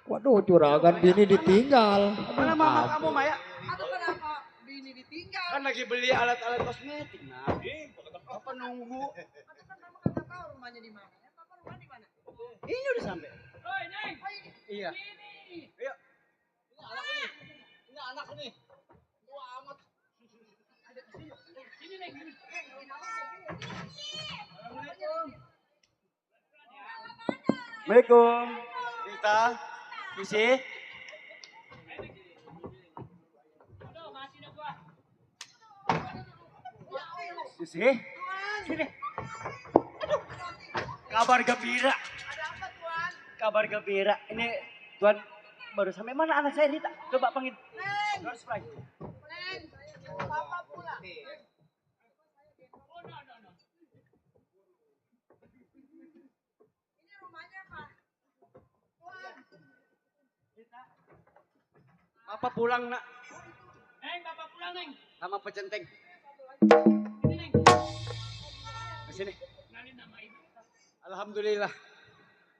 Waduh, curagan bini ditinggal. Mana mama kamu Maya? Aduh kenapa bini ditinggal? Kan lagi beli alat-alat kosmetik nah. Apa nunggu? Aduh kan kamu kagak tahu rumahnya di mana. Ya, Papa rumah di mana? Ini udah sampai. Iya. Ayo. Ini anak ini. Tua amat. Assalamualaikum. Rita. Isi. Isi. Sini. Aduh. Kabar gembira. Kabar gembira. Ini Tuan baru sampai mana anak saya Rita? Coba panggil. Terus lagi. Papa pulang. Ini rumahnya Pak. Papa pulang nak. Neng, bapak pulang Neng. Sama pecenteng. Ini Neng. Di sini. Kenalin nama ibu. Alhamdulillah.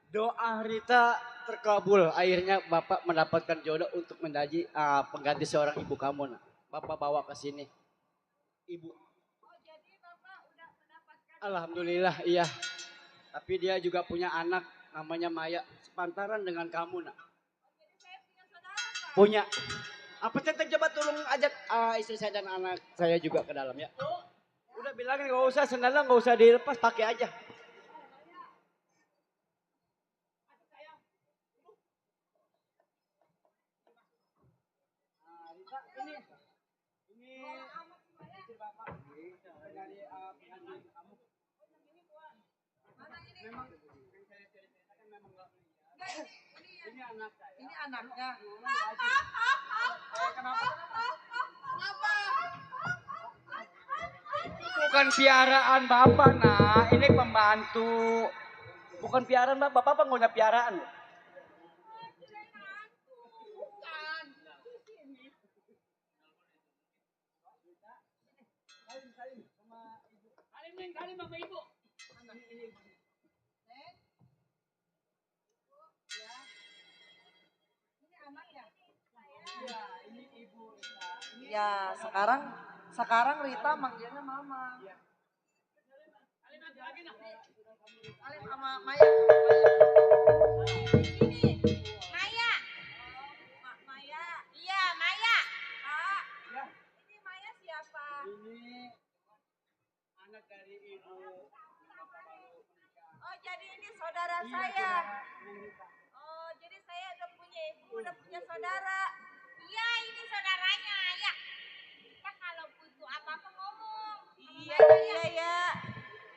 Doa Rita terkabul. Akhirnya Bapak mendapatkan jodoh untuk menjadi pengganti seorang ibu kamu nak. Bapak bawa ke sini. Ibu. Alhamdulillah iya. Tapi dia juga punya anak namanya Maya. Sepantaran dengan kamu nak. Punya. Apa centeng coba tolong ajak istri saya dan anak saya juga ke dalam ya. Udah bilangin gak usah sendalnya gak usah dilepas pakai aja. Ini anaknya. Bukan piaraan Bapak nah, ini pembantu. Bukan piaraan Bapak, Bapak nggak punya piaraan. Salim sama ibu. Ya, sekarang Rita manggilnya Mama. Salim sama Maya. Maya. Maya. Iya, Maya. Kak. Ini Maya siapa? Ini anak dari ibu. Oh, jadi ini saudara saya. Oh, jadi saya udah punya ibu, udah punya saudara. Iya, ini saudaranya, ya. Kita kalau butuh apa-apa ngomong. Iya.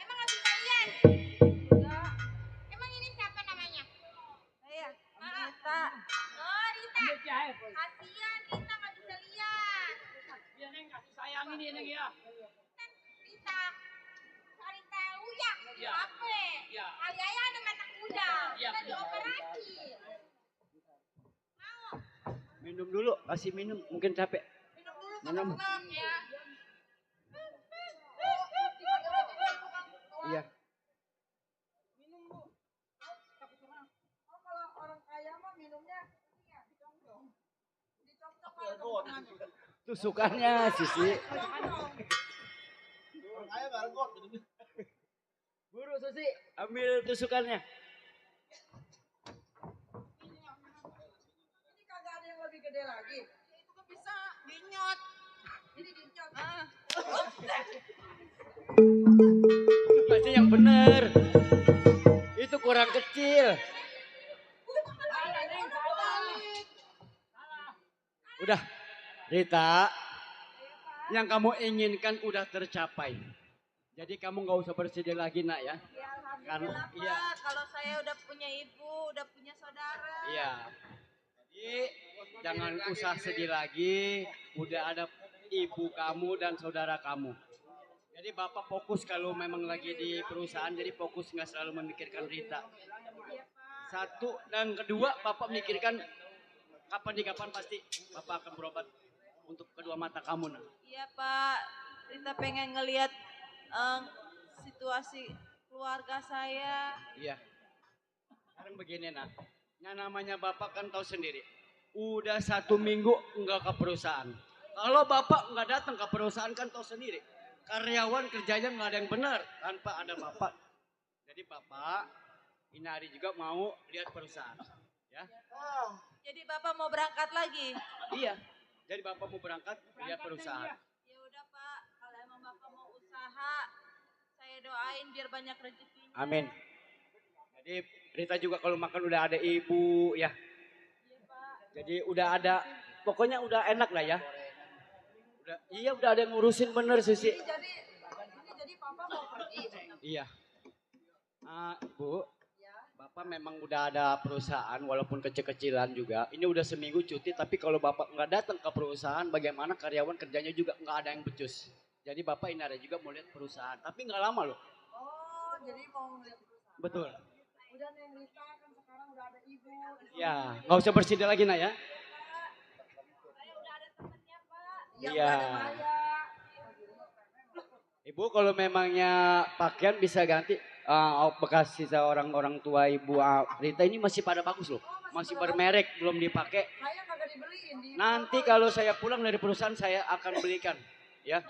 Emang nggak bisa lihat? Enggak. Emang ini siapa namanya? Saya. Rita. Oh, Rita. Kasihan Rita nggak bisa lihat. Ya Neng, kasih sayang ini Neng ya. Rita. Rita Uya. Iya. Apa? Iya. Kali aja ada mata kuda. Iya, Kita betul. dioperasi. Minum dulu, kasih minum. Mungkin capek. Minum. Ya. Iya. Oh, kalau orang kaya mah minumnya Tusukannya Sisi. Buru Susi, ambil tusukannya. Ini kagak ada yang lebih gede lagi. Itu kan bisa dinyot. Ini dincot. Itu pasti yang bener. Itu kurang kecil. Udah, Rita, yang kamu inginkan udah tercapai. Jadi kamu nggak usah bersedih lagi nak ya. Ya, Karena alhamdulillah iya, Pak. Kalau saya udah punya ibu, udah punya saudara. iya. Jadi jangan usah sedih lagi. Udah ada ibu kamu dan saudara kamu. Jadi bapak fokus kalau memang lagi di perusahaan. Jadi fokus nggak selalu memikirkan Rita. Satu dan kedua bapak mikirkan kapan di kapan pasti bapak akan berobat untuk kedua mata kamu nak. Iya Pak, Rita pengen ngelihat situasi keluarga saya. Iya. Sekarang begini nak. Yang namanya bapak kan tahu sendiri. Udah 1 minggu nggak ke perusahaan. Kalau bapak nggak datang ke perusahaan kan tahu sendiri. Karyawan kerjanya nggak ada yang benar tanpa ada bapak. Jadi bapak ini hari juga mau lihat perusahaan. Ya. Jadi Bapak mau berangkat lagi? Iya. Jadi bapak mau berangkat lihat perusahaan. Ya udah Pak, kalau emang Bapak mau usaha, saya doain biar banyak rezekinya. Amin. Jadi Rita juga kalau makan udah ada ibu ya. Iya Pak. Jadi udah ada, pokoknya udah enak lah ya. Udah ada yang ngurusin bener Susi. Ini jadi papa mau pergi. Iya. Bu, bapak memang udah ada perusahaan walaupun kecil-kecilan juga. Ini udah seminggu cuti, tapi kalau bapak nggak datang ke perusahaan, bagaimana karyawan kerjanya juga nggak ada yang becus. Jadi bapak ini ada juga mau lihat perusahaan, tapi nggak lama loh. Oh, jadi mau ngeliat perusahaan. Betul. Udah Neng Rita kan sekarang udah ada ibu. Ya, nggak usah bersedih lagi nak ya. Saya udah ada temennya Pak. Iya. Iya. Udah ada Maya. Ibu kalau memangnya pakaian bisa ganti bekas sisa orang tua ibu Rita ini masih pada bagus loh. Masih bermerek, belum dipakai. Saya kagak dibeliin. Nanti kalau saya pulang dari perusahaan saya akan belikan. Ya.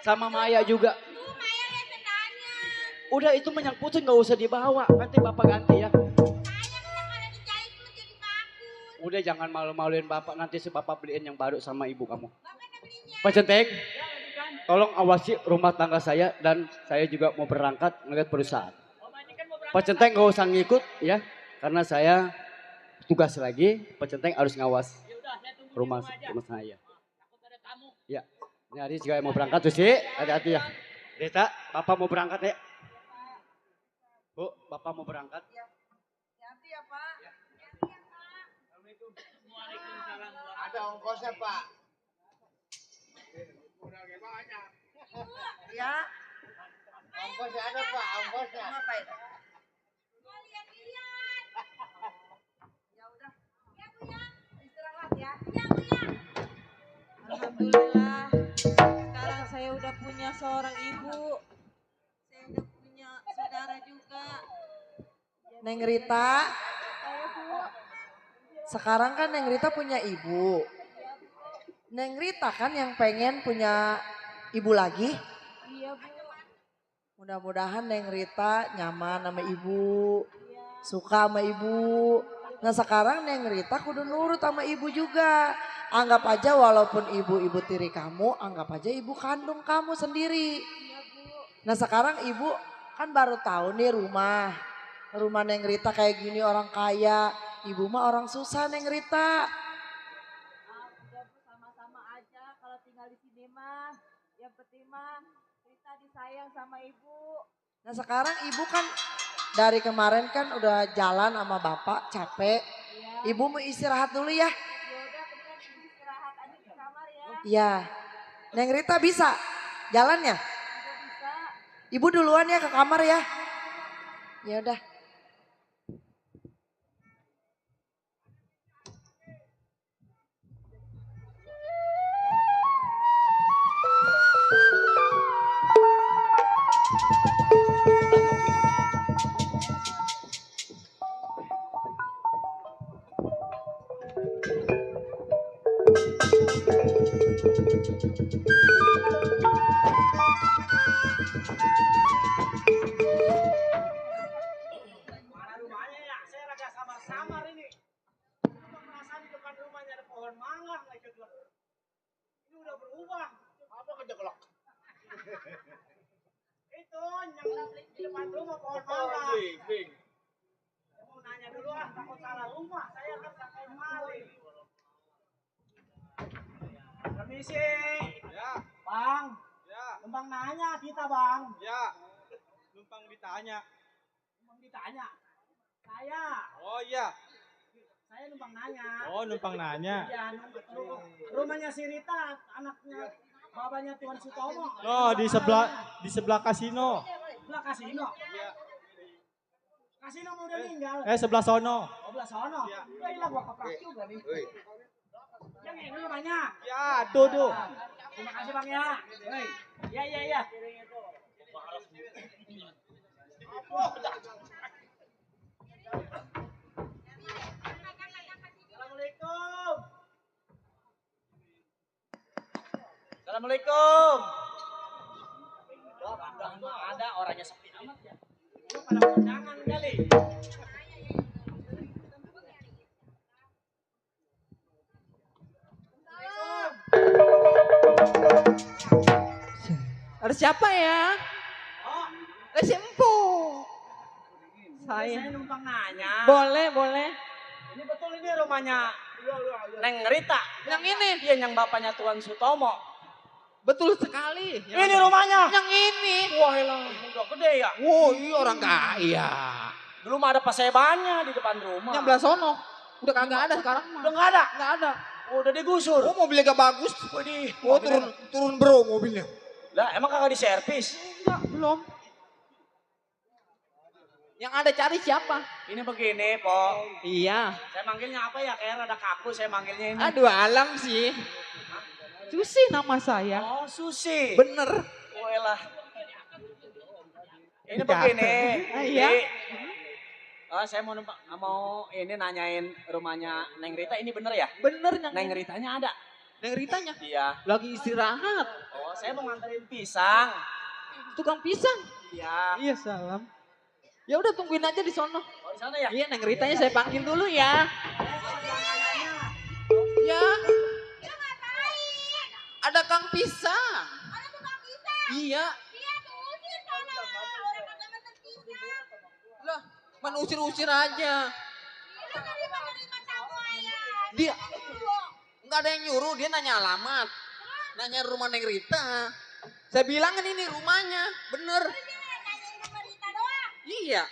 Sama Maya juga. Tuh Maya lihat sendalnya. Udah itu menyangkutin nggak usah dibawa. Nanti bapak ganti ya. Maya kan kalau dijahit menjadi bagus. Udah jangan malu-maluin bapak. Nanti si bapak beliin yang baru sama ibu kamu. Bapak udah belinya. Pak Centeng, tolong awasi rumah tangga saya. Dan saya juga mau berangkat ngeliat perusahaan. Pak Centeng nggak usah ngikut ya. Karena saya tugas lagi. Pak Centeng harus ngawas rumah saya. Ya. Ini hari juga mau berangkat tuh sih. Hati-hati ya. Rita, bapak mau berangkat ya. Bu, bapak mau berangkat. Hati ya Pak. Ada ongkosnya Pak. Ya. Ongkosnya ada Pak, ongkosnya. Apa itu? Mau lihat-lihat. Ya udah. Ya Bu ya. Istirahat ya. Ya Bu ya. Alhamdulillah. Sekarang saya udah punya seorang ibu. Saya udah Neng Rita. Sekarang kan Neng Rita punya ibu. Neng Rita kan yang pengen punya ibu lagi. Iya Bu. Mudah-mudahan Neng Rita nyaman sama ibu. Suka sama ibu. Nah sekarang Neng Rita kudu nurut sama ibu juga. Anggap aja walaupun ibu tiri kamu, anggap aja ibu kandung kamu sendiri. Nah sekarang ibu kan baru tahu nih rumah. Rumah Neng Rita kayak gini orang kaya. Ibu mah orang susah Neng Rita. Udah Bu, sama-sama aja kalau tinggal di sini mah. Yang penting mah Rita disayang sama ibu. Nah sekarang ibu kan dari kemarin kan udah jalan sama bapak capek. Ibu mau istirahat dulu ya. Ya udah kemudian istirahat aja di kamar ya. Iya. Neng Rita bisa jalannya? Udah bisa. Ibu duluan ya ke kamar ya. Ya udah. Mana rumahnya ya? Saya lagi samar-samar ini. Perasaan di depan rumahnya ada pohon mangga nggak jeglek. Ini udah berubah. Apa kejeglek? Itu yang di depan rumah pohon mangga. Saya mau nanya dulu takut salah rumah. Saya kan sampai kemari. Permisi. Ya, Bang. ya, Numpang nanya kita bang. ya. Numpang ditanya. Numpang ditanya. Saya. Oh iya. Saya numpang nanya. Oh, numpang nanya. Iya, rumahnya si Rita, anaknya babanya Tuan Sutomo. Oh, di sebelah kasino. Sebelah kasino. Iya. Kasino mau udah meninggal. Sebelah sono. Oh, belah sono. Udah hilang gua keprak juga nih. Yang ini rumahnya. Ya, tuh. Terima kasih Bang ya. Iya. Assalamualaikum. Assalamualaikum. Ada orangnya sepi amat ya. Lu pada kondangan kali. Ada siapa ya? Oh, Si Empu. saya numpang nanya. Boleh. Ini betul ini rumahnya Neng Rita. yang ini. Iya, yang bapaknya Tuan Sutomo. Betul sekali. Ini rumahnya. Yang ini. Wah, elah, udah gede ya. Wow, iya orang kaya. Dulu mah ada pasebannya di depan rumah. Yang belah sono. Udah kagak ada sekarang mah. Udah nggak ada. Nggak ada. Oh, udah digusur. Oh mobilnya gak bagus. Waduh. Oh turun bro mobilnya. Lah, emang kagak diservis? Enggak, belum. Yang ada cari siapa? Ini begini, Po. Iya. Saya manggilnya apa ya? Kayak rada kaku saya manggilnya ini. Aduh, alam sih. Susi nama saya. Oh, Susi. Bener. Oh, elah. Ini Dikata. begini. Iya. Oh, saya mau ini nanyain rumahnya Neng Rita ini bener ya? Bener yang Neng Ritanya ada? Neng Ritanya. Iya. Lagi istirahat. Oh, saya mau nganterin pisang. Tukang pisang. Iya. Iya, salam. Ya udah tungguin aja di sono. Oh, di sana ya? Iya, Neng Ritanya saya panggil dulu ya. Ya. Ada Kang Pisang. Ada tukang pisang. Iya. Dia tuh usir sana. Orang kagak mesen pisang. Lah, man usir-usir aja. Dia dari menerima tamu ayah. Dia nggak ada yang nyuruh, dia nanya alamat. Nanya rumah Neng Rita. Saya bilang kan ini rumahnya, bener. Dia nanyain sama Rita doang. Iya.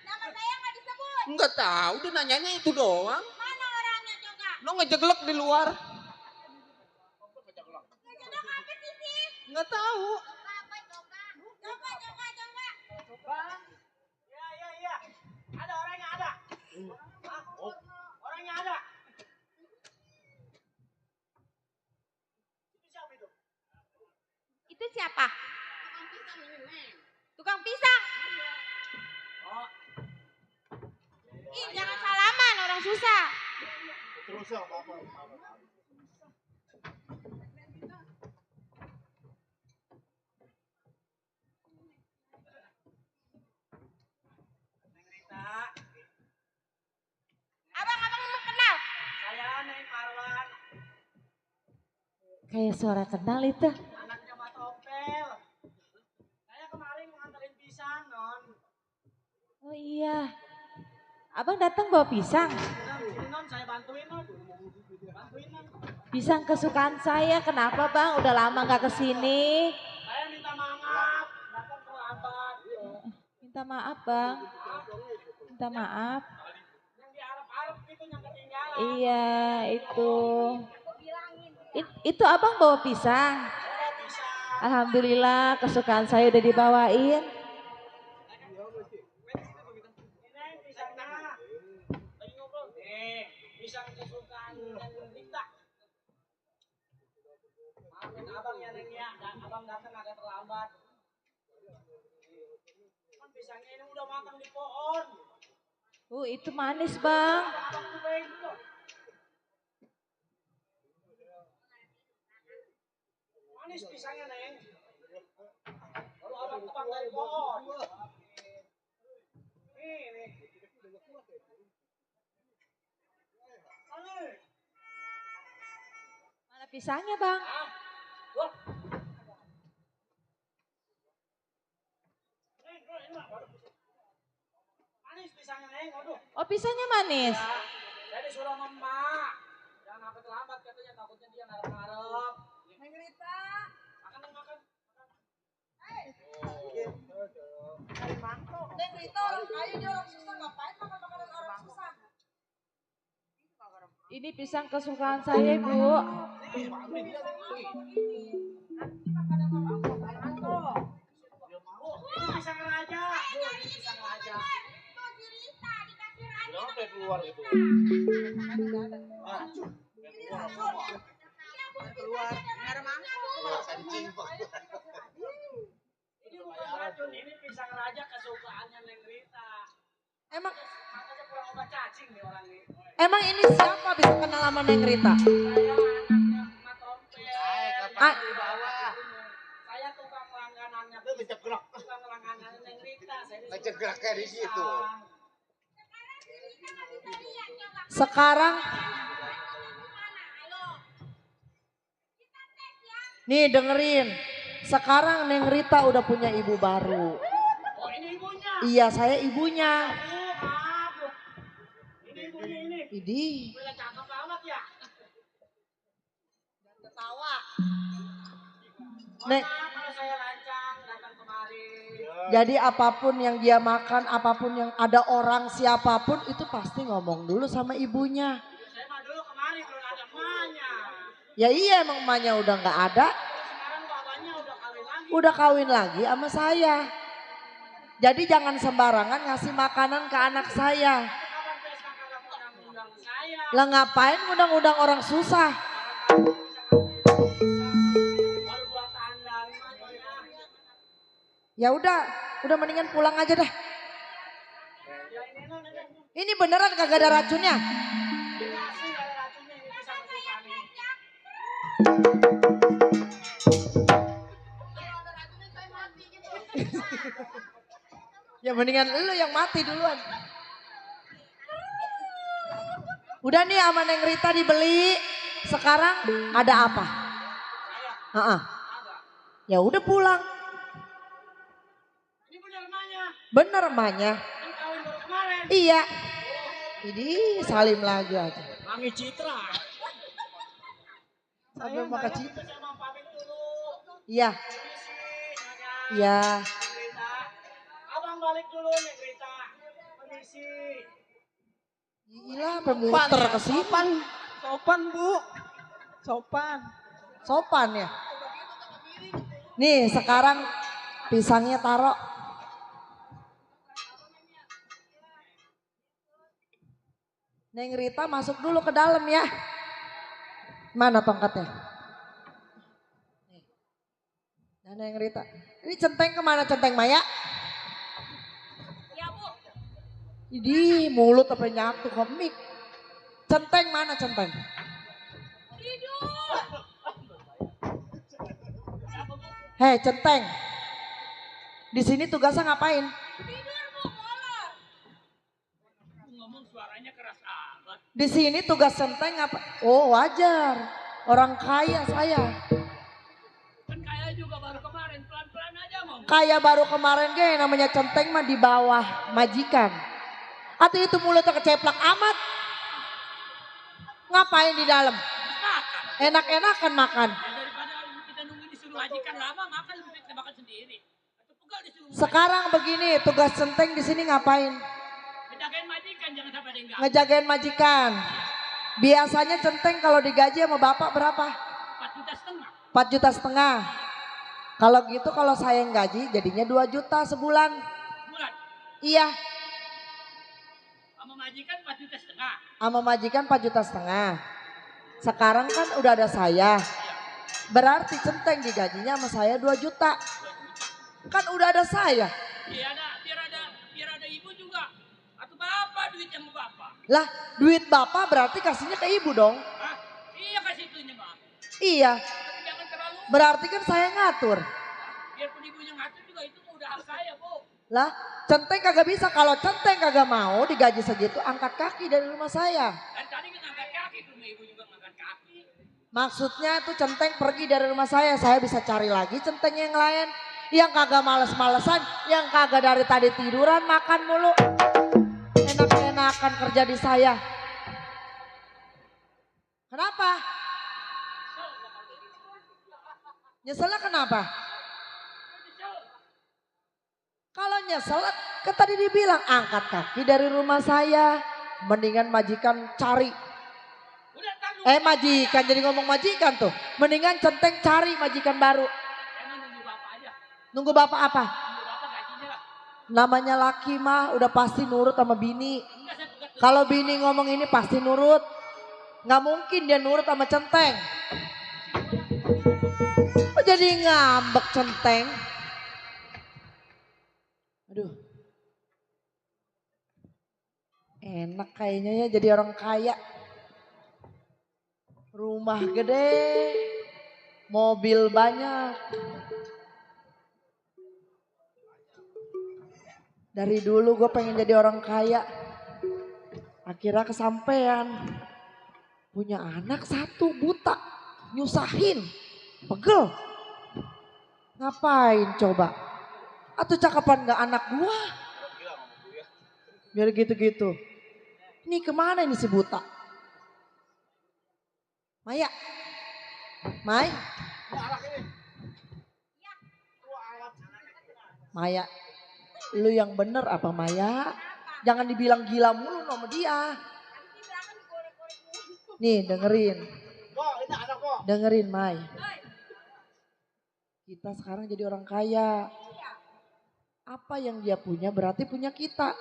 Nama saya nggak disebut. Enggak tahu, dia nanyanya itu doang. Mana orangnya coba? Lo ngejeglek di luar. Ngejodok apa sih sih? Nggak tahu. Apa coba? Coba. Iya. Ada orangnya ada. Hah? Orangnya ada. Itu siapa itu? Itu siapa? Tukang pisang. Oh. susah. Abang emang kenal? Saya Neng Marwan, Kayak suara kenal itu. anaknya Pak Topel. Saya kemarin nganterin pisang, Non. Oh iya. Abang datang bawa pisang. Sini, Non, saya bantuin, Non. Bantuin, Non. Pisang kesukaan saya. Kenapa bang? Udah lama gak kesini. Saya minta maaf, datang terlambat. Minta maaf bang. Minta maaf. Yang di Arab-Arab gitu yang ketinggalan. Iya itu. Itu abang bawa pisang. Alhamdulillah kesukaan saya udah dibawain. Ini pisangnya. Lagi ngobrol. Nih, pisang kesukaan Neng Rita. Maafin abang ya Neng ya, abang datang agak terlambat. Kan pisangnya ini udah matang di pohon. Itu manis bang. Abang tuh baik kok. Manis pisangnya Neng. Lalu abang tebang dari pohon. Nih. Mana pisangnya bang? Wah. Manis pisangnya Neng, waduh. Oh pisangnya manis. Ya, saya disuruh sama emak. Jangan sampai terlambat katanya, takutnya dia ngarep-ngarep. Neng Rita. Makan. Neng Rita orang kaya dia orang susah ngapain makan makanan orang susah? Ini pisang kesukaan saya bu. Ini pisang raja. Ini pisang raja. Kenapa keluar itu? Keluar, nggak ada mangkok. Keluar kancing kok. Ini bukan racun, ini pisang raja kesukaannya Neng Rita. Emang Makanya kurang obat cacing nih orang ini. emang ini siapa bisa kenal sama Neng Rita? Saya anaknya Mak Tompel. Ah. Di bawah. Saya tukang langganannya. Ngecegrek. Tukang langganannya Neng Rita. Ngecegrek kayak di situ. Sekarang nih dengerin. Sekarang Neng Rita udah punya ibu baru. Oh ini ibunya. Iya saya ibunya. Maaf. Ini ibunya ini. Idih. Udah cakep amat ya. Ketawa. Nek. Maaf kalau saya lancang datang kemari. Jadi apapun yang dia makan, apapun yang ada orang siapapun itu pasti ngomong dulu sama ibunya. Saya mah dulu kemari belum ada emaknya. Ya iya emang emaknya udah nggak ada, Sekarang babanya udah kawin lagi. udah kawin lagi sama saya. Jadi jangan sembarangan ngasih makanan ke anak saya. Kapan pesta kagak undang-undang saya. Lah ngapain undang-undang orang susah? Baru 2 tanda rumahnya. Ya udah mendingan pulang aja dah. Ya ini non ini. Ini beneran kagak ada racunnya. Ini asli gak ada racunnya ini bisa kesukaan ini. Ya mendingan lu yang mati duluan. Udah nih sama Neng Rita dibeli. Sekarang ada apa? Heeh. Ya udah pulang. Ini bener emaknya. Bener emaknya. Kan kawin baru kemarin. Iya. Ini salim lagi aja. Mangi Citra. Sampai makan cita. Saya mau pamit dulu. Iya. Permisi, Nyonya. Iya. Neng Rita. Abang balik dulu Neng Rita. Permisi. Gila sampai muter ke sini. Sopan Bu. Sopan. Sopan ya. Nih sekarang pisangnya taruh. Neng Rita masuk dulu ke dalam ya. Mana tongkatnya? Nih. Nah Neng Rita. Ini centeng kemana centeng Maya? Ya Bu. Ini mulut apa nyatu komik. Centeng mana centeng? Hei centeng. Di sini tugasnya ngapain? Ngomong suaranya keras amat. Di sini tugas centeng apa? Oh wajar. Orang kaya saya. Kan kaya juga baru kemarin, pelan-pelan aja ngomong. Kaya baru kemarin ge namanya centeng mah di bawah majikan. Atau itu mulutnya keceplak amat. Ngapain di dalam? Makan. Enak-enakan makan. Ya daripada kita nunggu disuruh majikan lama, makan lebih baik kita makan sendiri. Atau pegal disuruh Sekarang begini, tugas centeng di sini ngapain? ngejagain majikan, jangan sampai ada yang ganggu. Ngejagain majikan. Biasanya centeng kalau digaji sama bapak berapa? 4,5 juta. 4,5 juta. Kalau gitu kalau saya yang gaji jadinya 2 juta sebulan. Bulan. Iya, Sama majikan 4,5 juta. sama majikan 4,5 juta. Sekarang kan udah ada saya. Berarti centeng digajinya sama saya 2 juta. Kan udah ada saya. Biar ada ibu juga. Atau bapak duitnya sama bapak. Lah, duit bapak berarti kasihnya ke ibu dong. Hah? Iya kasih itunya bang. Iya, Tapi jangan terlalu. berarti kan saya ngatur. Biarpun ibunya ngatur juga itu udah hak saya bu. Lah, centeng kagak bisa. Kalau centeng kagak mau digaji segitu, angkat kaki dari rumah saya. Dan tadi kan ngangkat kaki, ke rumah ibu juga ngangkat kaki. Maksudnya tuh centeng pergi dari rumah saya bisa cari lagi centeng yang lain. Yang kagak males-malesan, yang kagak dari tadi tiduran makan mulu. Enak-enakan kerja di saya. Kenapa? Nyeselnya kenapa? Kalau nyesel, kan tadi dibilang angkat kaki dari rumah saya. Mendingan majikan cari. Udah tahu. Majikan, jadi ngomong majikan tuh. Mendingan centeng cari majikan baru. Emang nunggu bapak aja. Nunggu bapak apa? Nunggu bapak gajinya lah. Namanya laki mah udah pasti nurut sama bini. Enggak saya pegat. Kalau bini ngomong ini pasti nurut. Nggak mungkin dia nurut sama centeng. Kok jadi ngambek centeng? Aduh. Enak kayaknya ya jadi orang kaya. Rumah gede, mobil banyak. Dari dulu gue pengen jadi orang kaya. Akhirnya kesampean. Punya anak satu buta. Nyusahin. Pegel. Ngapain coba? Atau cakapan gak anak gua? Biar gitu-gitu. Ini kemana ini si buta? Maya. Mai. Maya. Lu yang bener apa Maya? Jangan dibilang gila mulu sama dia. Nih dengerin. Dengerin Mai. Kita sekarang jadi orang kaya. Apa yang dia punya berarti punya kita.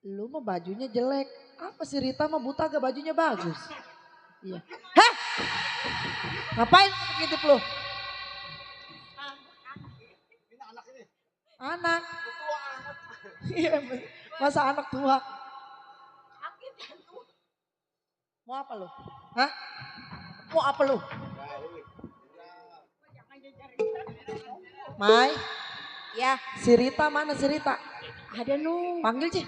Lu mah bajunya jelek. Apa sih Rita mah buta gak bajunya bagus. Iya. Heh! Ngapain gitu lu? Anak. Iya, masa anak tua? Mau apa lu? Hah? Mau apa lu? Mai? Ya, Si Rita mana si Rita? ada nu. Panggil Ci.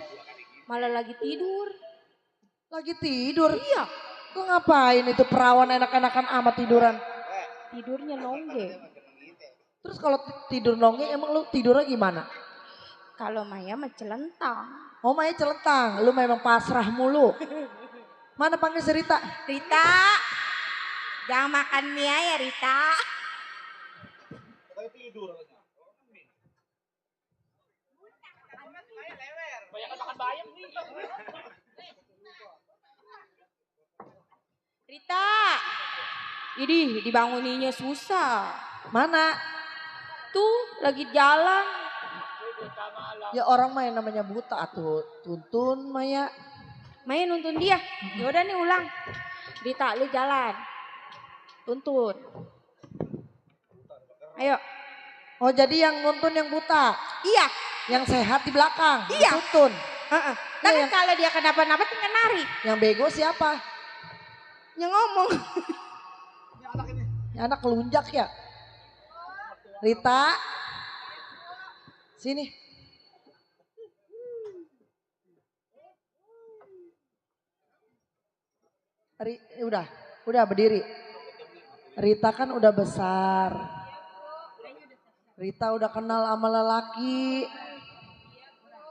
Malah lagi tidur. Lagi tidur? Iya. Lu ngapain itu perawan enak-enakan amat tiduran? Tidurnya nongge. Terus kalau tidur nongeng emang lu tidurnya gimana? Kalau Maya mah celentang. Oh Maya celentang, lu memang pasrah mulu. Mana panggil si Rita? Rita, jangan makan mie ya Rita. Banyak makan bayam nih. Rita, ini dibanguninya susah. Mana? Tuh lagi jalan. Ya orang mah yang namanya buta atuh. Tuntun Maya. Maya nuntun dia. Yaudah nih ulang. Rita lu jalan. Tuntun. Ayo. Oh jadi yang nuntun yang buta. Iya. Yang sehat di belakang. Iya. Tuntun. Tapi kalau dia kenapa-napa tinggal nari. Yang bego siapa? Yang ngomong. Ini anak kelunjak ya. Rita. Sini. Udah berdiri. Rita kan udah besar. Rita udah kenal sama lelaki.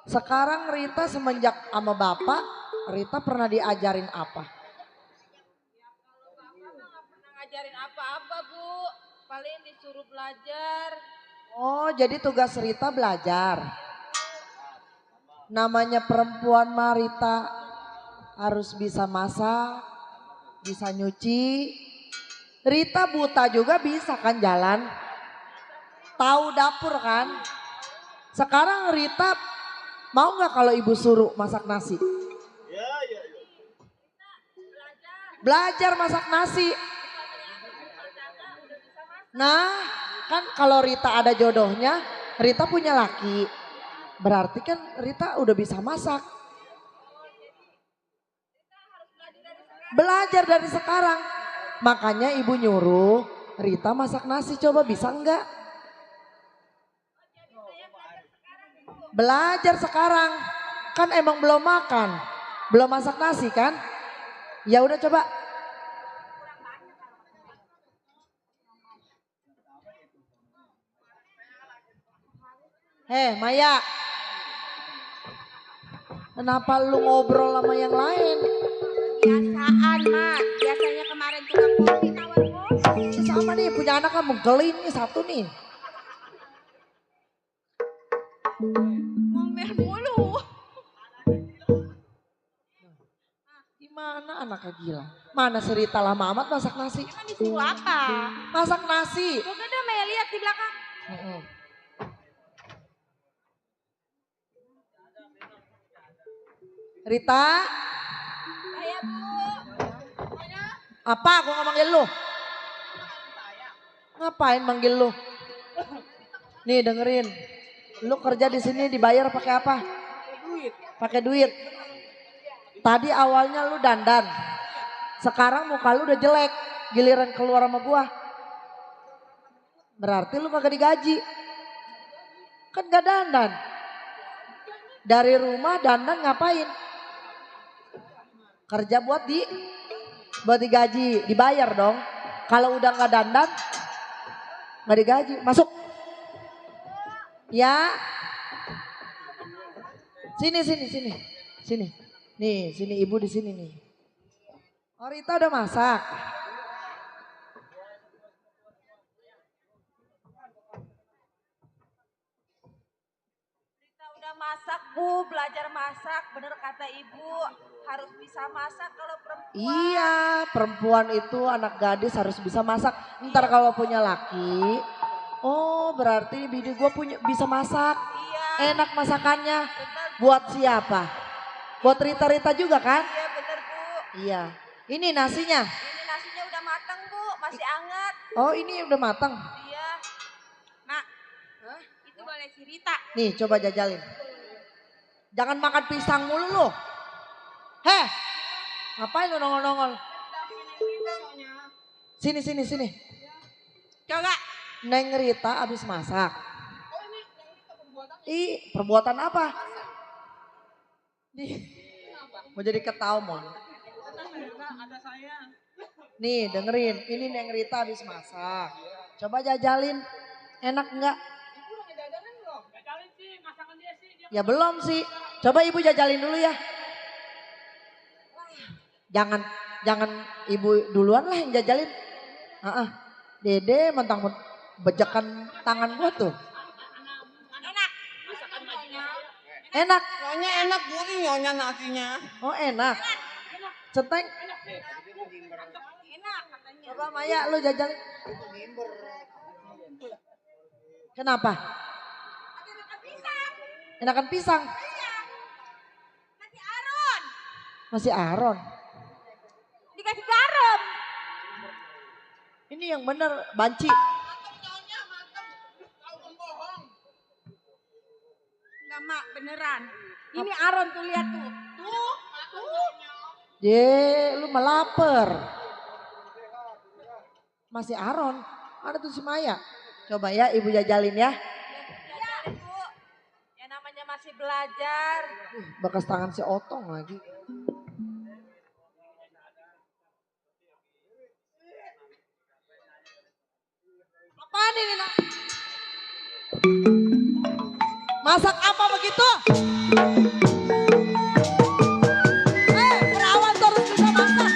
Sekarang Rita semenjak sama bapak, Rita pernah diajarin apa? Ngajarin apa-apa Bu, paling disuruh belajar. Oh, jadi tugas Rita belajar. Namanya perempuan mah Rita harus bisa masak, bisa nyuci. Rita buta juga bisa kan jalan. Tahu dapur kan? Sekarang Rita mau nggak kalau ibu suruh masak nasi? Belajar masak nasi. Nah, kan kalau Rita ada jodohnya, Rita punya laki. Berarti kan Rita udah bisa masak. Belajar dari sekarang. Makanya ibu nyuruh Rita masak nasi, coba bisa enggak? Belajar sekarang. Kan emang belum makan. Belum masak nasi kan? Ya udah coba. Maya. Kenapa lu ngobrol sama yang lain? Kebiasaan Mak, biasanya kemarin tukang kopi nawar kopi. Sama nih punya anak kan menggelin nih satu nih. Ngomel mulu. Gimana anaknya gila? Mana si Rita lama amat masak nasi? Emang disuruh apa? Masak nasi. Coba dah Maya lihat di belakang. Rita. Saya Bu. Apa aku nggak manggil lu? Ngapain manggil lu? Nih dengerin. Lu kerja di sini dibayar pakai apa? Pakai duit. Tadi awalnya lu dandan. Sekarang muka lu udah jelek. Giliran keluar sama gua. Berarti lu kagak digaji. Kan gak dandan. Dari rumah dandan ngapain? Kerja buat digaji, dibayar dong. Kalau udah nggak dandan, nggak digaji. Masuk. Ya. Sini. Nih, sini ibu di sini nih. Oh Rita udah masak. Rita udah masak Bu, belajar masak. Bener kata Ibu, harus bisa masak kalau perempuan. Iya, perempuan itu anak gadis harus bisa masak. Ntar kalau punya laki, oh berarti bini gue bisa masak. Iya. Enak masakannya. Buat siapa? Buat Rita-Rita juga kan? Iya bener Bu. Iya. Ini nasinya. Ini nasinya udah matang Bu, masih hangat. Oh ini udah matang. Iya. Mak, itu boleh si Rita. Nih coba jajalin. Jangan makan pisang mulu lu. Ngapain lu nongol-nongol? Sini. Coba. Neng Rita abis masak. Perbuatan apa? Mau jadi ketaumon. Nih dengerin, ini Neng Rita habis masak. Coba jajalin, enak enggak? Ya belum sih. Coba ibu jajalin dulu ya. Jangan ibu duluan lah yang jajalin. Dede mentang bejakan tangan gua tuh. Enak. Nyonya enak gurih nyonya nasinya. Oh enak. Centeng. Enak katanya. Coba Maya lu jajalin. Kenapa? Enakan pisang. Masih Aron. Dikasih garam. Ini yang bener banci. Enggak mak, beneran. Ini Aron tuh lihat tuh. Tuh. Ye, lu melaper. Masih Aron. Ada tuh si Maya. Coba ya ibu jajalin ya. Iya Bu. Ya namanya masih belajar. Bekas tangan si Otong lagi. Apaan ini nak? Masak apa begitu? Perawan terus bisa masak.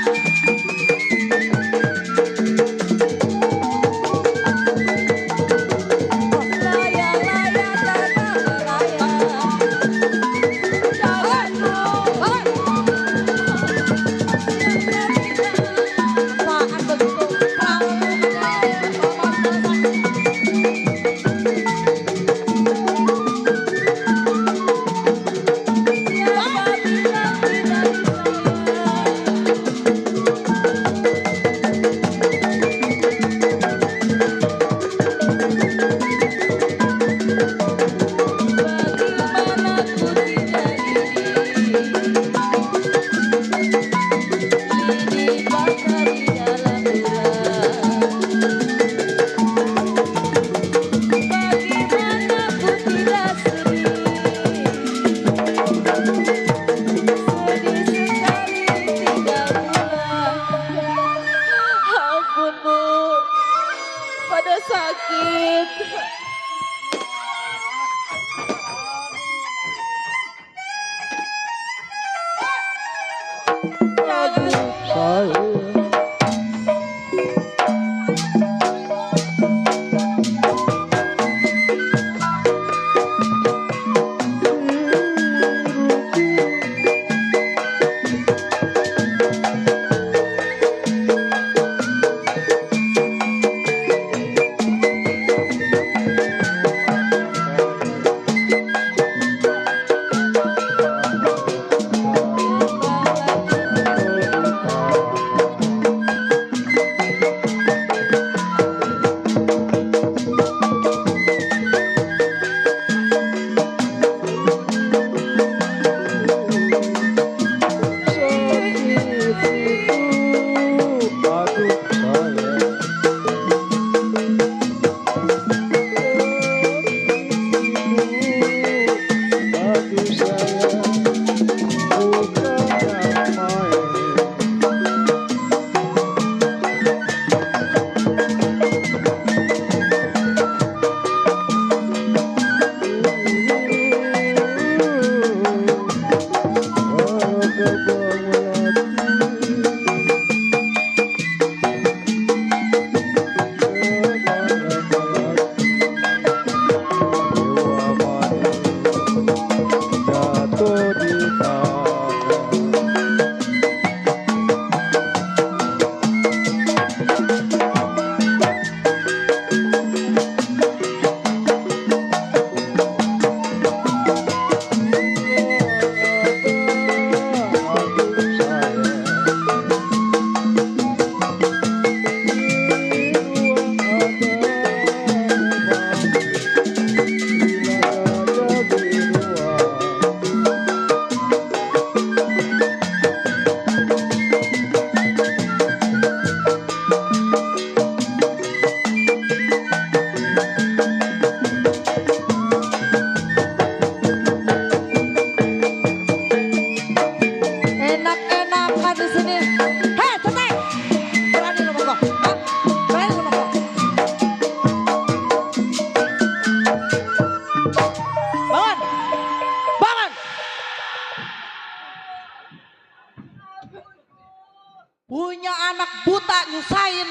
Punya anak buta nyusahin.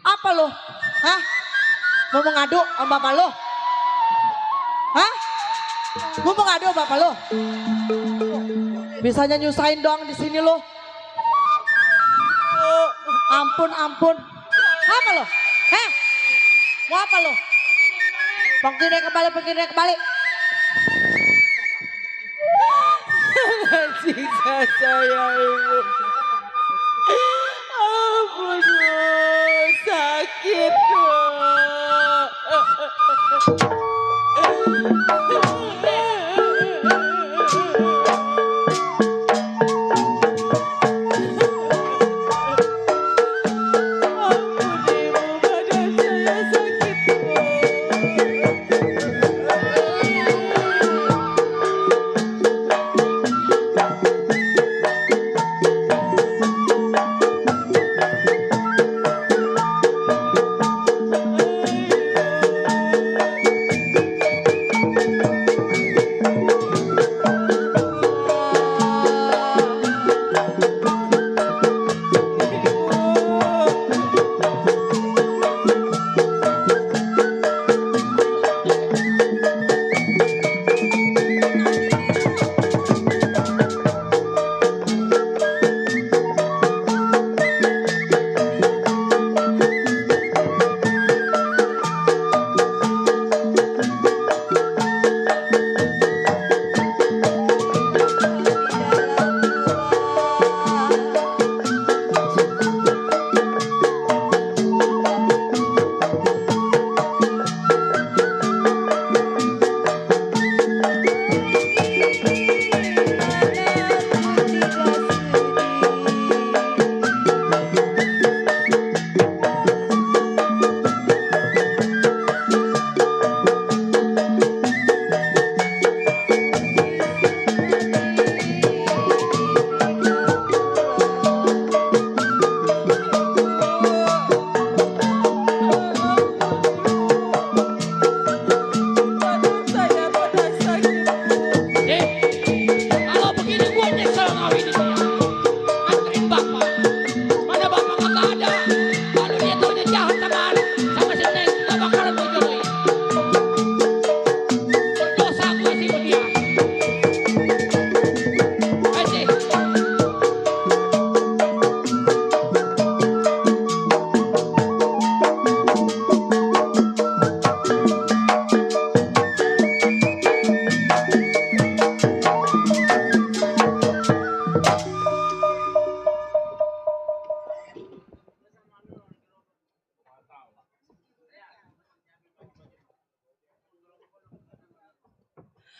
Apa lo? Hah? Mau mengadu sama bapak lo? Hah? Mau mengadu sama bapak lo? Bisanya nyusahin doang di sini lo. Ampun, ampun. Apa lo? Hah? Mau apa lo? Pengkiri kembali. Siksa saya ibu. Ampun bu, sakit bu.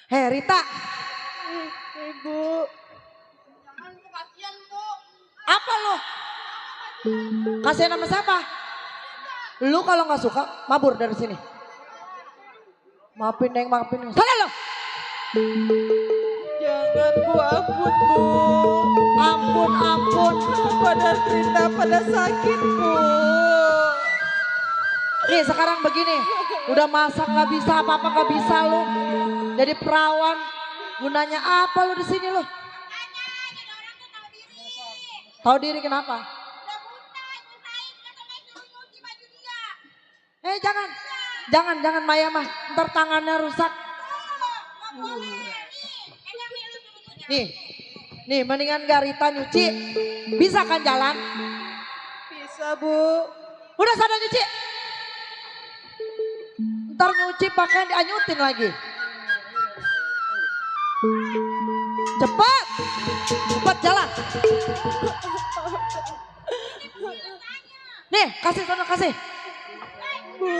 Hei Rita. Ibu. Apa lo? Kasihan sama siapa? Lu kalau nggak suka mabur dari sini. Maafin Neng, maafin Neng. Sana lo. Jangan Bu, ampun Bu. Ampun, ampun. Pada Rita pada sakit Bu. Nih sekarang begini, udah masak nggak bisa, apa-apa nggak bisa lu. Jadi perawan, gunanya apa lu di sini lu? Tahu diri kenapa? Jangan Maya mah, ntar tangannya rusak. Nih mendingan Garita nyuci, bisa kan jalan? Bisa Bu. Udah sana nyuci. Ntar nyuci pakaian dianyutin lagi. Cepat jalan. Nih kasih sana kasih. Bu.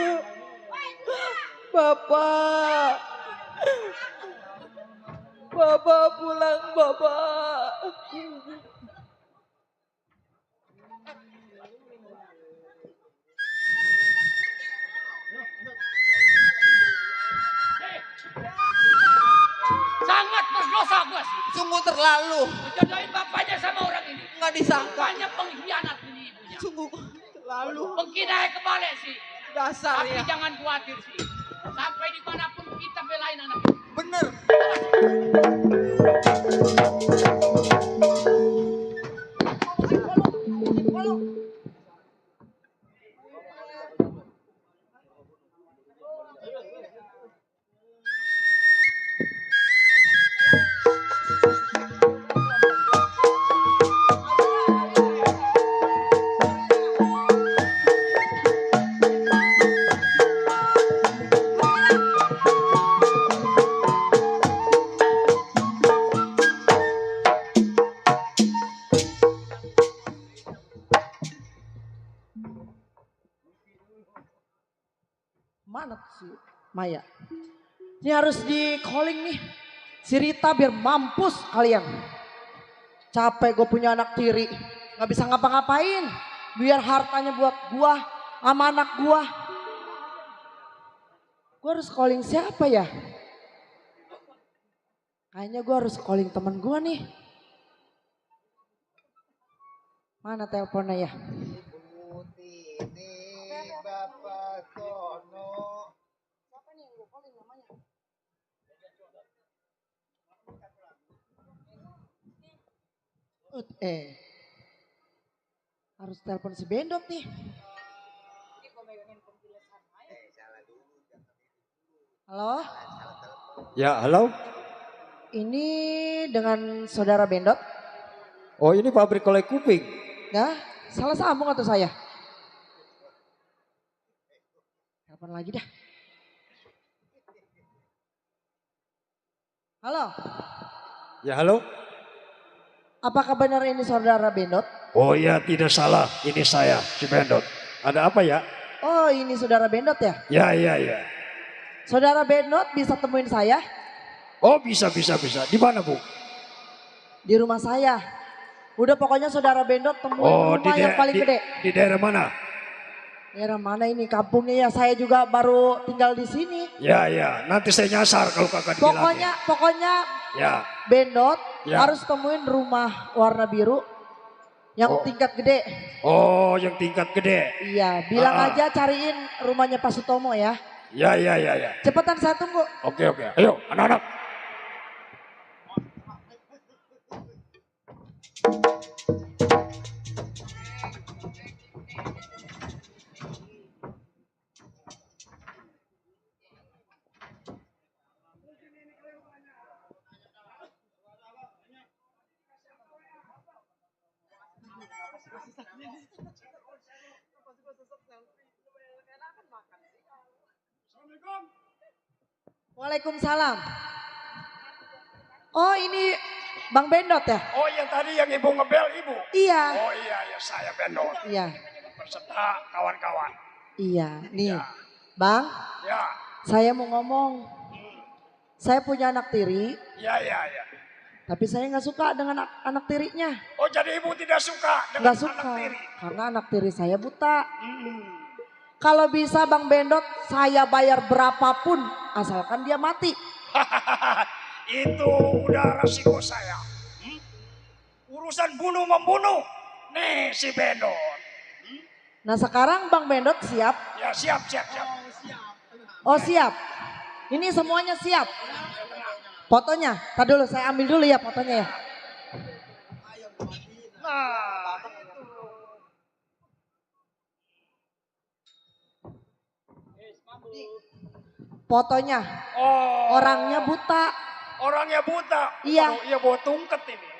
Bapak. Bapak pulang Bapak. Sangat berdosa bos. Sungguh terlalu. Jodohin bapaknya sama orang ini. Nggak disangka. Bapaknya pengkhianat ini ibunya. Sungguh terlalu. Pengkhianat kebalik sih. Dasar Tapi ya. jangan khawatir sih. Sampai dimanapun kita belain anak itu. Bener. Mana sih Maya? Ini harus di calling nih. Si Rita biar mampus kalian. Capek gue punya anak tiri. Gak bisa ngapa-ngapain. Biar hartanya buat gua sama anak gua. Gue harus calling siapa ya? Kayaknya gue harus calling temen gue nih. Mana teleponnya ya? Harus telepon si Bendot nih. Halo? Ya, halo. Ini dengan saudara Bendot? Oh, ini pabrik kolek kuping. Ya, salah sambung atau saya? Telepon lagi dah. Halo? Ya halo? Apakah benar ini saudara Bendot? Oh ya tidak salah, ini saya si Bendot. Ada apa ya? Oh ini saudara Bendot ya? Ya. Saudara Bendot bisa temuin saya? Oh bisa. Di mana Bu? Di rumah saya. Udah pokoknya saudara Bendot temuin rumah yang paling gede. Di daerah mana? Daerah mana ini kampungnya ya? Saya juga baru tinggal di sini. Ya, nanti saya nyasar kalau kakak dibilangin. Pokoknya ya. Bendot ya. harus temuin rumah warna biru yang tingkat gede. Oh, yang tingkat gede. Iya, bilang aja cariin rumahnya Pak Sutomo ya. Ya. Cepetan saya tunggu. Oke. Ayo, anak-anak. Waalaikumsalam. Oh ini Bang Bendot ya? Oh yang tadi yang ibu ngebel ibu? Iya. Oh iya saya Bendot. Iya. Berserta kawan-kawan. Iya nih Bang. Ya. Saya mau ngomong. Saya punya anak tiri. Ya. Tapi saya nggak suka dengan anak tirinya. Oh jadi ibu tidak suka dengan anak tiri? Karena anak tiri saya buta. Kalau bisa Bang Bendot saya bayar berapapun asalkan dia mati. Itu udah resiko saya. Urusan bunuh-membunuh. Nih si Bendot. Nah sekarang Bang Bendot siap? Ya siap. Oh siap. Ini semuanya siap. Fotonya, tar dulu saya ambil dulu ya fotonya ya. Nah, fotonya. Orangnya buta. Orangnya buta. Iya. Iya bawa tungket ini.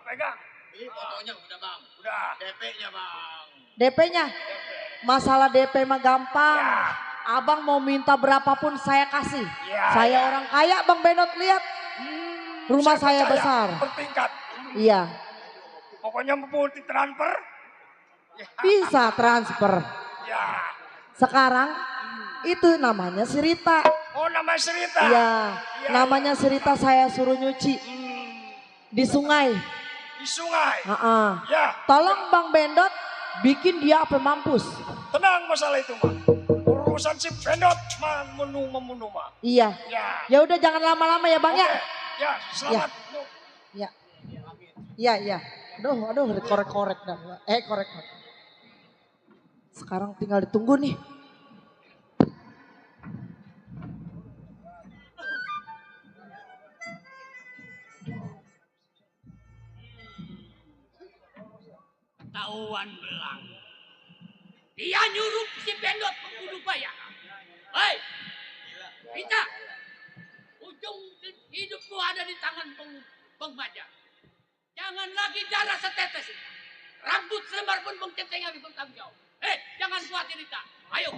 Pegang. Ini fotonya udah Bang. Udah. DP-nya Bang. DP-nya. Masalah DP mah gampang. Abang mau minta berapapun saya kasih. Saya orang kaya Bang Bendot lihat. Rumah saya besar. Bertingkat. Iya. Pokoknya multi transfer. Bisa transfer. Ya. Sekarang itu namanya si Rita. Oh namanya si Rita. Iya. Namanya si Rita saya suruh nyuci. Di sungai. Di sungai. Ya. Tolong Bang Bendot bikin dia apa mampus. Tenang masalah itu mah. Urusan si Bendot membunuh mah. Iya. Ya udah jangan lama-lama ya Bang ya. Ya selamat. Iya. Aduh korek-korek dah. Korek. Sekarang tinggal ditunggu nih. Tahuan belang. Dia nyuruh si Bendot membunuh bayangan. Hei, Rita, ujung hidupku ada di tangan pengbaja. Jangan lagi darah setetes. Rambut selembar pun mengcenteng habis bertanggung jawab. Hei, jangan khawatir Rita. Ayo.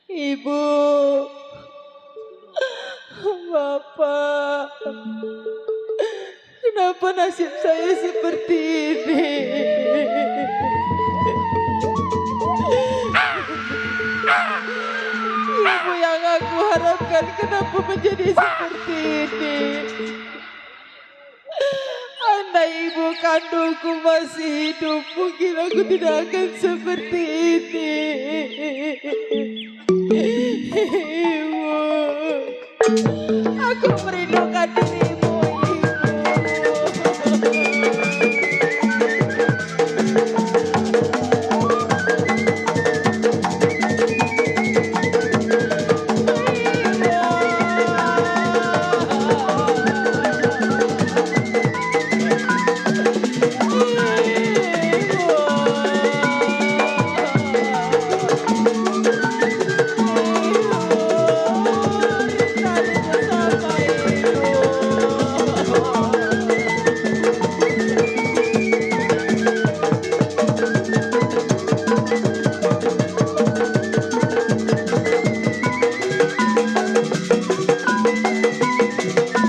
Ibu, Bapak, kenapa nasib saya seperti ini? Ibu yang aku harapkan kenapa menjadi seperti ini? Andai ibu kandungku masih hidup, mungkin aku tidak akan seperti ini. Ibu. Aku merindukan dirimu,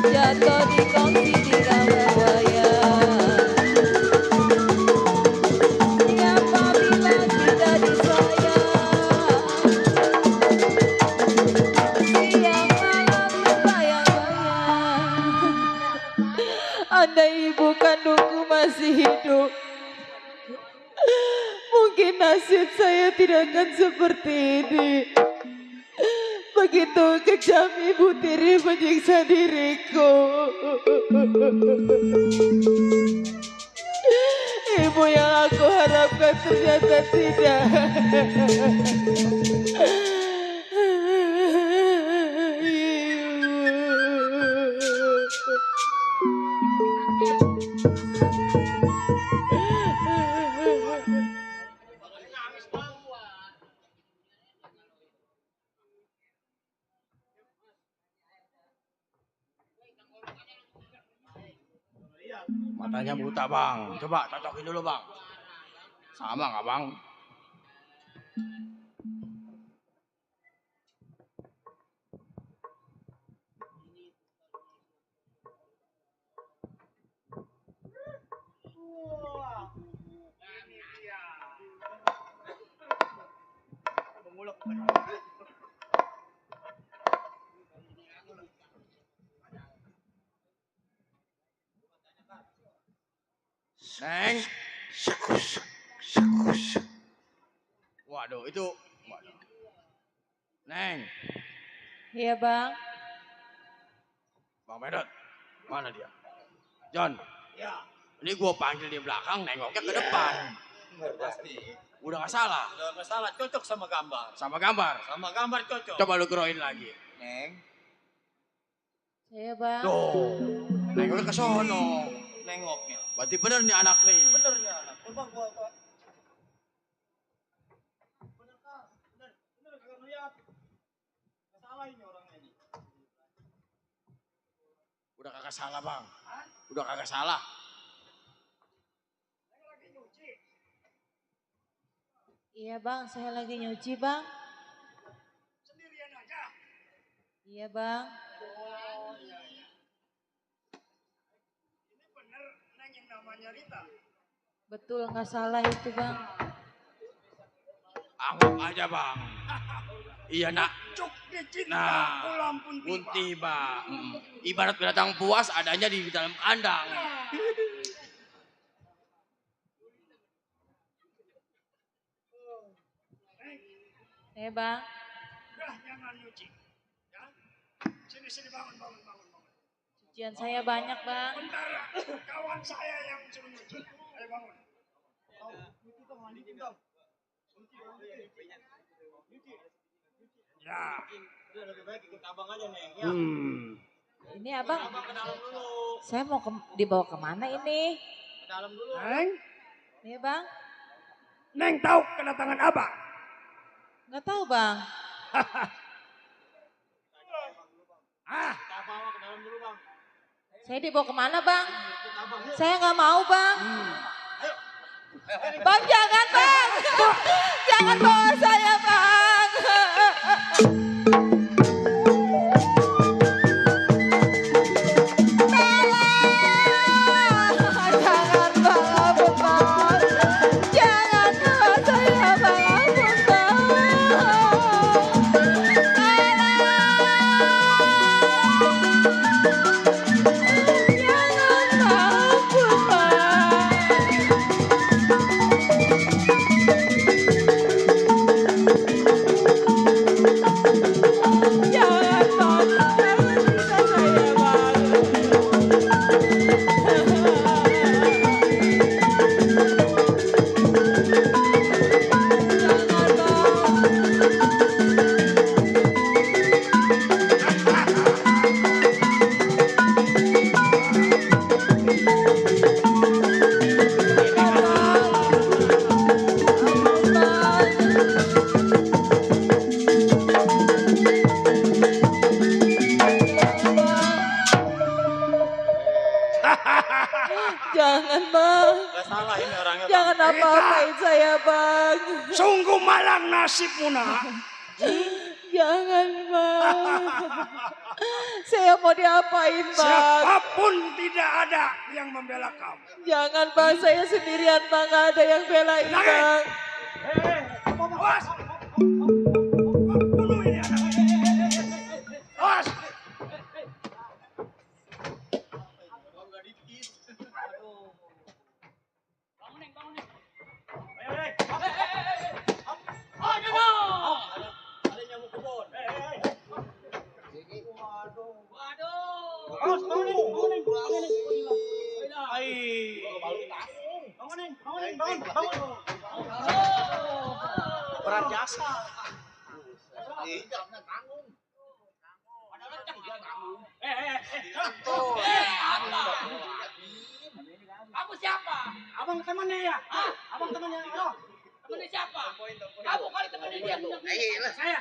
jatuh di kongsi di waya. Apabila kita disayang, siang malam terbayang-bayang. Andai ibu kandungku masih hidup, mungkin nasib saya tidak akan seperti ini. Begitu kejam ibu tiri menyiksa diriku. Ibu yang aku harapkan ternyata tidak. Matanya buta bang, coba cocokin dulu bang. Sama nggak bang? Neng. Waduh, itu. Waduh. Neng. Iya bang. Bang Medot, mana dia? John. Ya. Ini gue panggil di belakang, nengoknya ke depan. Pasti. Udah gak salah. Udah nggak salah, cocok sama gambar. Sama gambar. Sama gambar cocok. Coba lu geroin lagi. Neng. Iya bang. Tuh. Nengoknya ke sono. Nengoknya. Berarti bener nih anak nih. Bener nih anak. Coba gua. Bener kan? Bener kagak ngeliat. Nggak salah ini orangnya ini. Udah kagak salah bang. Udah kagak salah. Iya bang, saya lagi nyuci bang. Sendirian aja. Iya bang. Oh iya iya. Ini bener Neng yang namanya Rita. Betul nggak salah itu bang. Anggap aja bang. Iya nak. Cuk dicinta Nah, ulam pun pun tiba. tiba. Ibarat binatang puas adanya di dalam kandang. Iya bang. Udah jangan nyuci. Ya. Sini bangun. Cucian saya banyak bang. Bentar, kawan saya yang suruh nyuci. Ayo bangun. Nyuci dong, mandiin dong. Nyuci. Ya. Udah lebih baik ikut abang aja Neng. Ya. Ini abang. Abang ke dalam dulu. Saya mau dibawa kemana ini? Ke dalam dulu. Neng. Iya bang. Neng tahu kedatangan abang. Nggak tahu bang. Kita bawa ke dalam dulu bang. Saya dibawa kemana bang? Saya nggak mau bang. Bang jangan bang. Jangan bawa saya bang. Jangan bang, ampun bang. Jangan bawa saya bang, ampun bang. apa-apain saya bang. Sungguh malang nasibmu nak. Jangan bang. Saya mau diapain bang? Siapapun tidak ada yang membela kamu. Jangan bang, saya sendirian bang, gak ada yang belain bang. Awas. Bunuh ini anak. Awas. Berat jasa. Kamu siapa? Abang temannya ya? Abang temannya. Temennya siapa? Kamu kali temennya dia. Saya.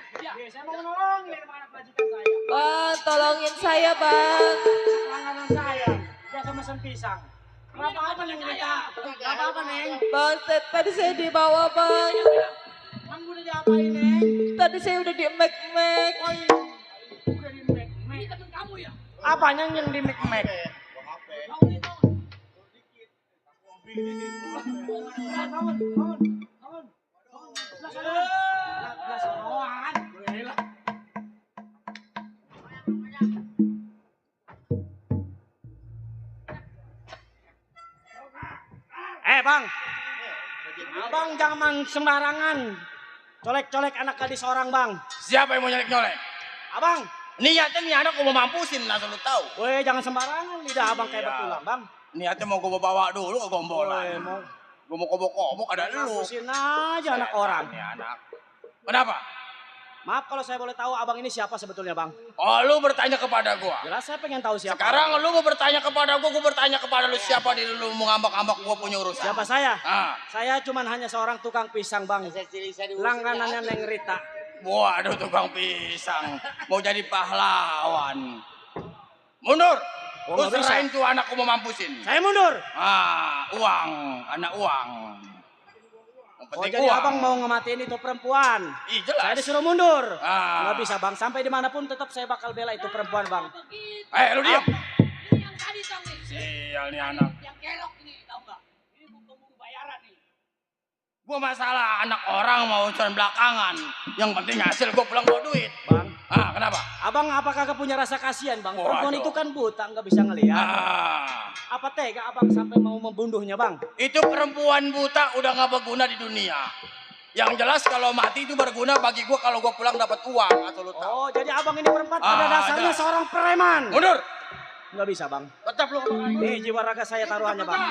Saya mau menolong ini anak majikan saya. Bang, tolongin saya bang. Langganan saya. Biasa mesen pisang. Apa Neng kita? Apa Neng? Bang, tadi saya dibawa bang. Bang udah diapain Neng? Tadi saya udah di mek-mek. Oh iya. Udah di mek. Ini temen kamu ya? Apanya yang di mek-mek? Bang, abang jangan sembarangan colek-colek anak gadis orang bang. Siapa yang mau nyolek-nyolek? Abang, Niatnya nih anak mau mampusin, asal lu tahu. weh jangan sembarangan lidah abang kayak betulan bang. Niatnya mau gue bawa dulu ke gombolan. Gue mau kobok-kobok ada lu. Mampusin aja anak orang. Ya anak. Kenapa? Maaf kalau saya boleh tahu abang ini siapa sebetulnya bang? Oh lu bertanya kepada gua. Jelas saya pengen tahu siapa. Sekarang lu mau bertanya kepada gua bertanya kepada lu siapa di lu mau ngambak-ngambak gua punya urusan. Siapa saya? Ah. Saya cuman hanya seorang tukang pisang bang. Langganannya Neng Rita. Waduh tukang pisang. Mau jadi pahlawan. Mundur. Oh, Lu nggak serahin bisa. tuh anak gua mau mampusin. Saya mundur. Uang, anak uang. Yang Oh penting jadi uang. abang mau ngematiin itu perempuan. Ih, jelas. Saya disuruh mundur. Ah. Nggak bisa bang. Sampai dimanapun tetap saya bakal bela itu perempuan bang. Lu diam. Ini yang tadi tau nih. Sial nih anak. Yang kelok ini tau gak? Ini bukan bayaran nih. Gua masalah anak orang mau urusan belakangan. Yang penting hasil gua pulang bawa duit. Bang. Kenapa? Abang apa kagak punya rasa kasihan bang? Waduh. Perempuan itu kan buta nggak bisa ngelihat. Apa tega abang sampai mau membunuhnya bang? Itu perempuan buta udah gak berguna di dunia. Yang jelas kalau mati itu berguna bagi gua kalau gua pulang dapat uang atau lu tahu. Oh jadi abang ini perempuan pada dasarnya jelas. seorang preman. Mundur. Nggak bisa bang. Tetap lu. Nih jiwa raga saya taruhannya bang.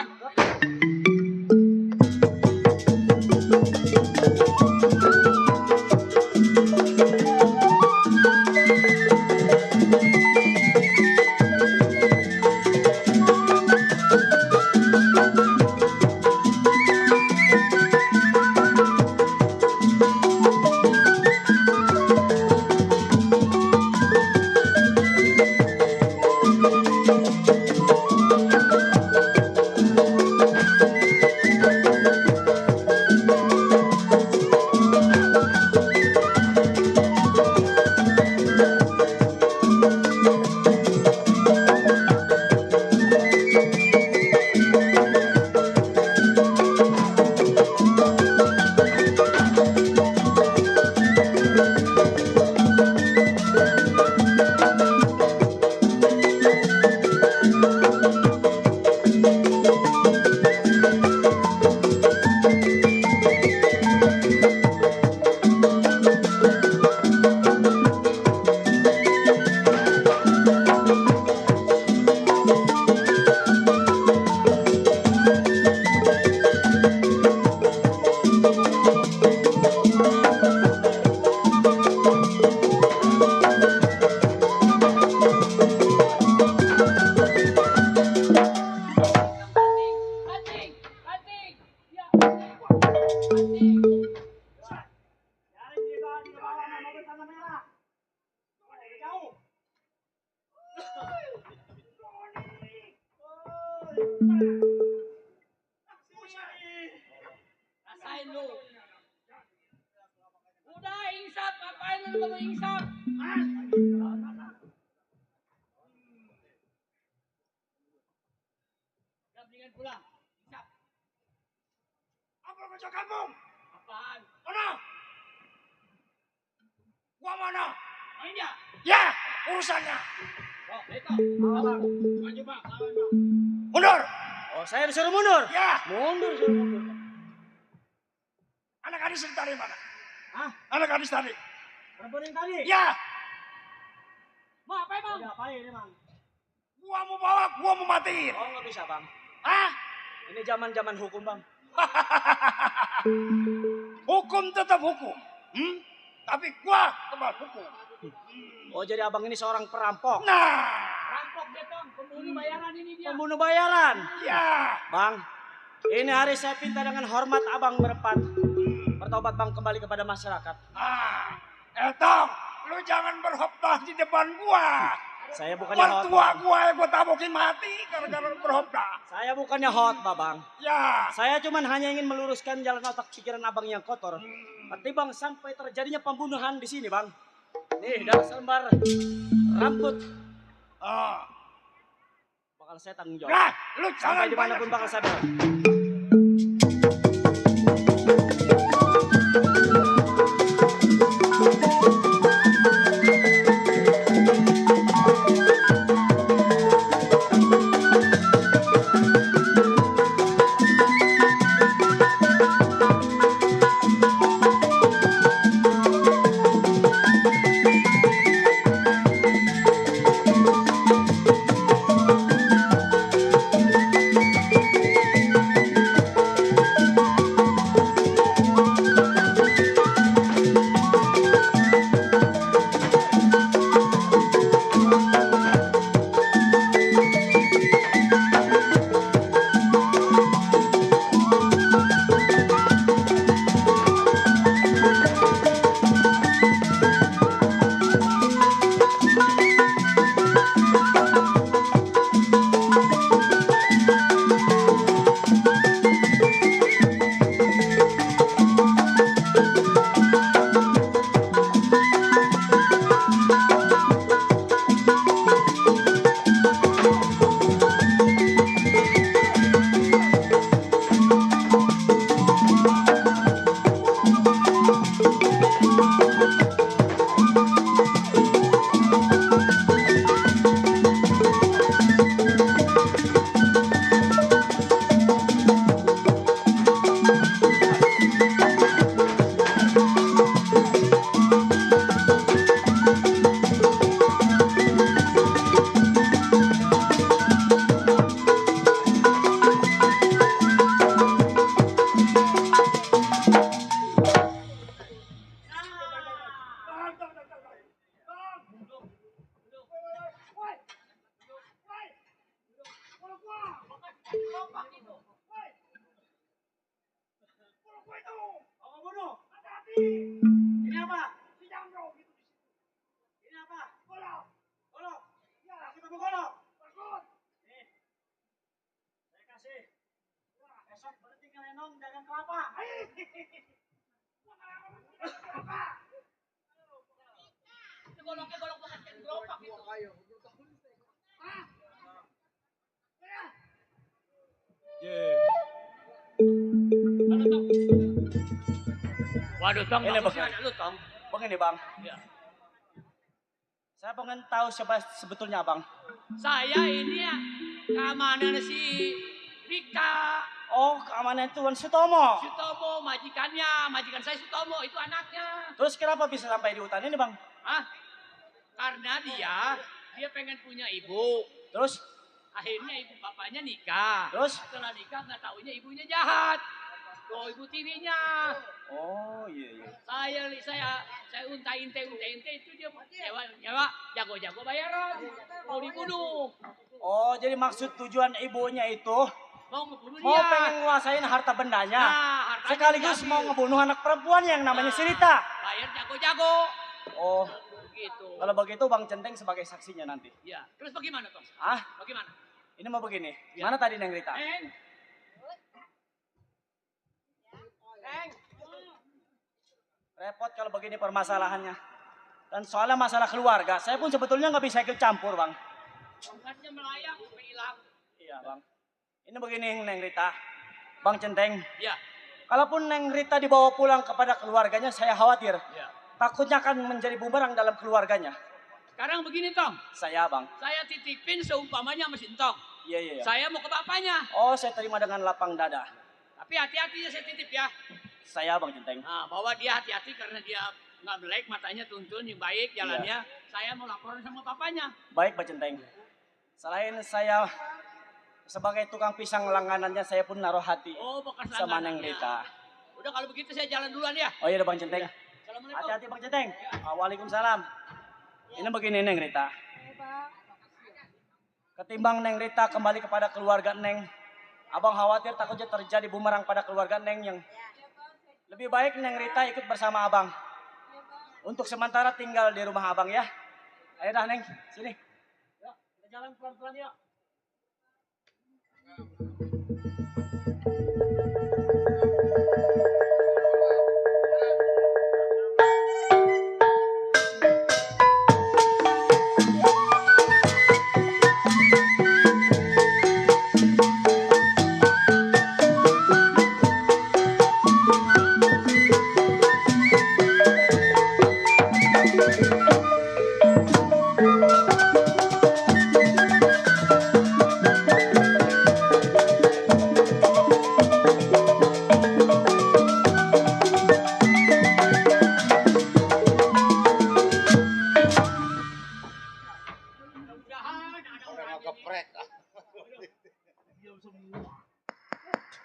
mau insaf. Udah mendingan pulang. Insaf. Apa kocok kampung? Apaan? Mana? Gua mana? Main ya? Ya, urusannya. Oh, itu. Abang. Maju bang, lawan bang. Mundur. Oh, saya disuruh mundur. Ya. Mundur, suruh mundur. Anak gadis tadi mana? Hah? Anak gadis tadi. Perempuan yang tadi? Ya. Mau apa bang? Udah apain emang? Gua mau bawa, gua mau matiin. Oh, nggak bisa bang. Hah? Ini zaman-zaman hukum bang. Hukum tetap hukum. Tapi gua kebal hukum. Oh, jadi abang ini seorang perampok. Nah. Rampok dia Tong, pembunuh bayaran ini dia. Pembunuh bayaran. Ya. Bang, ini hari saya pinta dengan hormat abang berempat. Bertobat bang kembali kepada masyarakat. Tong, lu jangan berhoptah di depan gua. Saya bukannya hot. Mertua gua yang gua tabokin mati gara-gara berhoptah. Saya bukannya hot, babang. Ya. Saya cuma hanya ingin meluruskan jalan otak pikiran abang yang kotor. Tapi bang, sampai terjadinya pembunuhan di sini bang. Nih, dari selembar rambut. Bakal saya tanggung jawab. Nah, lu sampai jangan dimanapun bakal saya bela. Ini apa? Ini apa? Golok. Golok. Aku temu golok. Nih. Saya kasih. Esok berhenti ngelenong dagang kelapa. Itu goloknya golok bekas yang gerobak itu. Waduh Tong, Ini bagusnya bang. ada lu Tong. Begini bang. Ya. Saya pengen tahu siapa sebetulnya abang. Saya ini ya keamanan si Rika. Oh, keamanan Tuan Sutomo. Sutomo, majikannya, majikan saya Sutomo, itu anaknya. Terus kenapa bisa sampai di hutan ini bang? Hah? Karena dia pengen punya ibu. Terus? Akhirnya ibu bapaknya nikah. Terus? Setelah nikah nggak taunya ibunya jahat. Tuh ibu tirinya. Oh iya iya. Saya unta-inte itu dia nyewa jago-jago bayaran. Mau dibunuh. Oh jadi maksud tujuan ibunya itu Mau ngebunuh mau dia. pengen nguasain harta bendanya. Nah, hartanya sekaligus diambil. mau ngebunuh anak perempuan yang namanya Sirita. Bayar jago-jago. Oh Gitu. kalau begitu Bang Centeng sebagai saksinya nanti. Ya. Terus bagaimana Tom? Ah? Bagaimana? Ini mau begini. Ya. Mana tadi Neng Rita? Eng. Repot kalau begini permasalahannya. Dan soalnya masalah keluarga, saya pun sebetulnya nggak bisa ikut campur, Bang. Tongkatnya melayang sampai hilang. Iya, Bang. Ini begini, Neng Rita. Bang Centeng. Ya. Kalaupun Neng Rita dibawa pulang kepada keluarganya, saya khawatir. Ya. Takutnya akan menjadi bumerang dalam keluarganya. Sekarang begini, Tong. Saya, Bang. Saya titipin seumpamanya mesin Tong. Iya. Saya mau ke bapaknya. Oh, saya terima dengan lapang dada. Tapi hati-hati ya saya titip ya. Saya, Bang Centeng. Nah, bawa dia hati-hati karena dia nggak melek, matanya tuntun, yang baik jalannya. Saya mau laporan sama bapaknya. Baik, Bang Centeng. Selain saya sebagai tukang pisang langganannya, saya pun naruh hati Oh, bekas sama Neng langganannya. Rita. Udah kalau begitu saya jalan duluan ya. Oh iya, Bang Centeng. Assalamualaikum. Hati-hati, Bang Centeng. Waalaikumsalam. Ini begini, Neng Rita. Ketimbang Neng Rita kembali kepada keluarga Neng, Abang khawatir takutnya terjadi bumerang pada keluarga Neng yang lebih baik Neng Rita ikut bersama Abang. Untuk sementara tinggal di rumah Abang ya. Ayo dah Neng, sini. Yuk, kita jalan pelan-pelan yuk.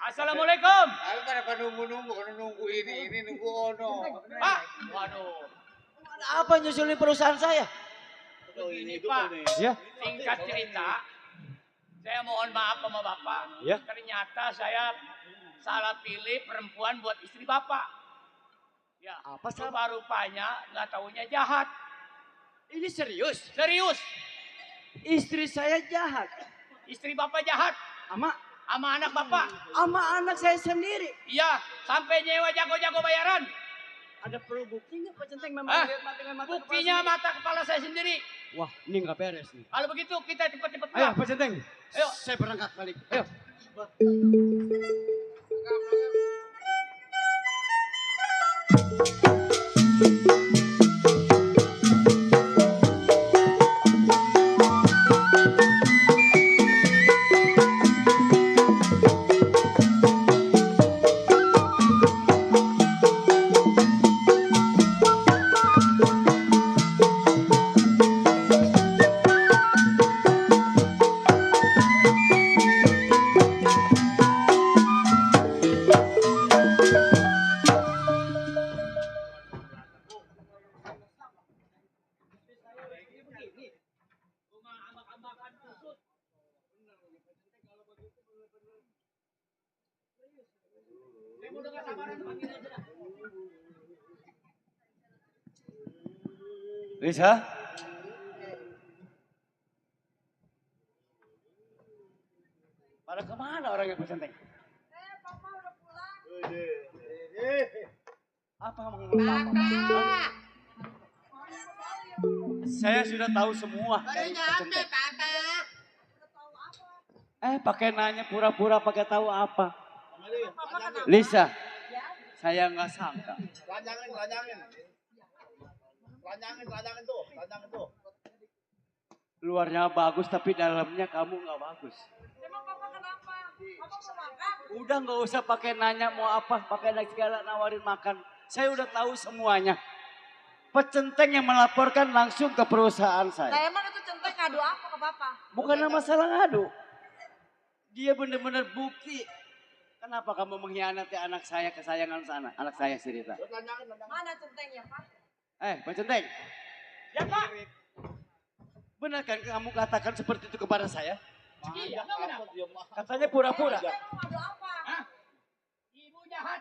Assalamualaikum. Pada nunggu ini nunggu ono. Pak. Waduh. Apa nyusulin perusahaan saya? Begini Pak. Ya. Singkat cerita. Saya mohon maaf sama Bapak. Ya. Ternyata saya salah pilih perempuan buat istri Bapak. Ya. Apa sih? Rupa-rupanya nggak taunya jahat. Ini serius? Serius. Istri saya jahat. Istri Bapak jahat. Sama anak Bapak. Sama anak saya sendiri. Iya, sampai nyewa jago-jago bayaran. Ada perlu buktinya Pak Centeng memang Hah? lihat mata dengan mata Buktinya kepala mata kepala saya sendiri. sendiri. Wah, ini nggak beres nih. Kalau begitu kita cepat-cepat Ayo pulang. Pak Centeng. Ayo. Saya berangkat balik. Ayo. Lisa? Pada kemana orangnya Pak Centeng? Papa udah pulang. Apa Saya sudah tahu semua dari Pak Centeng. Pakai nanya pura-pura pakai tahu apa? Lisa, saya nggak sangka. Telanjangin tuh. Luarnya bagus tapi dalamnya kamu nggak bagus. Emang Papa kenapa? Papa mau makan? Udah nggak usah pakai nanya mau apa, pakai naik segala nawarin makan. Saya udah tahu semuanya. Pak Centeng yang melaporkan langsung ke perusahaan Nah saya. emang itu Centeng ngadu apa ke Papa? Bukan masalah ngadu. Dia benar-benar bukti. Kenapa kamu mengkhianati anak saya kesayangan sana, anak saya si Rita? Mana Centengnya Pak? Pak Centeng, Ya Pak. benar kan kamu katakan seperti itu kepada saya? Iya, kenapa? Katanya pura-pura. Saya mau ngadu apa? Hah? Ibu jahat.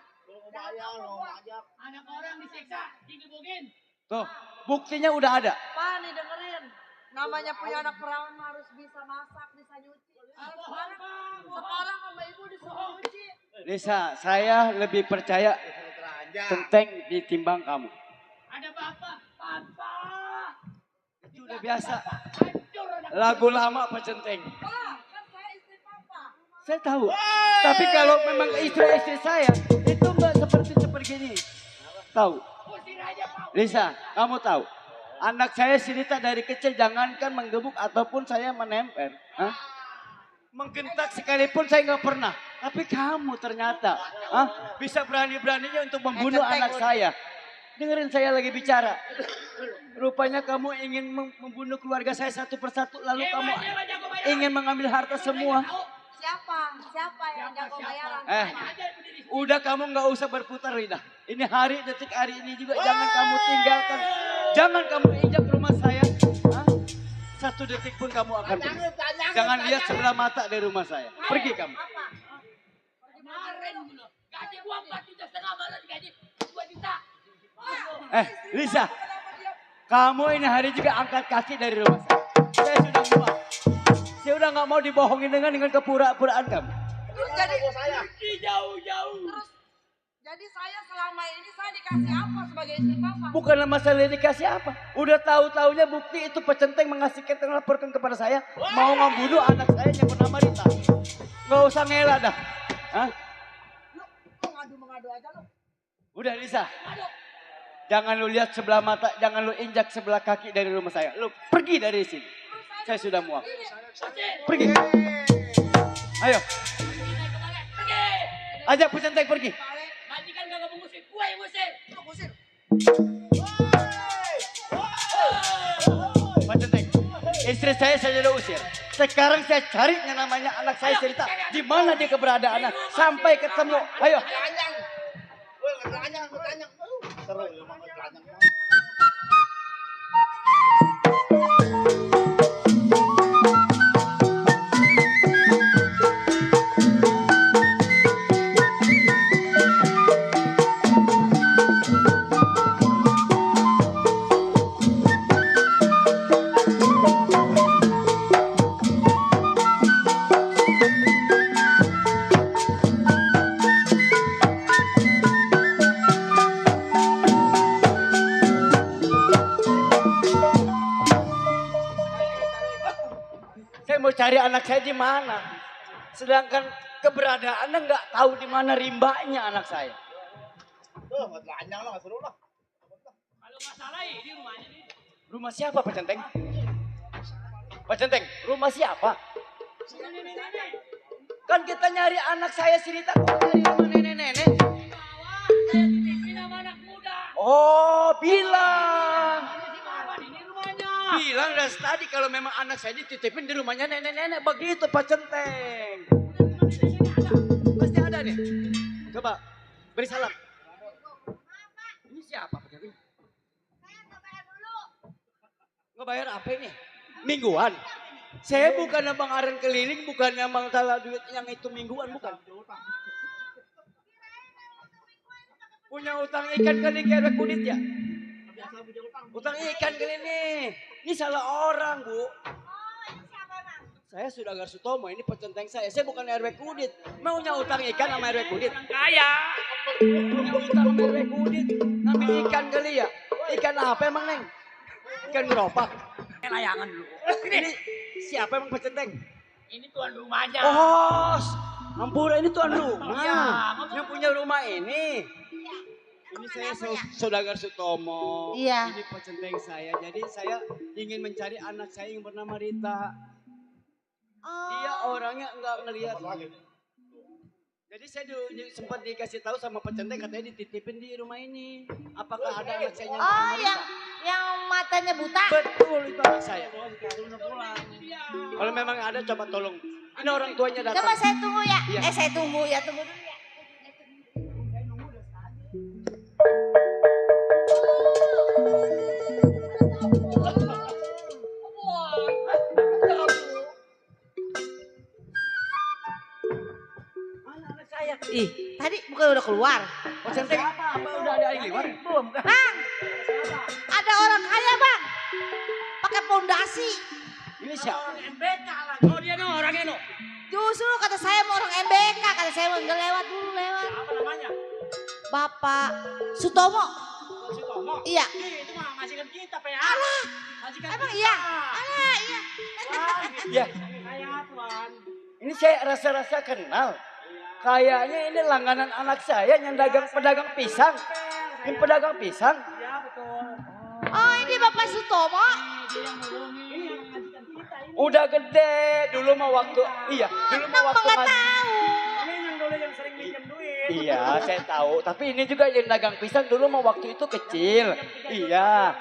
Anak orang disiksa, digebugin. Tuh, buktinya udah ada. Pak nih dengerin. Namanya punya anak perawan harus bisa masak, bisa nyuci. Sekarang sama ibu disuruh nyuci. Lisa, saya lebih percaya Centeng ditimbang kamu. Ada Bapak. Papa. biasa. Lagu lama Pak Centeng. Saya tahu. Tapi kalau memang istri-istri saya itu enggak seperti ini. Tahu? Lisa, kamu tahu? Anak saya Sinita dari kecil jangankan menggebuk ataupun saya menempel. Hah? Menggentak sekalipun saya nggak pernah. Tapi kamu ternyata bisa berani-beraninya untuk membunuh anak saya. Dengerin saya lagi bicara. Rupanya kamu ingin membunuh keluarga saya satu persatu. Lalu kamu ingin mengambil harta semua. Siapa yang jago bayaran? Udah kamu nggak usah berputar Rida. Ini hari detik hari ini juga jangan kamu tinggalkan. Jangan kamu injak rumah saya. Satu detik pun kamu akan pergi. Jangan lihat sebelah mata dari rumah saya. Pergi kamu. Gaji gua 4,5 juta malah gaji 2 juta. Lisa. Kamu ini hari juga angkat kaki dari rumah saya. Saya sudah muak. Saya udah nggak mau dibohongin dengan kepura-puraan kamu. Jadi jauh-jauh. Terus jadi saya selama ini saya dikasih apa sebagai istri papa? Bukan masalah dikasih apa. Udah tahu-taunya bukti itu Pak Centeng mengasihkan laporkan kepada saya. Mau membunuh anak saya yang bernama Rita. Nggak usah ngelak dah. Hah? Mengadu aja lo. Udah Lisa. Jangan lu lihat sebelah mata, jangan lu injak sebelah kaki dari rumah saya. Lu pergi dari sini. Saya sudah muak. Pergi. Ayo. Ajak Pak Centeng pergi. Majikan gak mengusir, gue yang ngusir. Pak Centeng, istri saya sudah usir. Sekarang saya cari yang namanya anak saya cerita. Di mana dia keberadaannya. Sampai ketemu. Ayo. Cari anak saya di mana, sedangkan keberadaannya nggak tahu di mana rimbanya anak saya. Kalau nggak salah ini rumahnya nih. Rumah siapa Pak Centeng? Pak Centeng, rumah siapa? Kan kita nyari anak saya Sinita, kok nyari rumah nenek-nenek? Saya titipin sama anak muda. Oh, bilang. Ini rumahnya. Bilang dari tadi kalau memang anak saya dititipin di rumahnya nenek-nenek. Begitu Pak Centeng. Pasti ada nih. Coba beri salam. Ini siapa Pak Centeng? Ngebayar apa ini? Mingguan. Saya bukan abang aren keliling, bukan abang salah duit yang itu mingguan, bukan. Punya utang ikan kali kerek kulit ya? Utang ikan kali ini. Ini salah orang, Bu. Saya sudah Gar Sutomo, ini Pak Centeng saya. Saya bukan RW Kudit. Maunya utang ikan sama RW Kudit. Kaya. Punya utang sama RW Kudit. Ngambil ikan kali ya? Ikan apa emang, Neng? Ikan geropak. Layangan dulu. Ini siapa emang Pak Centeng? Ini tuan rumahnya. Oh, Ampura ini tuan rumah. Iya. Yang punya rumah ini. Ini saya Saudagar Sutomo. Iya. Ini Pak Centeng saya. Jadi saya ingin mencari anak saya yang bernama Rita. Dia orangnya enggak ngelihat. Jadi saya sempat dikasih tahu sama Pak Centeng katanya dititipin di rumah ini. Apakah ada anak saya yang bernama Rita? Yang matanya buta. Betul itu anak saya. Kalau memang ada coba tolong. Ini orang tuanya datang. Coba saya tunggu ya. Iya. Saya tunggu ya, tunggu dulu ya. Ih, tadi bukan udah keluar. Pak Centeng apa udah ada yang lewat? Belum kan? Bang, ada orang kaya bang, pakai pondasi. Ini siapa? MBK lah. Oh dia no orangnya no. Justru kata saya mau orang MBK, kata saya mau nggak lewat dulu lewat. Apa namanya? Bapak Sutomo. Sutomo. Iya. Itu mah majikan kita, Pak ya. Majikan Emang kita. iya? Alah, iya. Ya, Saya Tuan. ini saya rasa-rasa kenal. Kayaknya ini langganan anak saya yang pedagang pisang. Ini pedagang pisang. Iya, betul. Oh, ini Bapak Sutomo. Dia yang nolongin. Ini yang majikan kita ini. Udah gede dulu mah waktu dulu mah waktu Nggak tahu. Ini yang dulu yang sering minjem duit. Iya, saya tahu. Tapi ini juga yang dagang pisang dulu mah waktu itu kecil. Iya.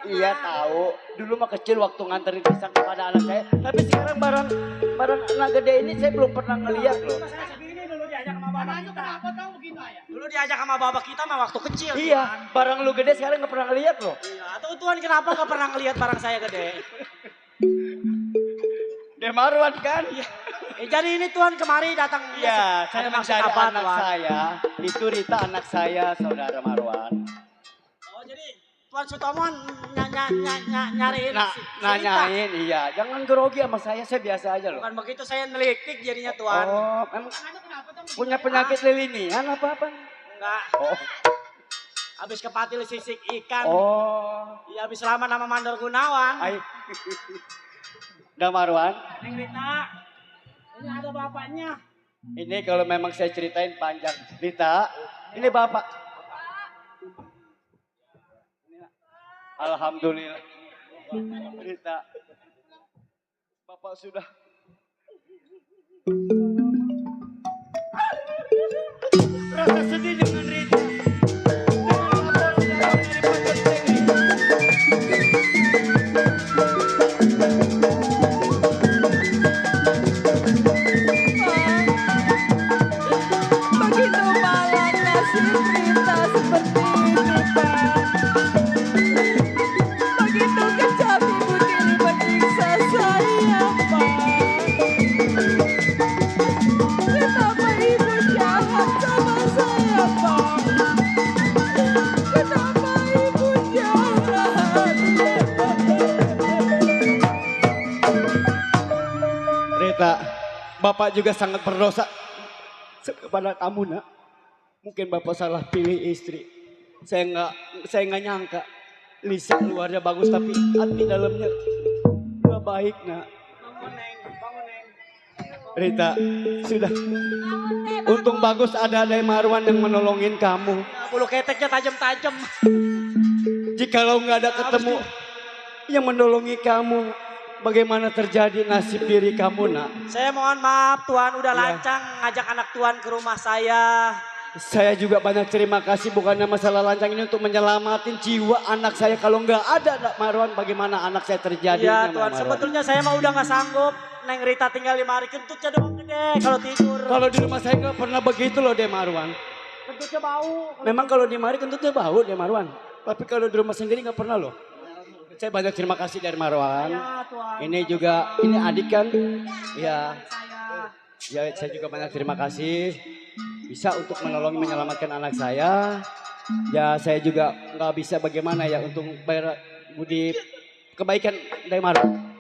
Iya tahu. Dulu mah kecil waktu nganterin pisang kepada anak saya. Tapi sekarang barang anak gede ini saya belum pernah ngeliat loh. Saya segini dulu diajak sama bapak kita. Kenapa tahu begitu ya? Dulu diajak sama bapak kita mah waktu kecil. Iya, Tuan. barang lu gede sekarang nggak pernah ngeliat loh. Iya, atau Tuan kenapa nggak pernah ngelihat barang saya gede? Demarwan kan? Jadi ini Tuan kemari datang. Iya, saya maksud mencari apa, anak Tuan? saya. Itu Rita anak saya, saudara Marwan. Oh jadi Tuan Sutomo nyariin si Rita. Nanyain, iya. Jangan grogi sama saya biasa aja loh. Bukan begitu, saya neliktik jadinya Tuan. Oh, emang punya penyakit lilinian apa-apa? Enggak. Oh, Habis kepatil sisik ikan. oh. Iya, habis lama nama Mandor Gunawan. Ay. Dah Marwan, Neng Rita. Ini ada bapaknya. ini kalau memang saya ceritain panjang. Rita, ini bapak. Alhamdulillah. Rita, bapak sudah. Rasa sedih dengan Rita. Begitu malang nasib kita seperti ini, Pak. Begitu kejam ibu tiri menyiksa saya, Pak. Kenapa ibu jahat sama saya, Pak? Kenapa ibu jahat? Rita, bapak juga sangat berdosa kepada kamu nak. Mungkin bapak salah pilih istri. Saya nggak nyangka Lisa luarnya bagus tapi hati dalamnya nggak baik nak. Bangun Neng. Rita, sudah. Untung bagus ada Marwan yang menolongin kamu. Bulu keteknya tajam-tajam. Jikalau nggak ada ketemu yang menolongi kamu, bagaimana terjadi nasib diri kamu nak? Saya mohon maaf Tuan, udah Iya. lancang ngajak anak Tuan ke rumah saya. Saya juga banyak terima kasih, bukannya masalah lancang ini untuk menyelamatin jiwa anak saya. Kalau nggak ada Nak Marwan, bagaimana anak saya terjadi? Iya Tuan, sebetulnya saya mah udah nggak sanggup. Neng Rita tinggal 5 hari, kentutnya doang gede kalau tidur. Kalau di rumah saya nggak pernah begitu loh De Marwan. Kentutnya bau. Memang kalau di mari kentutnya bau De Marwan. Tapi kalau di rumah sendiri nggak pernah loh. Saya banyak terima kasih dari Marwan. Ya Tuan. Ini juga, ini adik kan? Ya, Saya. ya saya juga banyak terima kasih. Bisa untuk menolong menyelamatkan anak saya. Ya saya juga nggak bisa bagaimana ya untuk bayar budi kebaikan dari Marwan.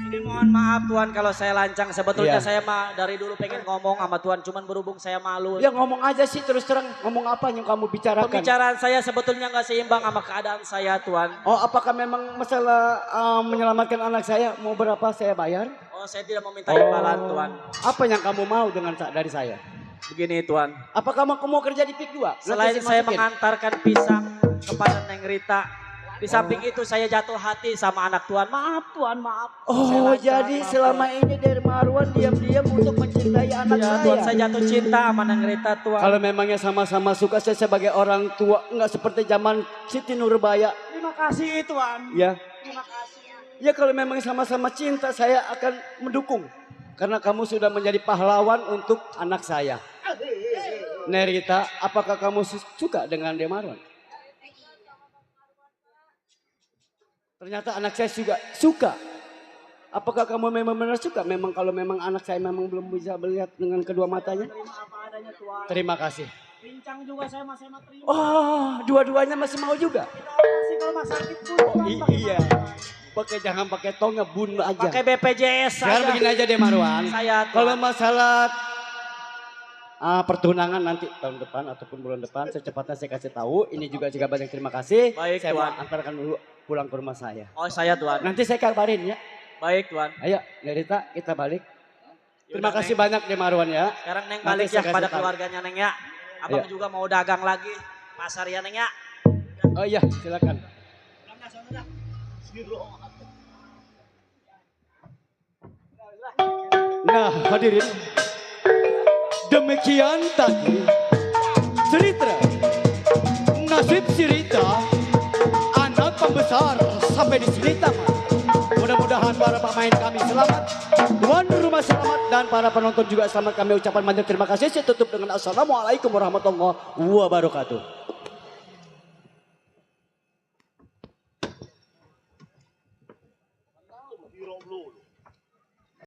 Ini mohon maaf Tuan kalau saya lancang. Sebetulnya Iya. saya mah dari dulu pengen ngomong sama Tuan, cuman berhubung saya malu. Ya ngomong aja sih terus terang, ngomong apa yang kamu bicarakan? Pembicaraan saya sebetulnya nggak seimbang sama keadaan saya Tuan. Oh apakah memang masalah menyelamatkan anak saya mau berapa saya bayar? Oh saya tidak meminta imbalan Tuan. Apa yang kamu mau dengan dari saya? Begini Tuan. Apakah kamu mau kerja di PIK 2? Selain saya mengantarkan pisang kepada Neng Rita, di samping itu saya jatuh hati sama anak Tuan. Maaf Tuan, maaf. Saya Oh lancang, jadi maaf, selama ini dari Marwan diam-diam untuk mencintai anak Ya saya. Tuan, saya jatuh cinta sama Neng Rita Tuan. Kalau memangnya sama-sama suka, saya sebagai orang tua nggak seperti zaman Siti Nurbaya. Terima kasih Tuan. Ya, Terima kasih. ya kalau memang sama-sama cinta saya akan mendukung. Karena kamu sudah menjadi pahlawan untuk anak saya. Nerita, apakah kamu suka dengan De Marwan? Ternyata anak saya juga suka. Apakah kamu memang benar suka? Memang kalau memang anak saya memang belum bisa melihat dengan kedua matanya? Terima apa adanya Tuan. Terima kasih. Pincang juga saya mah terima. Oh, dua-duanya masih mau juga? Masih kalau mah sakit pun Tuan. Iya. Pakai jangan pakai tongnya, bunuh aja. Pakai BPJS Sekarang saja. begini aja deh Marwan. Saya Tuan. Kalau masalah pertunangan nanti tahun depan ataupun bulan depan secepatnya saya kasih tahu. Ini juga banyak terima kasih. Baik, saya Tuan. mau antarkan dulu pulang ke rumah saya. Oh saya Tuan. Nanti saya kabarin ya. Baik Tuan. Ayo, Nerita kita balik. Terima Yaudah, kasih Neng. banyak deh Marwan ya. Sekarang Neng Nanti balik saya ya kasih kepada tahu. keluarganya Neng ya. Abang Iya. juga mau dagang lagi. Pasar ya Neng ya. Oh iya, silakan. Nah, hadirin. Demikian tadi cerita nasib si Rita, anak pembesar sampai di sini tamat. Mudah-mudahan para pemain kami selamat, tuan rumah selamat, dan para penonton juga selamat. Kami ucapkan banyak terima kasih. Saya tutup dengan assalamualaikum warahmatullahi wabarakatuh. You don't blow.